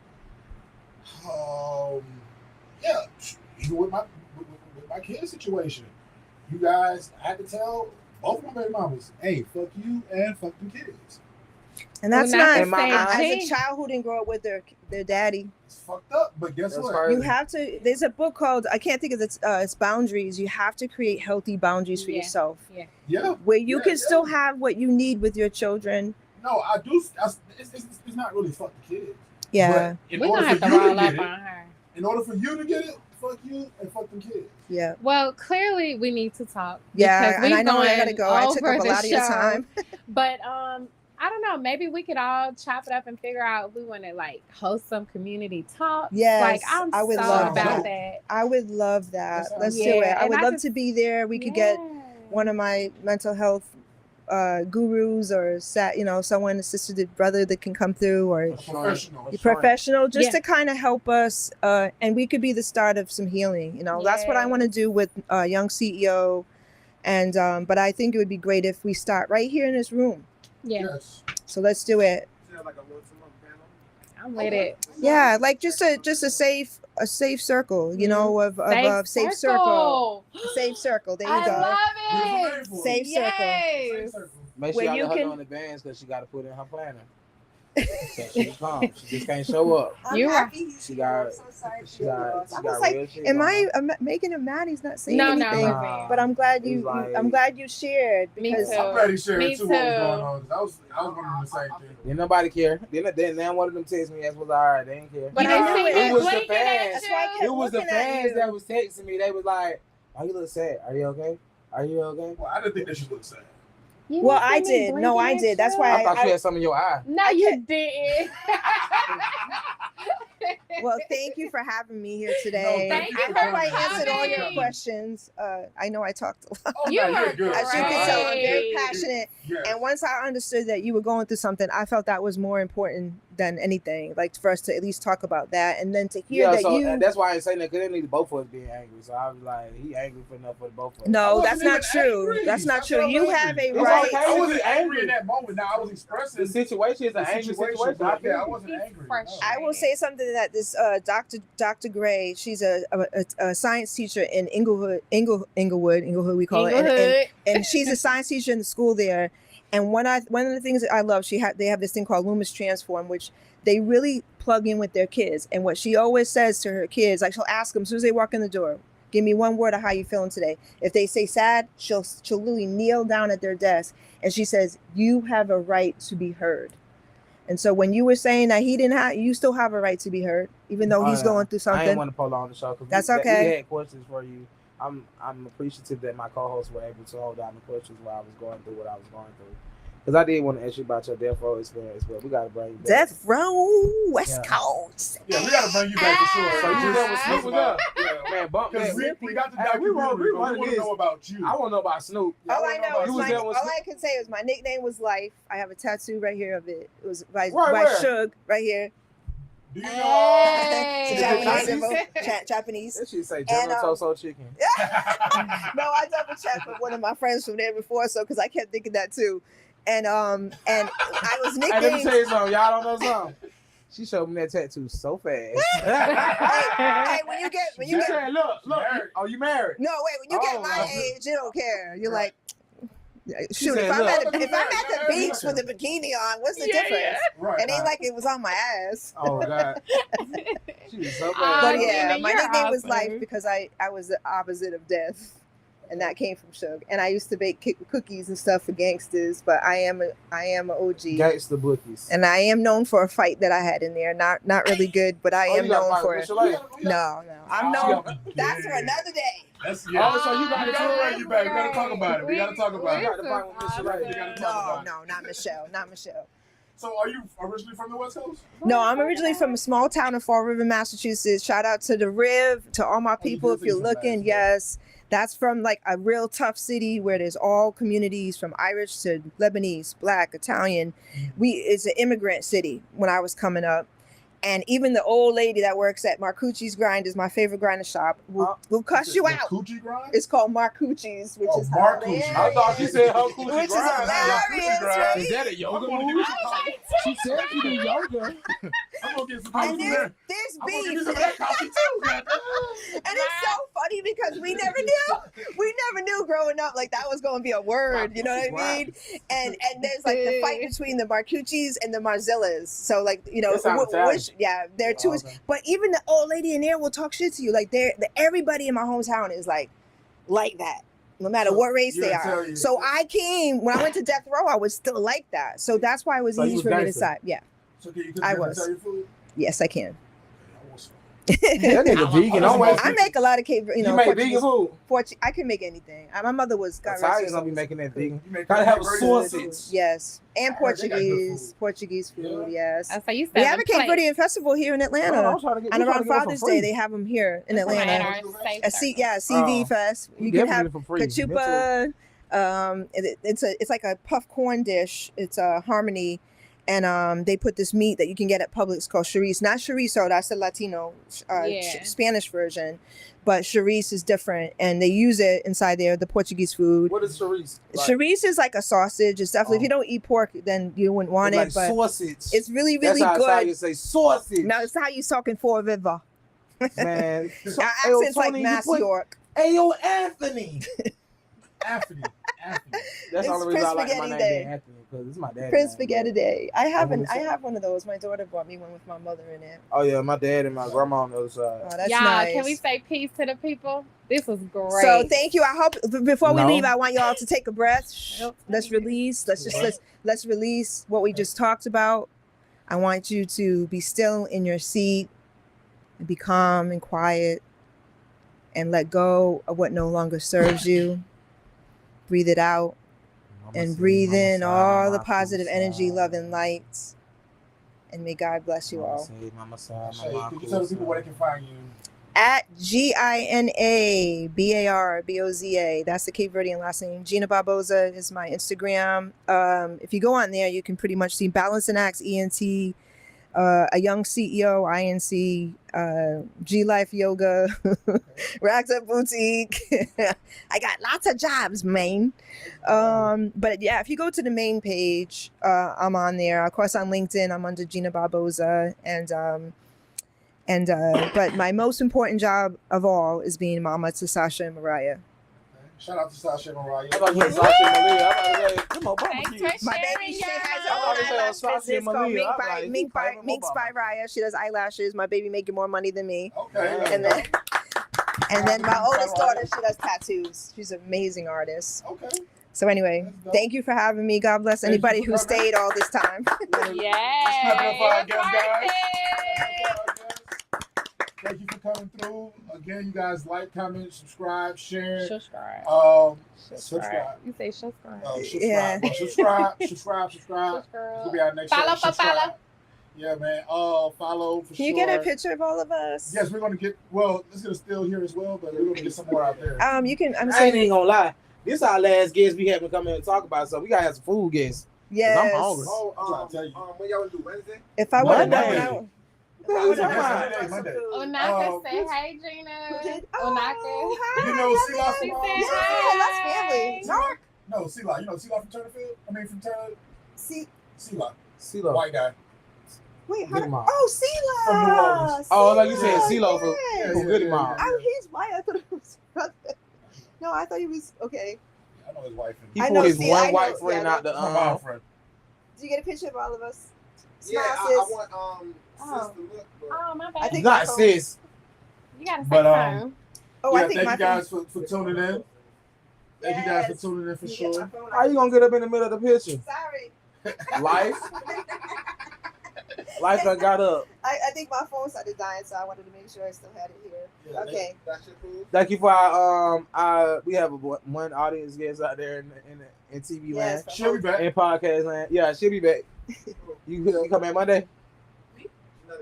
Even with my kid situation, you guys, I had to tell both of my baby mamas, hey, fuck you and fuck them kids. And that's not as a child who didn't grow up with their daddy. It's fucked up, but guess what? You have to. There's a book called, I can't think of it's Boundaries. You have to create healthy boundaries for yourself. Where you can still have what you need with your children. No, I do. It's not really fuck the kids. Yeah. We're gonna have to roll up on her. In order for you to get it, fuck you and fuck them kids. Yeah. Well, clearly we need to talk. Yeah, and I know I gotta go. I took up a lot of your time. But I don't know. Maybe we could all chop it up and figure out if we want to like host some community talks. Yes, like I would love that. I would love that. Let's do it. I would love to be there. We could get one of my mental health gurus or someone, a sister, brother that can come through, or professional just to kind of help us, and we could be the start of some healing. That's what I want to do with Young CEO, and but I think it would be great if we start right here in this room. Yes. So let's do it. I'm with it. Yeah, like just a safe circle, of safe circle. Safe circle. There you go. I love it. Safe circle. Make sure y'all let her know in advance because she got to put in her planner. So she just can't show up. I'm happy. She got. I was like, am I making him mad? He's not saying anything. No. But I'm glad you. I'm glad you shared because I'm glad he shared too. What was going on? I was wondering the same thing. Didn't nobody care. Then one of them text me. That was all right. They didn't care. But it was the fans. It was the fans that was texting me. They was like, "Are you look sad? Are you okay? Are you okay?" Well, I didn't think they should look sad. Well, I did. No, I did. That's why I thought you had something in your eye. No, you didn't. Well, thank you for having me here today. No, thank you. I hope I answered all your questions. I know I talked a lot. You were good. As you can tell, I'm very passionate. Yes. And once I understood that you were going through something, I felt that was more important than anything. Like for us to at least talk about that, and then to hear that so that's why I ain't saying that, because they need both of us being angry. So I was like, he angry for enough for both of us. No, that's not true. Angry. That's not true. You have a It's right. okay. I wasn't angry in that moment. Now I was expressing The situation is an angry situation. Yeah, I wasn't angry. No. I will say something that this Dr. Gray, she's a science teacher in Inglewood, we call it, and she's a science teacher in the school there. And one of the things that I love, they have this thing called Loomis Transform, which they really plug in with their kids. And what she always says to her kids, like she'll ask them as soon as they walk in the door, give me one word of how you feeling today. If they say sad, she'll literally kneel down at their desk and she says, you have a right to be heard. And so when you were saying that he didn't have, you still have a right to be heard, even though he's going through something. I didn't want to prolong the show. That's okay. We had questions for you. I'm appreciative that my co-hosts were able to hold down the questions while I was going through what I was going through. Because I did want to ask you about your death row experience, but we got to bring you back. Death row, West Coast. Yeah, we got to bring you back for sure. So you know what Snoop was up? Yeah, man, bump Because man. we got the documentary. We want to know about you. I want to know about Snoop. All I can say is my nickname was Life. I have a tattoo right here of it. It was by Suge right here. Do you know Japanese. That shit say General Toso Chicken. No, I double checked with one of my friends from there before, so because I kept thinking that too. And I was nicknamed. Hey, let me tell you something. Y'all don't know something. She showed me that tattoo so fast. hey, when you get, said, look, oh, you married? No, wait, when you get my age, you don't care. You're like, shoot, said, if I'm at the beach with a bikini on, what's the difference? Yeah. Right, it ain't like it was on my ass. Oh God. She was so bad. But yeah, my nickname was Life because I was the opposite of death. And that came from Suge. And I used to bake cookies and stuff for gangsters, but I am an OG. Gangster bookies. And I am known for a fight that I had in there. Not really good, but I am known for it. No. I'm known. That's for another day. So you got to bring you back. We got to talk about it. We got to talk about it. No, not Michelle. Not Michelle. So are you originally from the West Coast? No, I'm originally from a small town in Fall River, Massachusetts. Shout out to the Riv, to all my people. If you're looking, yes. That's from like a real tough city where there's all communities from Irish to Lebanese, Black, Italian. It's an immigrant city when I was coming up. And even the old lady that works at Marcucci's Grind is my favorite grinder shop. Will cuss you out. It's called Marcucci's, which is hilarious. I thought she said her coochie which grind. Is hilarious, right? Is that a yoga move? She said she do yoga. I'm gonna get some and there's beef. And it's so funny because we never knew growing up like that was going to be a word, you know what I mean? And there's like the fight between the Marcucci's and the Marzillas. So like, you know, they're two. Okay. But even the old lady in there will talk shit to you. Like everybody in my hometown is like that. No matter what race they are. So I came, when I went to death row, I was still like that. So that's why it was easy for me to decide. Yeah. So can you I was. Your food? Yes, I can. That nigga vegan. I make a lot of cake. You make vegan food? I can make anything. My mother was. Italians don't be making that vegan. Gotta have a sausage. Yes, and Portuguese food. Yes. So you we have a Cape Verdean festival here in Atlanta, and around Father's Day they have them here in Atlanta. CV Fest. You can have cachupa. It's like a puff corn dish. It's a harmony. And they put this meat that you can get at Publix called chorizo. Not chorizo, that's the Latino Spanish version. But chorizo is different. And they use it inside the Portuguese food. What is chorizo? Chorizo is like a sausage. It's definitely, if you don't eat pork, then you wouldn't want it. But sausage. It's really, really good. That's how you say sausage. Now, it's how you talking for Viva. Man. Our accent's like Mass York. Hey, yo, Anthony. Anthony. That's the only reason I like my name Anthony, because it's my dad. Prince Spaghetti Day. I have one of those. My daughter bought me one with my mother in it. Oh yeah, my dad and my grandma on the other side. Oh, that's nice. Can we say peace to the people? This was great. So thank you. I hope before we leave, I want y'all to take a breath. Let's release. Let's release what we just talked about. I want you to be still in your seat and be calm and quiet and let go of what no longer serves you. Breathe it out and breathe in all the positive energy, love, and light. And may God bless you all. Can you tell the people where they can find you? At GINABARBOZA. That's the Cape Verdean last name. Gina Barboza is my Instagram. If you go on there, you can pretty much see Balance and Acts ENT. a young CEO, INC, G Life Yoga, Racked Up Boutique. I got lots of jobs, man. But yeah, if you go to the main page, I'm on there. Of course, on LinkedIn, I'm under Gina Barboza, but my most important job of all is being mama to Sasha and Mariah. Shout out to Sasha and Mariah. I thought you said Sasha and Malia. I thought you said, come on, My baby, she has her own eyelash business called Mink by Raya. She does eyelashes. My baby making more money than me. Okay. And then my oldest daughter, she does tattoos. She's an amazing artist. Okay. So anyway, thank you for having me. God bless anybody who stayed all this time. Thank you for coming through. Again, you guys like, comment, subscribe, share. Subscribe. Subscribe. You say subscribe. Yeah. Well, subscribe. This will be our next follow. Yeah, man. Follow for Can you get a picture of all of us? Yes, we're gonna get. Well, it's gonna still here as well, but we're gonna get some more out there. You can. I ain't gonna lie. This our last guest we haven't come in and talk about, so we gotta have some food guests. Yes. I'm hungry. I'll tell you. When y'all do Wednesday? If I would have Monday. known. Monday. Onaka, say hi, Gina. Onaka. You know Sila from That's family. No, Sila. You know Sila from Turnerfield? I mean from Turner. Sila. CeeLo. White guy. Wait, Goody Mob. Sila. From New Orleans. Oh, like you said, CeeLo from Goody Mob. Oh, he's white. I thought it was brother. No, I thought he was okay. I know his wife. He pulled his one white friend out the friend. Did you get a picture of all of us? Yeah, I want sis to look. Oh, my bad. I think Not sis. You gotta say But something. Oh, yeah, I think thank my you guys for tuning in. Thank you guys for tuning in for sure. How you gonna get up in the middle of the picture? Sorry. Life done got up. I think my phone started dying, so I wanted to make sure I still had it here. Yeah, Okay. That's your food? Thank you for our we have one audience guest out there in TV land. She'll be back. In podcast land. Yeah, she'll be back. You come back Monday?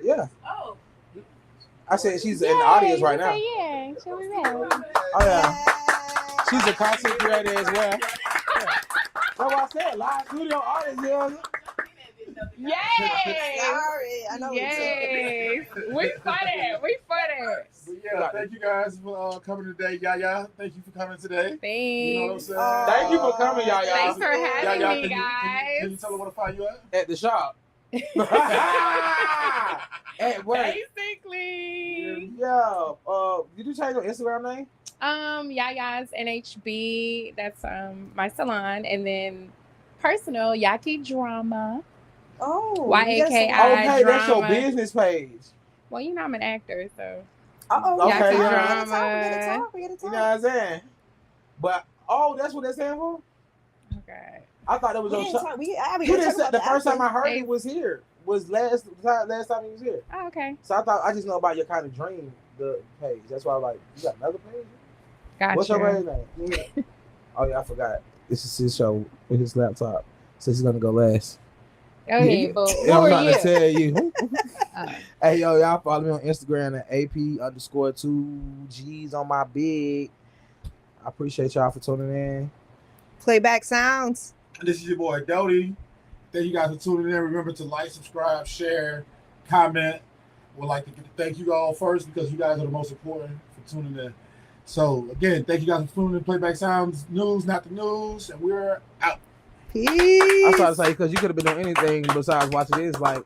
Yeah. Oh. I said she's in the audience right now. Yeah, she'll be back. Oh yeah. She's a content creator as well. Yeah. That's what I said. Live studio audience, Yay! Sorry, I know. Yay! We funny. But yeah, thank you guys for coming today. Yaya, thank you for coming today. Thanks. You know what I'm saying? Thank you for coming, Yaya. Thanks for having Yaya, me, guys. Can you tell them where to find you at? At the shop. At work. Basically. Yeah. Did you change your Instagram name? Yaya's NHB. That's my salon, and then personal Yaki Drama. Oh. YAKI. Okay, that's your business page. Well, you know I'm an actor, so. Uh-oh. Okay, Yaki yeah. Drama. We gotta talk. You know what I'm saying? But that's what they stand for? Okay. I thought that was your shop. We You gotta didn't talk say about the first time I heard Hey. it was here. Was last time he was here. Oh, okay. So I thought I just know about your kind of dream the page. That's why I was like, you got another page? Gotcha. What's your page name? Yeah. Oh yeah, I forgot. This is his show with his laptop. So he's gonna go last. Go ahead, boo. Who I'm are trying you? to tell you. Hey yo, y'all follow me on Instagram at AP_2Gs on my big. I appreciate y'all for tuning in. Playback Sounds. This is your boy Doty. Thank you guys for tuning in. Remember to like, subscribe, share, comment. Would like to thank you all first because you guys are the most important for tuning in. So again, thank you guys for tuning in. Playback Sounds News, not the news, and we're out. Peace. I was trying to say because you could have been doing anything besides watching this, like.